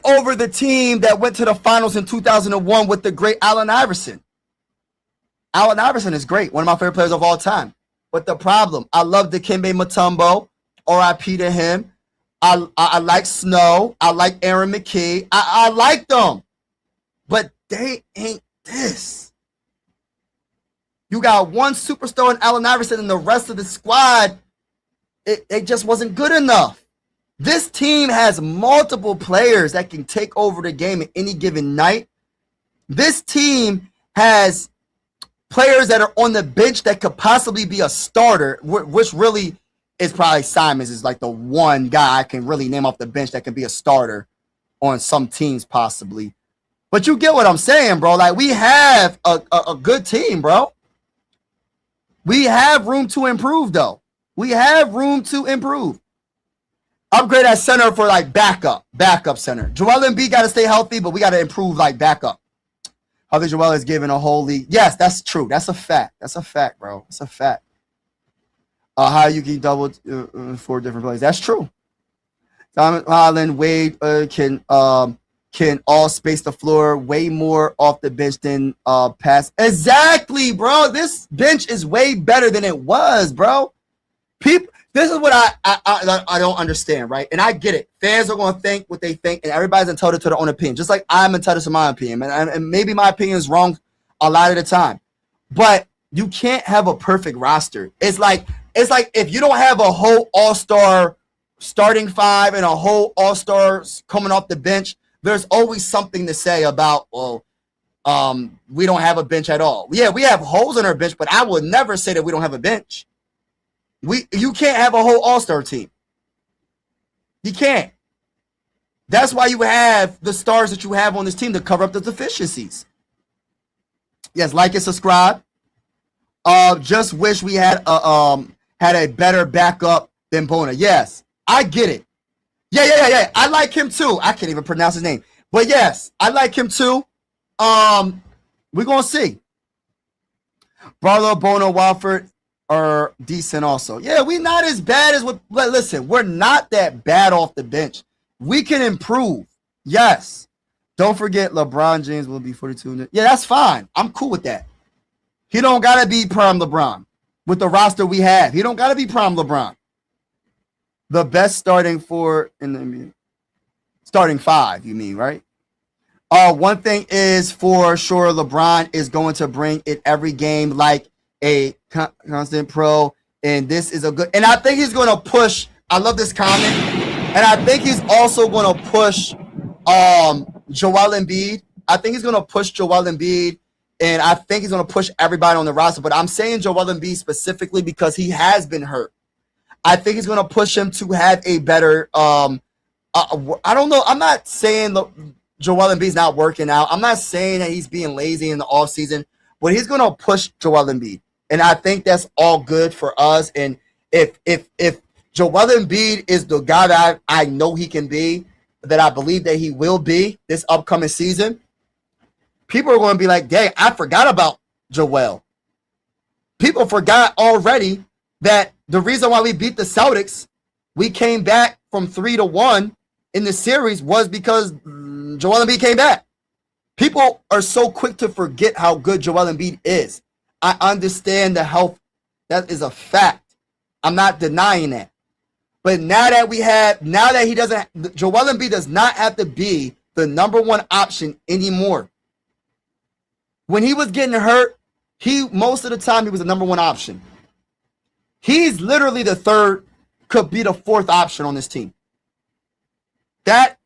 over the team that went to the finals in 2001 with the great Allen Iverson. Allen Iverson is great, one of my favorite players of all time. But the problem, I love Dikembe Mutombo, R.I.P. to him. I like Snow. I like Aaron McKee. I like them. But they ain't this. You got one superstar in Allen Iverson and the rest of the squad, it just wasn't good enough. This team has multiple players that can take over the game at any given night. This team has players that are on the bench that could possibly be a starter, which really is probably Simons is like the one guy I can really name off the bench that can be a starter on some teams possibly. But you get what I'm saying, bro. Like, we have a good team, bro. We have room to improve, though. We have room to improve. Upgrade at center for like backup center. Joel Embiid got to stay healthy, but we got to improve like backup. I think Joel is given a whole league. Yes, that's true. That's a fact. That's a fact, bro. That's a fact. How you can double 4 different plays. That's true. Thomas Holland, Wade can all space the floor way more off the bench than pass. Exactly, bro. This bench is way better than it was, bro. People, this is what I don't understand, right? And I get it. Fans are going to think what they think, and everybody's entitled to their own opinion, just like I'm entitled to my opinion. And maybe my opinion is wrong a lot of the time. But you can't have a perfect roster. It's like if you don't have a whole all-star starting 5 and a whole all-stars coming off the bench, there's always something to say about, well, we don't have a bench at all. Yeah, we have holes in our bench, but I would never say that we don't have a bench. You can't have a whole all-star team. You can't. That's why you have the stars that you have on this team to cover up the deficiencies. Yes, like and subscribe. Just wish we had a better backup than Bona. Yes, I get it. Yeah. I like him too. I can't even pronounce his name. But yes, I like him too. We're gonna see. Barlow, Bono, Walford are decent also. Yeah, we're not as bad as what. Listen, we're not that bad off the bench. We can improve. Yes. Don't forget, LeBron James will be 42. Yeah, that's fine. I'm cool with that. He don't gotta be prime LeBron with the roster we have. He don't gotta be prime LeBron. The best starting 4 in the NBA. Starting 5, you mean, right? One thing is for sure, LeBron is going to bring it every game like a constant pro, and this is a good. And I think he's going to push. I love this comment, and I think he's also going to push Joel Embiid I think he's going to push Joel Embiid, and I think he's going to push everybody on the roster. But I'm saying Joel Embiid specifically because he has been hurt. I think he's going to push him to have a better. I don't know. I'm not saying Joel Embiid's not working out. I'm not saying that he's being lazy in the offseason, but he's going to push Joel Embiid, and I think that's all good for us. And if Joel Embiid is the guy that I know he can be, that I believe that he will be this upcoming season, people are going to be like, dang, I forgot about Joel. People forgot already that the reason why we beat the Celtics, we came back from 3-1 in the series, was because Joel Embiid came back. People are so quick to forget how good Joel Embiid is. I understand the health. That is a fact. I'm not denying that. But now that Joel Embiid does not have to be the number one option anymore. When he was getting hurt, most of the time he was the number one option. He's literally the third, could be the fourth option on this team. That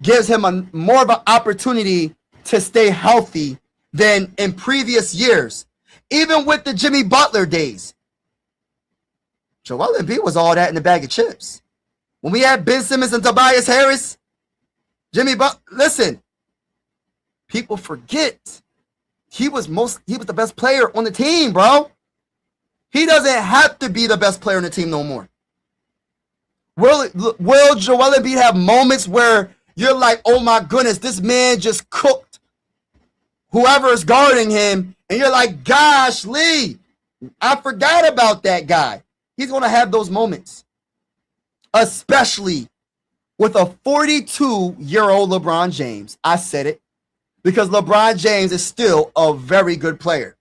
gives him more of an opportunity to stay healthy than in previous years. Even with the Jimmy Butler days. Joel Embiid was all that in the bag of chips. When we had Ben Simmons and Tobias Harris, Jimmy Butler, listen, people forget he was the best player on the team, bro. He doesn't have to be the best player on the team no more. Will Joel Embiid have moments where you're like, oh my goodness, this man just cooked whoever is guarding him, and you're like, gosh, Lee, I forgot about that guy. He's going to have those moments, especially with a 42-year-old LeBron James. I said it because LeBron James is still a very good player.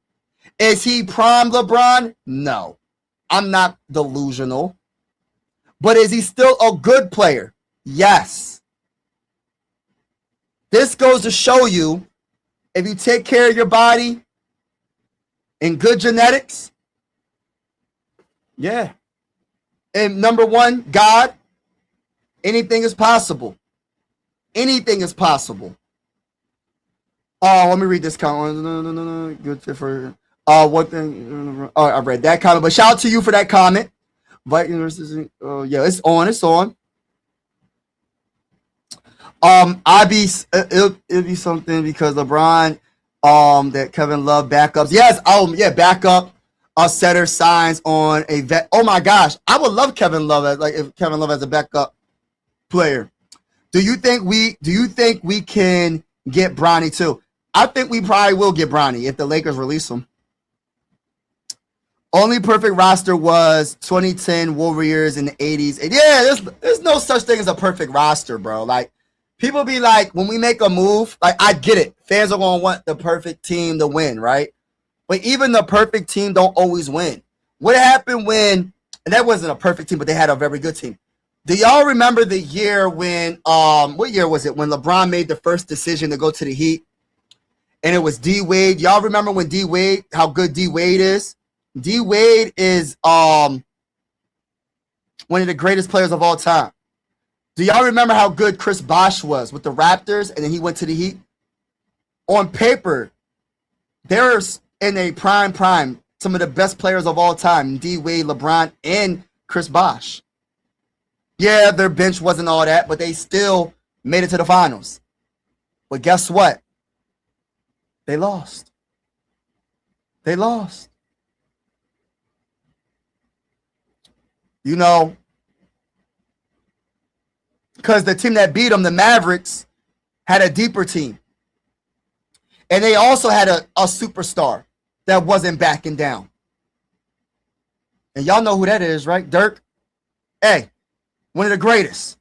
Is he prime LeBron? No. I'm not delusional. But is he still a good player? Yes. This goes to show you, if you take care of your body and good genetics, yeah. And number one, God, anything is possible. Anything is possible. Oh, let me read this comment. No. Good fit for one thing. Oh, I read that comment. But shout out to you for that comment. Vikings versus yeah, it's on. It'll be something because LeBron, that Kevin Love backups. Yes, backup. Setter signs on a vet. Oh my gosh, I would love Kevin Love if Kevin Love as a backup player. Do you think we can get Bronny too? I think we probably will get Bronny if the Lakers release him. Only perfect roster was 2010 Warriors in the 80s. And yeah, there's no such thing as a perfect roster, bro. Like, people be like, when we make a move, like, I get it. Fans are going to want the perfect team to win, right? But even the perfect team don't always win. What happened and that wasn't a perfect team, but they had a very good team. Do y'all remember the year when, what year was it? When LeBron made the first decision to go to the Heat? And it was D Wade. Y'all remember when D Wade, how good D Wade is? D Wade is one of the greatest players of all time. Do y'all remember how good Chris Bosh was with the Raptors, and then he went to the Heat? On paper, there's in a prime, some of the best players of all time, D Wade, LeBron, and Chris Bosh. Yeah, their bench wasn't all that, but they still made it to the finals. But guess what? They lost. You know, because the team that beat them, the Mavericks, had a deeper team. And they also had a superstar that wasn't backing down. And y'all know who that is, right? Dirk. Hey, one of the greatest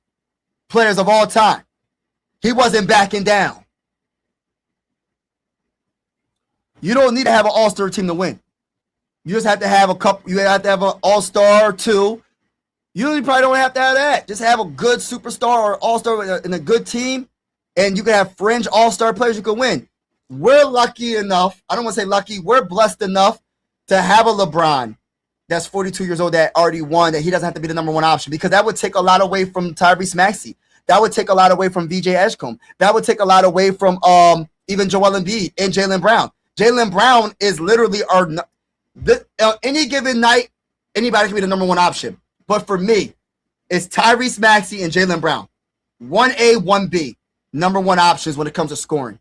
players of all time. He wasn't backing down. You don't need to have an all-star team to win. You just have to have you have to have an all-star or two. You probably don't have to have that. Just have a good superstar or all-star in a good team, and you can have fringe all-star players you can win. We're lucky enough. I don't want to say lucky. We're blessed enough to have a LeBron that's 42 years old that already won, that he doesn't have to be the number one option, because that would take a lot away from Tyrese Maxey. That would take a lot away from VJ Edgecombe. That would take a lot away from even Joel Embiid and Jaylen Brown. Jaylen Brown is literally any given night, anybody can be the number one option. But for me, it's Tyrese Maxey and Jaylen Brown. 1A, 1B. Number one options when it comes to scoring.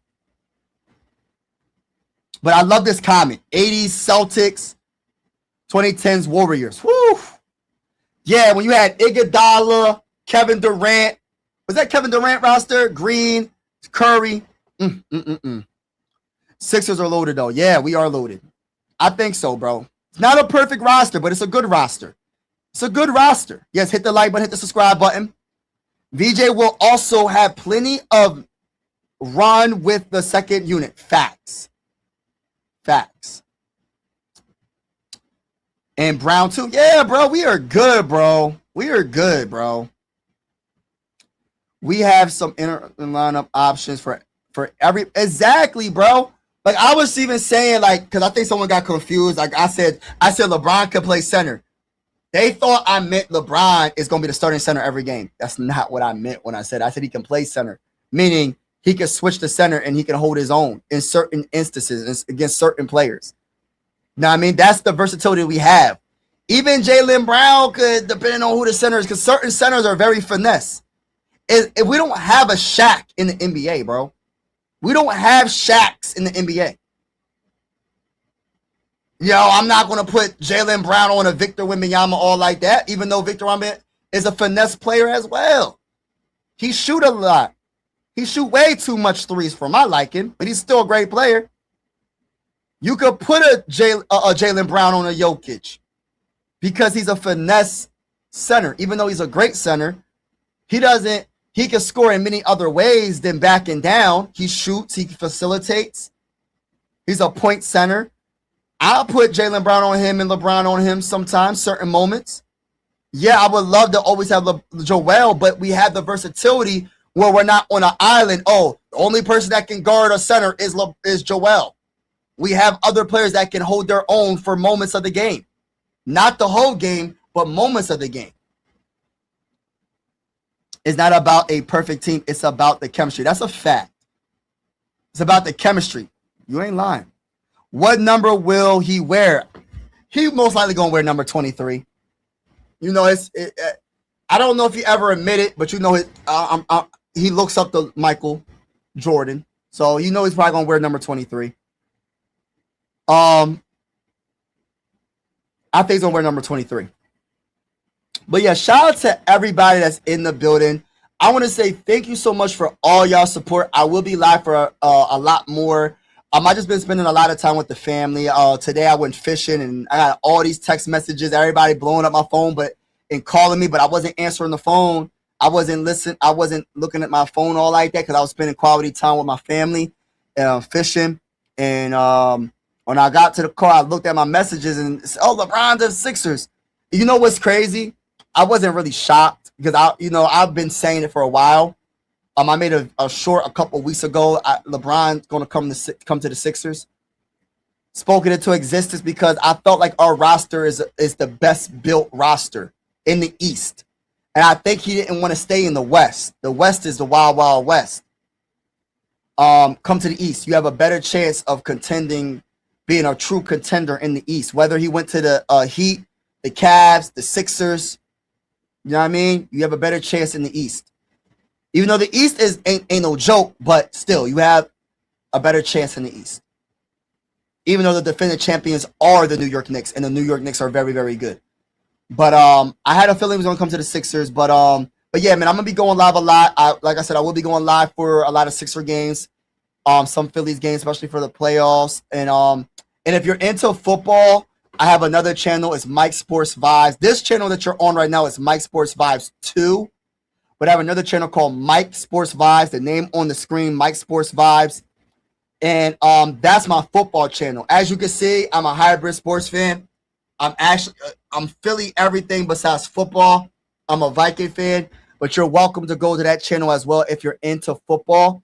But I love this comment. 80s Celtics, 2010s Warriors. Woo! Yeah, when you had Iguodala, Kevin Durant. Was that Kevin Durant roster? Green, Curry. Sixers are loaded, though. Yeah, we are loaded. I think so, bro. It's not a perfect roster, but it's a good roster. It's a good roster. Yes, hit the like button, hit the subscribe button. VJ will also have plenty of run with the second unit. Facts. And Brown, too. Yeah, bro, we are good, bro. We are good, bro. We have some inner lineup options for every. Exactly, bro. Like, I was even saying, like, because I think someone got confused. Like, I said LeBron could play center. They thought I meant LeBron is going to be the starting center every game. That's not what I meant when I said he can play center, meaning he can switch to center and he can hold his own in certain instances against certain players. Now, I mean, that's the versatility we have. Even Jaylen Brown could, depending on who the center is, because certain centers are very finesse. If we don't have a Shaq in the NBA, bro. We don't have Shaqs in the NBA. Yo, I'm not going to put Jaylen Brown on a Victor Wembanyama all like that, even though Victor Wembanyama is a finesse player as well. He shoot a lot. He shoot way too much threes for my liking, but he's still a great player. You could put a Jaylen Brown on a Jokic because he's a finesse center. Even though he's a great center, he can score in many other ways than backing down. He shoots, he facilitates. He's a point center. I'll put Jaylen Brown on him and LeBron on him sometimes, certain moments. Yeah, I would love to always have Joel, but we have the versatility where we're not on an island. Oh, the only person that can guard a center is Joel. We have other players that can hold their own for moments of the game. Not the whole game, but moments of the game. It's not about a perfect team. It's about the chemistry. That's a fact. It's about the chemistry. You ain't lying. What number will he wear? He most likely going to wear number 23. You know, I don't know if he ever admitted, but you know, he looks up to Michael Jordan. So you know he's probably going to wear number 23. I think he's going to wear number 23. But yeah, shout out to everybody that's in the building. I want to say thank you so much for all y'all support. I will be live for a lot more. I just been spending a lot of time with the family. Today I went fishing and I got all these text messages, everybody blowing up my phone and calling me, but I wasn't answering the phone. I wasn't listening. I wasn't looking at my phone all like that because I was spending quality time with my family, fishing. And when I got to the car, I looked at my messages and said, "Oh, LeBron the Sixers." You know what's crazy? I wasn't really shocked because I've been saying it for a while. I made a short a couple weeks ago. LeBron's going to come to the Sixers. Spoken into existence because I felt like our roster is the best built roster in the East, and I think he didn't want to stay in the West. The West is the wild, wild West. Come to the East. You have a better chance of contending, being a true contender in the East. Whether he went to the Heat, the Cavs, the Sixers, you know what I mean? You have a better chance in the East. Even though the East ain't no joke, but still, you have a better chance in the East. Even though the defending champions are the New York Knicks, and the New York Knicks are very, very good. But I had a feeling he was going to come to the Sixers. But yeah, man, I'm going to be going live a lot. Like I said, I will be going live for a lot of Sixer games, some Phillies games, especially for the playoffs. And if you're into football, I have another channel. It's Mike Sports Vibes. This channel that you're on right now is Mike Sports Vibes 2. But I have another channel called Mike Sports Vibes. The name on the screen, Mike Sports Vibes. And that's my football channel. As you can see, I'm a hybrid sports fan. I'm Philly everything besides football. I'm a Viking fan. But you're welcome to go to that channel as well if you're into football.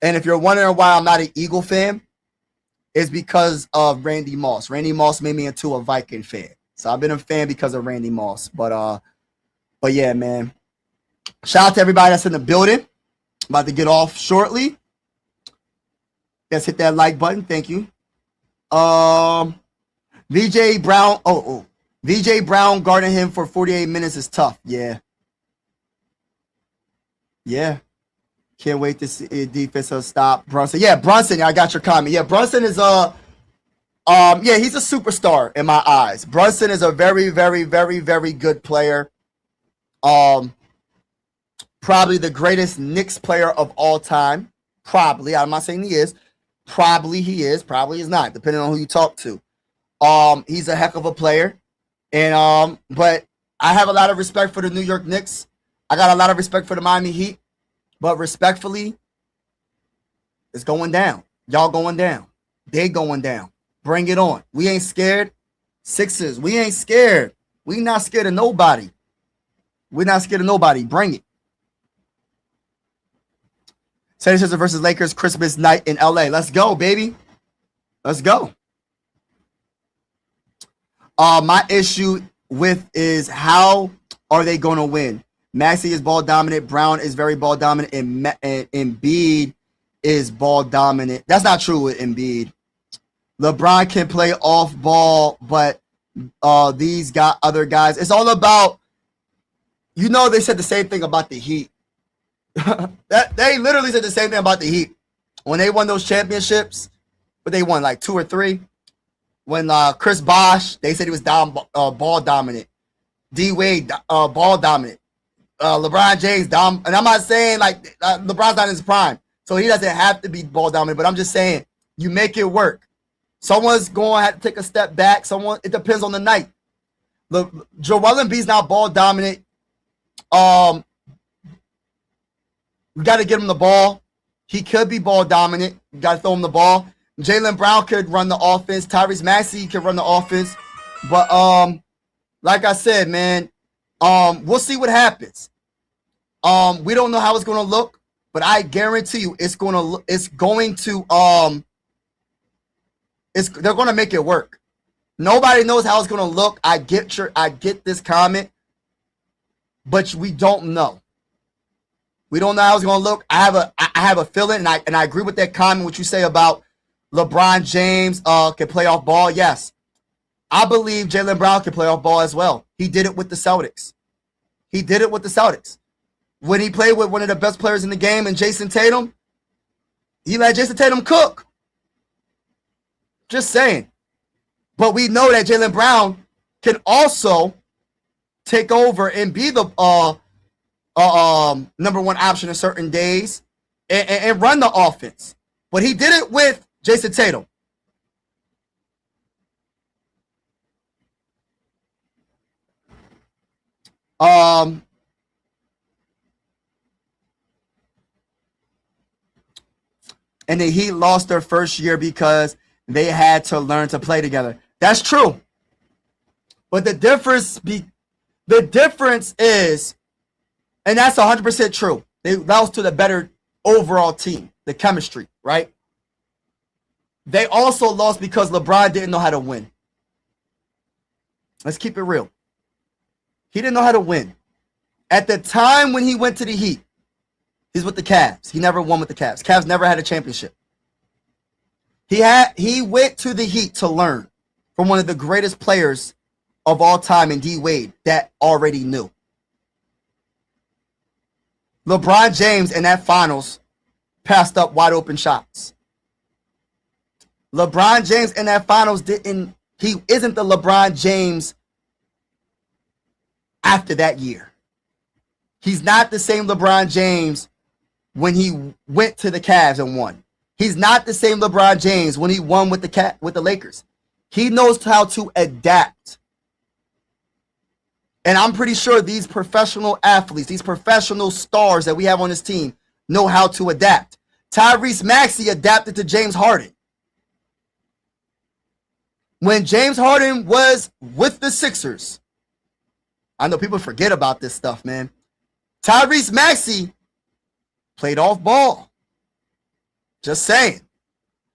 And if you're wondering why I'm not an Eagle fan, it's because of Randy Moss. Randy Moss made me into a Viking fan. So I've been a fan because of Randy Moss. But yeah, man. Shout out to everybody that's in the building. About to get off shortly. Let's hit that like button. Thank you. VJ Brown. VJ Brown guarding him for 48 minutes is tough. Yeah. Yeah. Can't wait to see defensive stop Brunson. Yeah, Brunson. I got your comment. Yeah, Brunson is yeah, he's a superstar in my eyes. Brunson is a very, very, very, very good player. Probably the greatest Knicks player of all time. Probably. I'm not saying he is. Probably he is. Probably he's not, depending on who you talk to. He's a heck of a player. And but I have a lot of respect for the New York Knicks. I got a lot of respect for the Miami Heat. But respectfully, it's going down. Y'all going down. They going down. Bring it on. We ain't scared. Sixers, we ain't scared. We not scared of nobody. We're not scared of nobody. Bring it. 76ers versus Lakers Christmas night in LA. Let's go, baby. Let's go. My issue with is how are they going to win? Maxey is ball dominant. Brown is very ball dominant. And Embiid is ball dominant. That's not true with Embiid. LeBron can play off ball, but these got other guys. It's all about, you know, they said the same thing about the Heat. They literally said the same thing about the Heat. When they won those championships, but they won like 2 or 3. When Chris Bosh, they said he was ball dominant. D Wade, ball dominant. LeBron James, and I'm not saying like LeBron's not in his prime, so he doesn't have to be ball dominant, but I'm just saying you make it work. Someone's going to have to take a step back. It depends on the night. Joel Embiid's not ball dominant. We got to get him the ball. He could be ball dominant. We got to throw him the ball. Jaylen Brown could run the offense. Tyrese Maxey could run the offense. But like I said, man, we'll see what happens. We don't know how it's going to look, but I guarantee you they're going to make it work. Nobody knows how it's going to look. I get this comment, but we don't know. We don't know how it's going to look. I have a feeling, and I agree with that comment, what you say about LeBron James can play off ball. Yes. I believe Jaylen Brown can play off ball as well. He did it with the Celtics. When he played with one of the best players in the game and Jason Tatum, he let Jason Tatum cook. Just saying. But we know that Jaylen Brown can also take over and be the number one option in certain days and run the offense. But he did it with Jason Tatum. And the Heat lost their first year because they had to learn to play together. That's true. But the difference is, and that's 100% true, they lost to the better overall team, the chemistry, right? They also lost because LeBron didn't know how to win. Let's keep it real. He didn't know how to win. At the time when he went to the Heat, he's with the Cavs. He never won with the Cavs. Cavs never had a championship. He went to the Heat to learn from one of the greatest players of all time in D Wade that already knew. LeBron James in that finals passed up wide open shots. LeBron James in that finals he isn't the LeBron James after that year. He's not the same LeBron James when he went to the Cavs and won. He's not the same LeBron James when he won with the Lakers. He knows how to adapt. And I'm pretty sure these professional athletes, these professional stars that we have on this team know how to adapt. Tyrese Maxey adapted to James Harden. When James Harden was with the Sixers, I know people forget about this stuff, man. Tyrese Maxey played off ball. Just saying.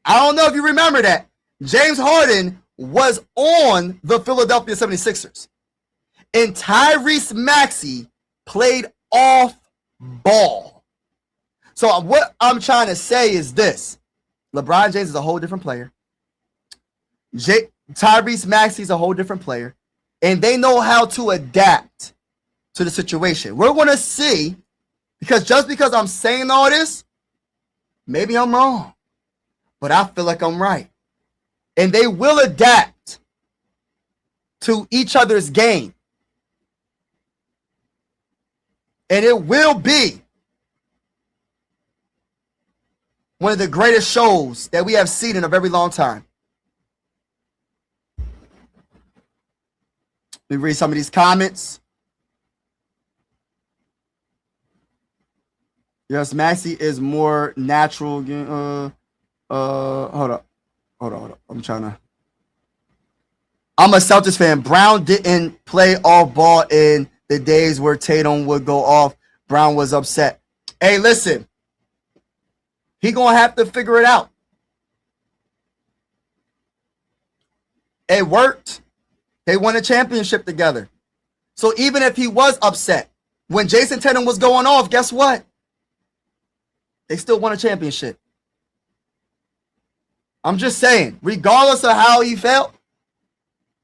I don't know if you remember that. James Harden was on the Philadelphia 76ers. And Tyrese Maxey played off ball. So what I'm trying to say is this. LeBron James is a whole different player. Tyrese Maxey is a whole different player. And they know how to adapt to the situation. We're going to see, because just because I'm saying all this, maybe I'm wrong. But I feel like I'm right. And they will adapt to each other's game. And it will be one of the greatest shows that we have seen in a very long time. Let me read some of these comments. Yes, Maxey is more natural. Hold on. I'm a Celtics fan. Brown didn't play all ball in the days where Tatum would go off. Brown was upset. Hey, listen. He gonna have to figure it out. It worked. They won a championship together. So even if he was upset, when Jason Tatum was going off, guess what? They still won a championship. I'm just saying, regardless of how he felt,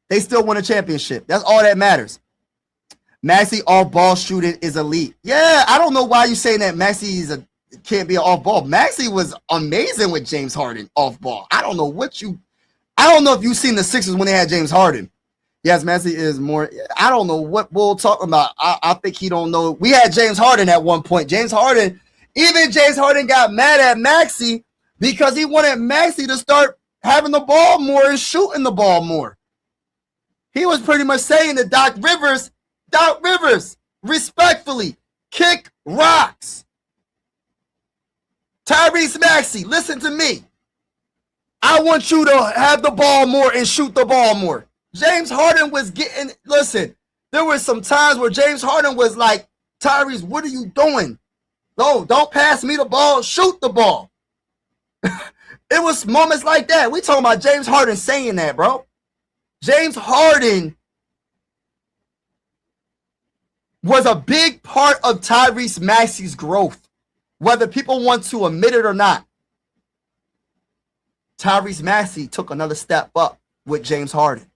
they still won a championship. That's all that matters. Maxey off-ball shooting is elite. Yeah, I don't know why you're saying that Maxey can't be an off-ball. Maxey was amazing with James Harden off-ball. I don't know if you've seen the Sixers when they had James Harden. Yes, Maxey is more. I don't know what we'll talk about. I think he don't know. We had James Harden at one point. James Harden got mad at Maxey because he wanted Maxey to start having the ball more and shooting the ball more. He was pretty much saying to Doc Rivers, respectfully, kick rocks. Tyrese Maxey, listen to me. I want you to have the ball more and shoot the ball more. James Harden was getting, listen, there were some times where James Harden was like, Tyrese, what are you doing? No, don't pass me the ball, shoot the ball. It was moments like that. We talking about James Harden saying that, bro. James Harden was a big part of Tyrese Maxey's growth, whether people want to admit it or not. Tyrese Maxey took another step up with James Harden.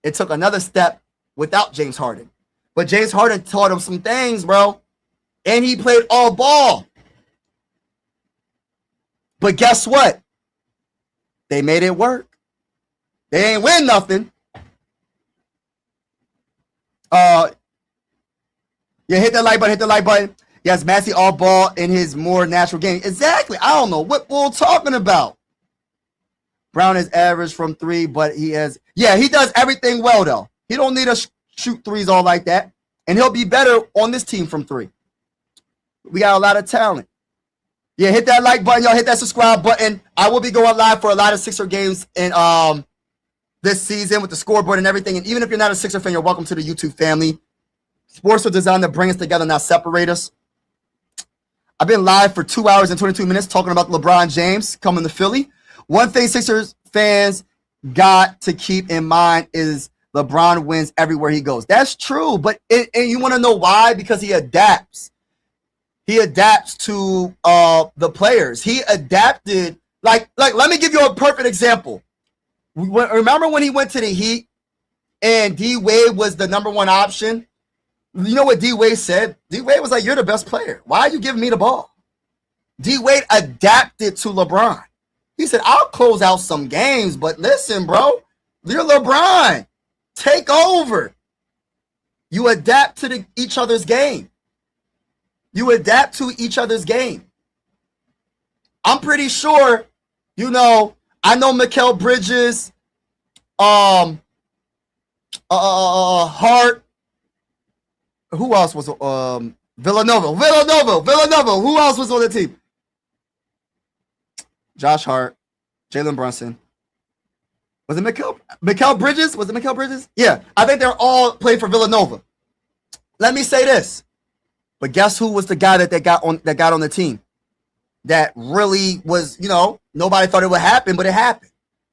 It took another step without James Harden. But James Harden taught him some things, bro. And he played all ball. But guess what? They made it work. They ain't win nothing. Yeah, hit that like button. Yes, Maxey all ball in his more natural game. Exactly. I don't know what we're talking about. Brown is average from three, but he does everything well, though. He don't need to shoot threes all like that. And he'll be better on this team from three. We got a lot of talent. Yeah, hit that like button, y'all. Hit that subscribe button. I will be going live for a lot of Sixer games in this season with the scoreboard and everything. And even if you're not a Sixer fan, you're welcome to the YouTube family. Sports are designed to bring us together, not separate us. I've been live for 2 hours and 22 minutes talking about LeBron James coming to Philly. One thing Sixers fans got to keep in mind is LeBron wins everywhere he goes. That's true, but and you want to know why? Because he adapts. He adapts to the players. He adapted. Like, let me give you a perfect example. Remember when he went to the Heat and D Wade was the number one option? You know what D Wade said? D Wade was like, "You're the best player. Why are you giving me the ball?" D Wade adapted to LeBron. He said, I'll close out some games, but listen, bro, you're LeBron. Take over. You adapt to each other's game. You adapt to each other's game. I'm pretty sure, I know Mikal Bridges, Hart. Who else was Villanova? Who else was on the team? Josh Hart, Jalen Brunson. Was it Mikal Bridges? Was it Mikal Bridges? Yeah, I think they're all playing for Villanova. Let me say this. But guess who was the guy that got on the team? That really was, nobody thought it would happen, but it happened.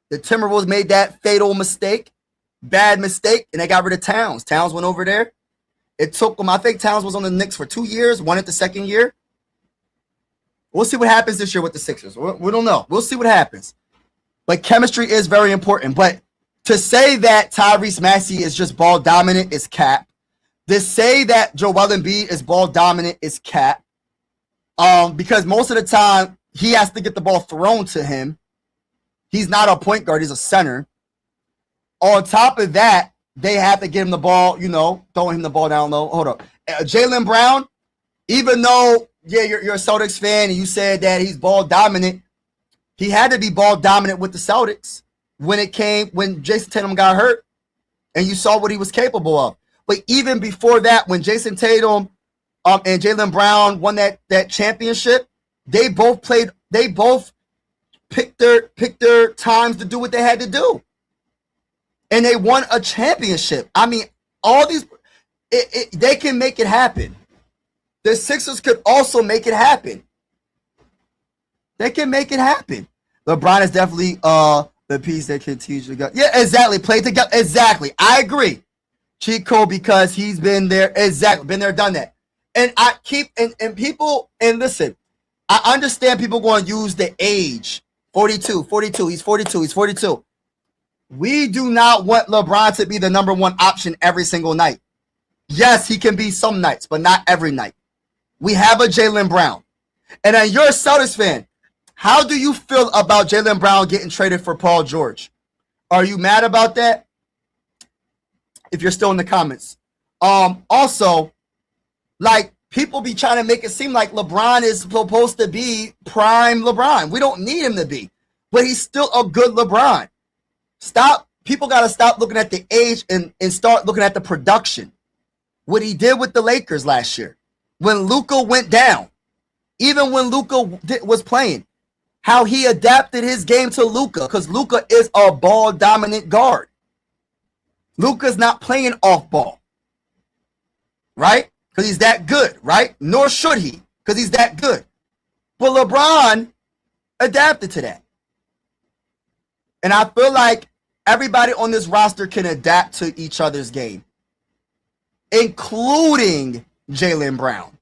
The Timberwolves made that fatal mistake, bad mistake, and they got rid of Towns. Towns went over there. It took him, I think Towns was on the Knicks for 2 years, won it the second year. We'll see what happens this year with the Sixers. We don't know. We'll see what happens. But chemistry is very important. But to say that Tyrese Maxey is just ball dominant is cap. To say that Joel Embiid is ball dominant is cap. Because most of the time, he has to get the ball thrown to him. He's not a point guard. He's a center. On top of that, they have to get him the ball, throwing him the ball down low. Hold up. Jaylen Brown, even though, you're a Celtics fan and you said that he's ball dominant, he had to be ball dominant with the Celtics when Jason Tatum got hurt and you saw what he was capable of. But even before that, when Jason Tatum and Jaylen Brown won that championship, they both picked their times to do what they had to do. And they won a championship. I mean, all these, they can make it happen. The Sixers could also make it happen. They can make it happen. LeBron is definitely the piece that can teach you guys. Yeah, exactly. Play together. Exactly. I agree. Cheat code because he's been there. Exactly. Been there, done that. And I keep, and people, and listen, I understand people going to use the age. 42. He's 42. We do not want LeBron to be the number one option every single night. Yes, he can be some nights, but not every night. We have a Jaylen Brown. And then you're a Celtics fan. How do you feel about Jaylen Brown getting traded for Paul George? Are you mad about that? If you're still in the comments. Also, like, people be trying to make it seem like LeBron is supposed to be prime LeBron. We don't need him to be. But he's still a good LeBron. People got to stop looking at the age and start looking at the production. What he did with the Lakers last year. When Luka went down, even when Luka was playing, how he adapted his game to Luka, because Luka is a ball dominant guard. Luka's not playing off ball, right? Because he's that good, right? Nor should he, because he's that good. But LeBron adapted to that. And I feel like everybody on this roster can adapt to each other's game, including Jaylen Brown.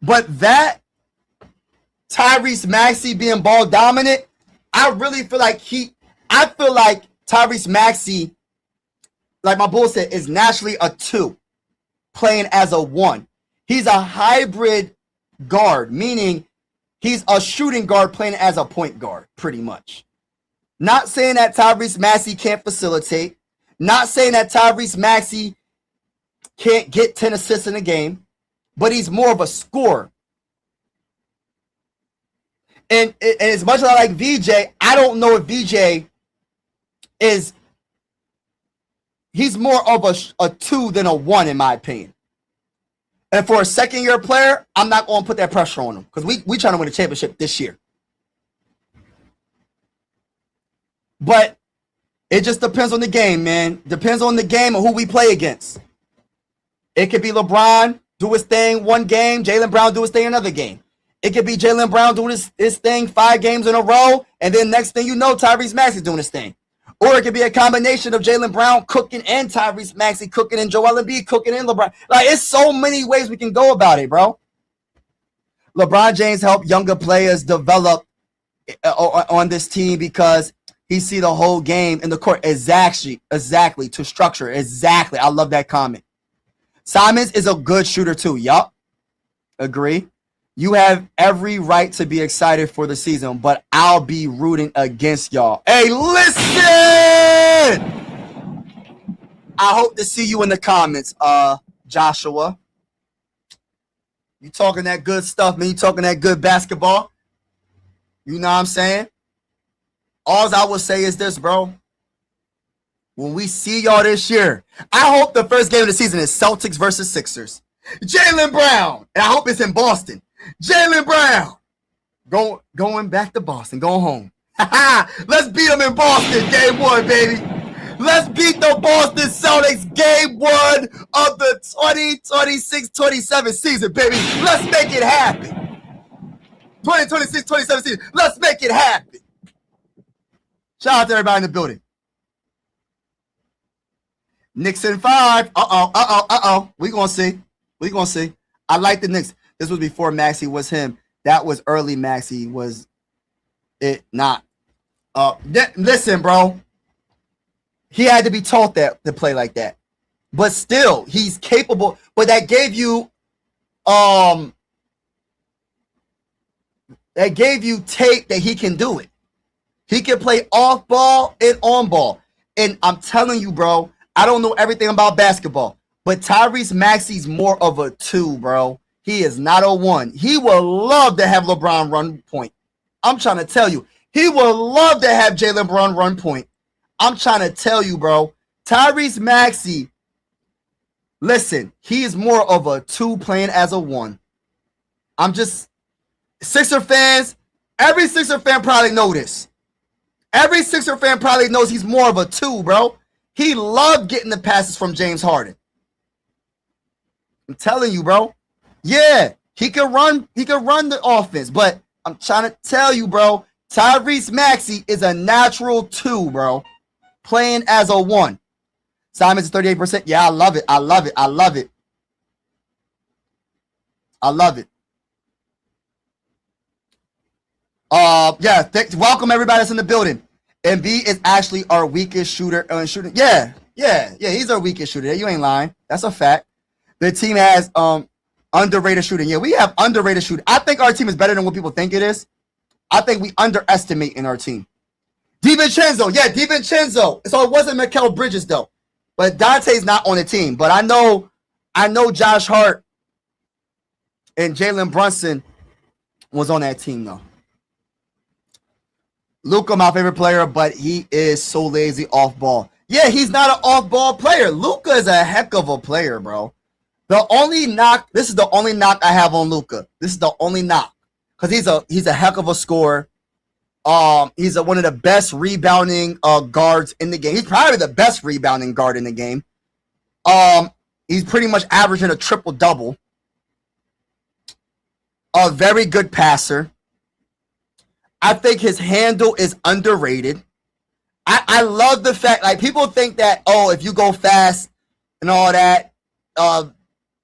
But that Tyrese Maxey being ball dominant, I really feel like Tyrese Maxey, like my bull said, is naturally a 2, playing as a 1. He's a hybrid guard, meaning he's a shooting guard playing as a point guard, pretty much. Not saying that Tyrese Maxey can't facilitate. Not saying that Tyrese Maxey can't get 10 assists in a game, but he's more of a scorer. And as much as I like VJ, I don't know if VJ he's more of a 2 than a 1 in my opinion. And for a second-year player, I'm not going to put that pressure on him because we trying to win a championship this year. But it just depends on the game, man. Depends on the game and who we play against. It could be LeBron do his thing one game, Jaylen Brown do his thing another game. It could be Jaylen Brown doing his thing 5 games in a row, and then next thing you know, Tyrese Maxey doing his thing. Or it could be a combination of Jaylen Brown cooking and Tyrese Maxey cooking and Joel Embiid cooking and LeBron. Like, it's so many ways we can go about it, bro. LeBron James helped younger players develop on this team because he see the whole game in the court. Exactly, to structure. Exactly. I love that comment. Simons is a good shooter too. Yup. Agree. You have every right to be excited for the season, but I'll be rooting against y'all. Hey, listen! I hope to see you in the comments, Joshua. You talking that good stuff, man. You talking that good basketball. You know what I'm saying? All I will say is this, bro. When we see y'all this year, I hope the first game of the season is Celtics versus Sixers. Jaylen Brown, and I hope it's in Boston. Jaylen Brown going back to Boston, going home. Let's beat them in Boston, game 1, baby. Let's beat the Boston Celtics game 1 of the 2026-27 season, baby. Let's make it happen. 2026-27 season. Let's make it happen. Shout out to everybody in the building. Knicks in 5. We gonna see. I like the Knicks. This was before Maxey was him. That was early Maxey. Was it not? Listen, bro. He had to be taught that to play like that. But still, he's capable. But that gave you tape that he can do it. He can play off ball and on ball. And I'm telling you, bro, I don't know everything about basketball, but Tyrese Maxey's more of a 2, bro. He is not a 1. He will love to have LeBron run point. I'm trying to tell you. He will love to have Jalen Brown run point. I'm trying to tell you, bro. Tyrese Maxey, listen, he is more of a 2 playing as a 1. I'm just, Sixer fans, every Sixer fan probably know this. Every Sixer fan probably knows he's more of a 2, bro. He loved getting the passes from James Harden. I'm telling you, bro. Yeah, he can run the offense, but I'm trying to tell you, bro, Tyrese Maxey is a natural 2, bro. Playing as a 1. Simon's 38%. Yeah, I love it. Welcome everybody that's in the building. Embiid is actually our weakest shooter. Shooting. Yeah, he's our weakest shooter. You ain't lying. That's a fact. The team has underrated shooting. Yeah, we have underrated shooting. I think our team is better than what people think it is. I think we underestimate in our team. DiVincenzo. So it wasn't Mikal Bridges though. But Dante's not on the team. But I know Josh Hart and Jalen Brunson was on that team though. Luka, my favorite player, but he is so lazy off ball. Yeah, he's not an off ball player. Luka is a heck of a player, bro. This is the only knock I have on Luka. This is the only knock. Because he's a heck of a scorer. He's one of the best rebounding guards in the game. He's probably the best rebounding guard in the game. He's pretty much averaging a triple-double. A very good passer. I think his handle is underrated. I love the fact, like, people think that, if you go fast and all that,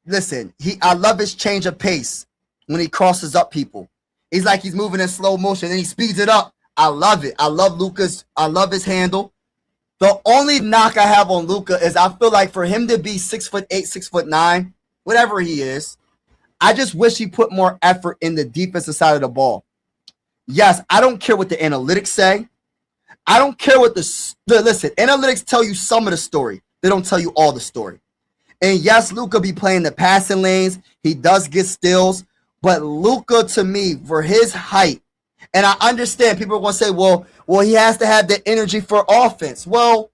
listen, I love his change of pace when he crosses up people. He's like he's moving in slow motion, and he speeds it up. I love it. I love his handle. The only knock I have on Luka is I feel like for him to be 6'8", 6'9", whatever he is, I just wish he put more effort in the defensive side of the ball. Yes, I don't care what the analytics say. I don't care what listen, analytics tell you some of the story. They don't tell you all the story. And yes, Luka be playing the passing lanes. He does get steals. But Luka, to me, for his height, and I understand people are going to say, well, he has to have the energy for offense. Well,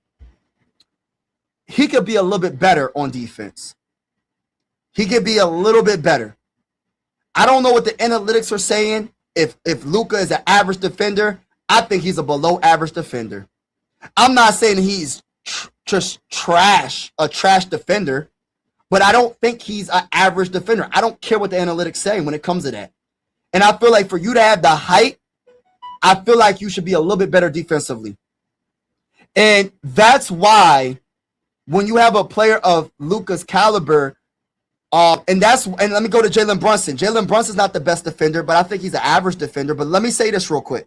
he could be a little bit better on defense. He could be a little bit better. I don't know what the analytics are saying. If Luka is an average defender, I think he's a below average defender. I'm not saying he's just a trash defender, but I don't think he's an average defender. I don't care what the analytics say when it comes to that. And I feel like for you to have the height, I feel like you should be a little bit better defensively. And that's why when you have a player of Luka's caliber, and let me go to Jalen Brunson. Jalen Brunson's not the best defender, but I think he's an average defender. But let me say this real quick.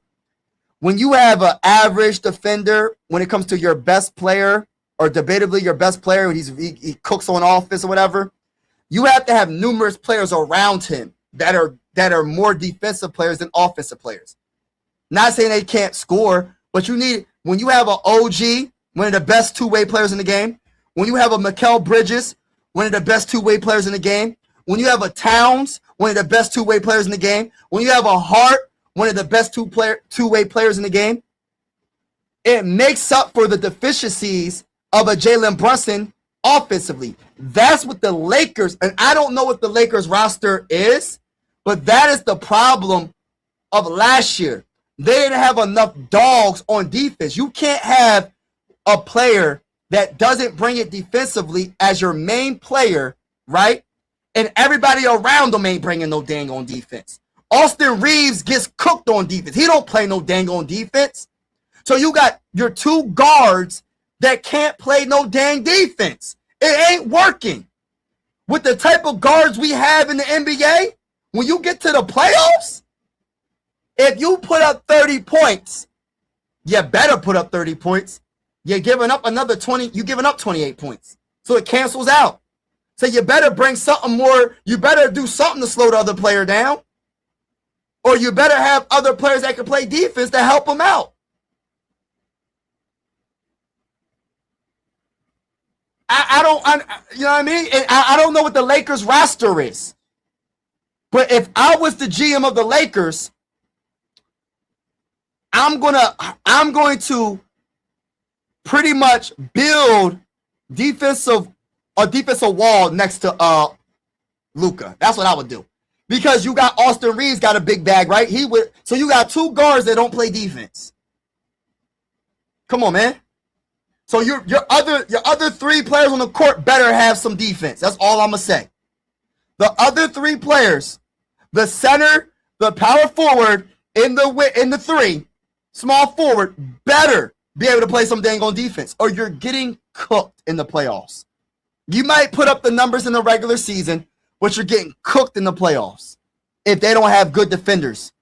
When you have an average defender, when it comes to your best player, or debatably your best player, and he cooks on offense or whatever, you have to have numerous players around him that are more defensive players than offensive players. Not saying they can't score, but when you have an OG, one of the best two-way players in the game, when you have a Mikal Bridges, one of the best two-way players in the game, when you have a Towns, one of the best two-way players in the game, when you have a Hart, one of the best two-way players in the game, it makes up for the deficiencies of a Jalen Brunson offensively. That's what the Lakers, and I don't know what the Lakers roster is, but that is the problem of last year. They didn't have enough dogs on defense. You can't have a player that doesn't bring it defensively as your main player, right? And everybody around them ain't bringing no dang on defense. Austin Reeves gets cooked on defense. He don't play no dang on defense. So you got your two guards that can't play no dang defense. It ain't working. With the type of guards we have in the NBA, when you get to the playoffs, if you put up 30 points, you better put up 30 points. You're giving up another 20, you're giving up 28 points. So it cancels out. So you better bring something more, you better do something to slow the other player down. Or you better have other players that can play defense to help them out. You know what I mean? I don't know what the Lakers roster is. But if I was the GM of the Lakers, I'm going to pretty much build a defensive wall next to Luka. That's what I would do. Because you got Austin Reeves got a big bag, right? So you got two guards that don't play defense. Come on, man. So your other three players on the court better have some defense. That's all I'm gonna say. The other three players, the center, the power forward, in the three, small forward, better be able to play some dang on defense, or you're getting cooked in the playoffs. You might put up the numbers in the regular season, but you're getting cooked in the playoffs if they don't have good defenders.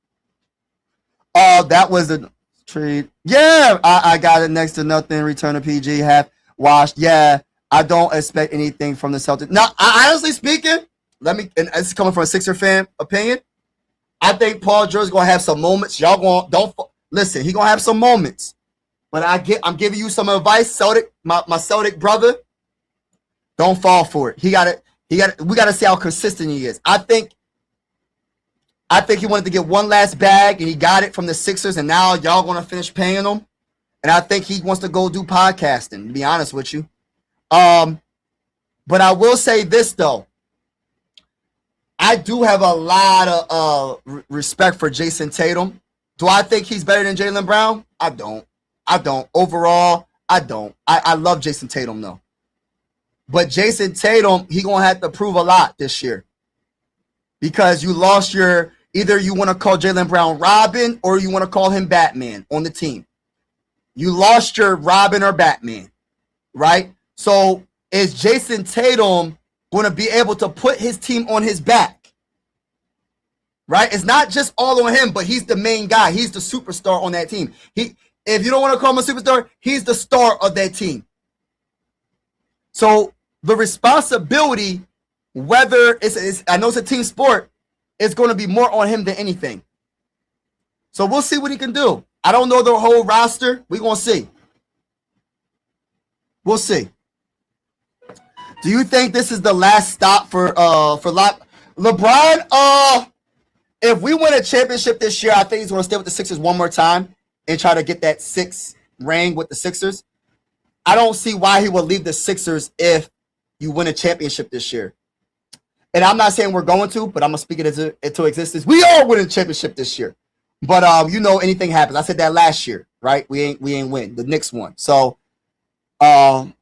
Oh, that was a trade. Yeah, I got it next to nothing. Return to PG, half washed. Yeah, I don't expect anything from the Celtics. Now, honestly speaking, and this is coming from a Sixer fan opinion, I think Paul George is gonna have some moments. Y'all don't listen. He gonna have some moments, but I'm giving you some advice, Celtic, my Celtic brother. Don't fall for it. We gotta see how consistent he is. I think he wanted to get one last bag, and he got it from the Sixers, and now y'all going to finish paying him. And I think he wants to go do podcasting, to be honest with you. But I will say this, though. I do have a lot of respect for Jason Tatum. Do I think he's better than Jaylen Brown? I don't. Overall, I don't. I love Jason Tatum, though. But Jason Tatum, he going to have to prove a lot this year. Because you lost either you want to call Jaylen Brown Robin or you want to call him Batman on the team. You lost your Robin or Batman, right? So is Jason Tatum going to be able to put his team on his back? Right? It's not just all on him, but he's the main guy. He's the superstar on that team. If you don't want to call him a superstar, he's the star of that team. So the responsibility, whether I know it's a team sport, it's going to be more on him than anything. So we'll see what he can do. I don't know the whole roster. We're going to see. We'll see. Do you think this is the last stop for LeBron? If we win a championship this year, I think he's going to stay with the Sixers one more time and try to get that 6th ring with the Sixers. I don't see why he would leave the Sixers if you win a championship this year. And I'm not saying we're going to, but I'm going to speak it into existence. We are winning a championship this year. But anything happens. I said that last year, right? We ain't win. The Knicks won. So I'm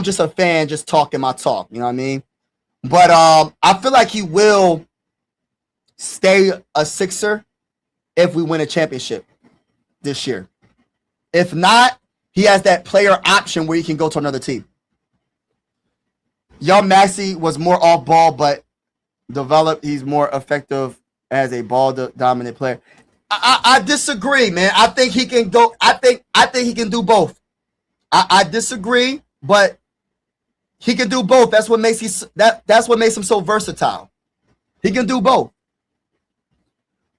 just a fan just talking my talk, you know what I mean? But I feel like he will stay a Sixer if we win a championship this year. If not, he has that player option where he can go to another team. Young Maxey was more off ball, but developed. He's more effective as a ball dominant player. I disagree, man. I think he can go. I think he can do both. I disagree, but he can do both. That's what makes him so versatile. He can do both.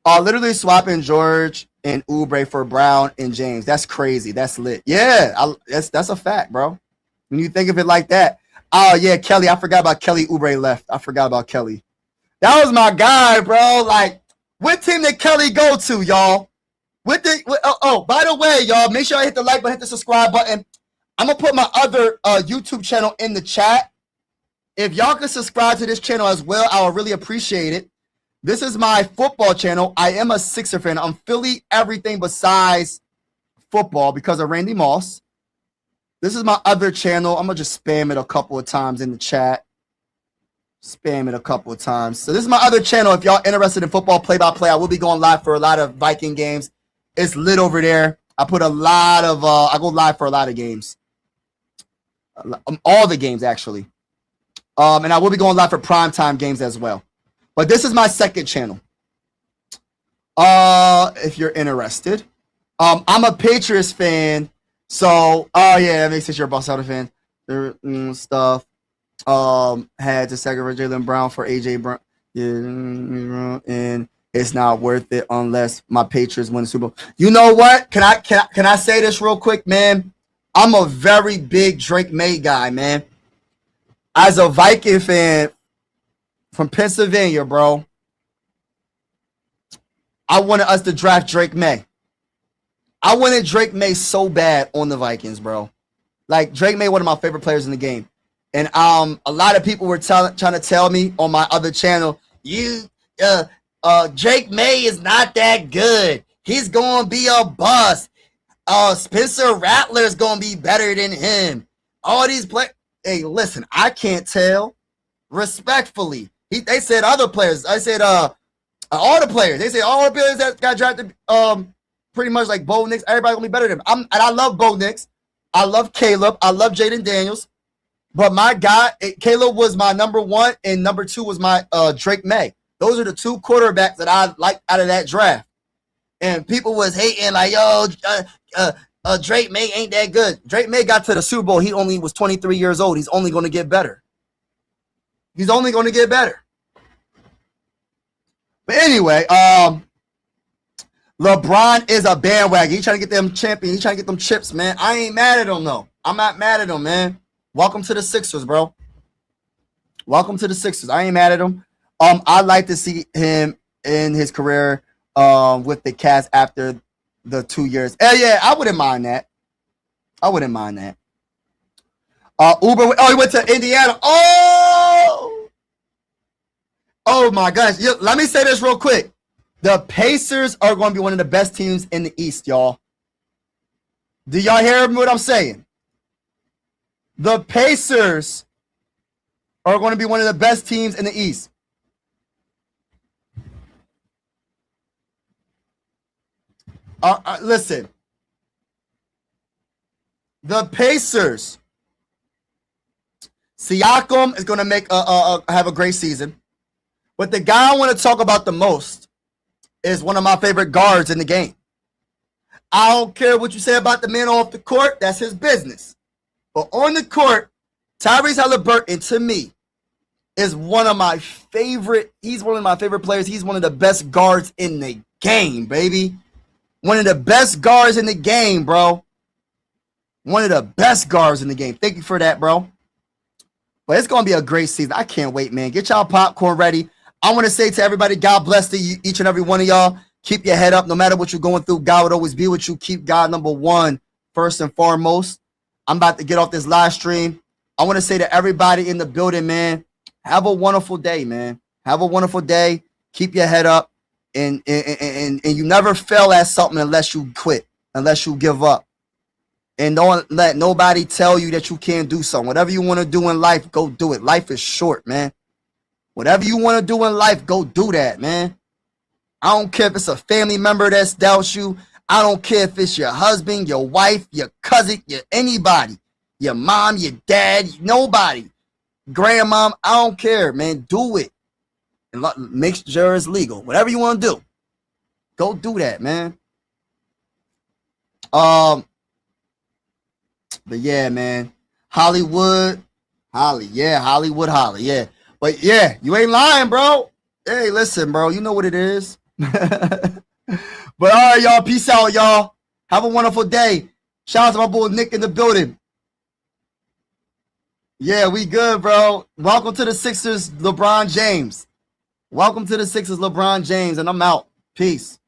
Literally swapping George and Oubre for Brown and James. That's crazy. That's lit. Yeah, that's a fact, bro. When you think of it like that. Oh, yeah, Kelly. I forgot about Kelly. Oubre left. I forgot about Kelly. That was my guy, bro. Like, what team did Kelly go to, y'all? By the way, y'all, make sure I hit the like button, hit the subscribe button. I'm going to put my other YouTube channel in the chat. If y'all can subscribe to this channel as well, I would really appreciate it. This is my football channel. I am a Sixer fan. I'm Philly everything besides football because of Randy Moss. This is my other channel. I'm going to just spam it a couple of times in the chat. Spam it a couple of times. So this is my other channel. If y'all interested in football play-by-play, I will be going live for a lot of Viking games. It's lit over there. I go live for a lot of games. All the games, actually. And I will be going live for primetime games as well. But this is my second channel. If you're interested. I'm a Patriots fan. So, oh yeah, that makes sense. You're a Barcelona fan. Stuff. Had to sacrifice Jaylen Brown for AJ Brown. Yeah, and it's not worth it unless my Patriots win the Super Bowl. You know what? Can I say this real quick, man? I'm a very big Drake May guy, man. As a Viking fan from Pennsylvania, bro, I wanted us to draft Drake May. I wanted Drake May so bad on the Vikings, bro. Like, Drake May, one of my favorite players in the game. And a lot of people were trying to tell me on my other channel, Drake May is not that good. He's going to be a bust. Spencer Rattler's going to be better than him. All these players. Hey, listen, I can't tell. Respectfully. They said other players. I said all the players. They said all the players that got drafted pretty much like Bo Nix. Everybody going to be better than him. And I love Bo Nix. I love Caleb. I love Jaden Daniels. But my guy, Caleb was my number one, and number two was my Drake May. Those are the two quarterbacks that I liked out of that draft. And people was hating like, yo, Drake May ain't that good. Drake May got to the Super Bowl. He only was 23 years old. He's only going to get better. He's only going to get better. But anyway, LeBron is a bandwagon. He's trying to get them champions. He's trying to get them chips, man. I ain't mad at him, though. I'm not mad at him, man. Welcome to the Sixers, bro. Welcome to the Sixers. I ain't mad at him. I'd like to see him in his career with the Cavs after the 2 years. Yeah, I wouldn't mind that. I wouldn't mind that. He went to Indiana. Oh my gosh. Let me say this real quick. The Pacers are going to be one of the best teams in the East, y'all. Do y'all hear what I'm saying? The Pacers are going to be one of the best teams in the East. Listen. The Pacers. Siakam is going to have a great season. But the guy I want to talk about the most is one of my favorite guards in the game. I don't care what you say about the man off the court. That's his business. But on the court, Tyrese Halliburton, to me, is one of my favorite. He's one of my favorite players. He's one of the best guards in the game, baby. One of the best guards in the game, bro. One of the best guards in the game. Thank you for that, bro. But it's going to be a great season. I can't wait, man. Get y'all popcorn ready. I want to say to everybody, God bless each and every one of y'all. Keep your head up. No matter what you're going through, God would always be with you. Keep God number one, first and foremost. I'm about to get off this live stream. I want to say to everybody in the building, man, have a wonderful day, man. Have a wonderful day. Keep your head up. And you never fail at something unless you quit, unless you give up. And don't let nobody tell you that you can't do something. Whatever you want to do in life, go do it. Life is short, man. Whatever you want to do in life, go do that, man. I don't care if it's a family member that doubts you. I don't care if it's your husband, your wife, your cousin, anybody, your mom, your dad, nobody, grandmom. I don't care, man. Do it. And make sure it's legal. Whatever you want to do, go do that, man. But yeah, man. Hollywood, Holly. Yeah. But yeah, you ain't lying, bro. Hey, listen, bro. You know what it is. But all right, y'all. Peace out, y'all. Have a wonderful day. Shout out to my boy Nick in the building. Yeah, we good, bro. Welcome to the Sixers, LeBron James. Welcome to the Sixers, LeBron James, and I'm out. Peace.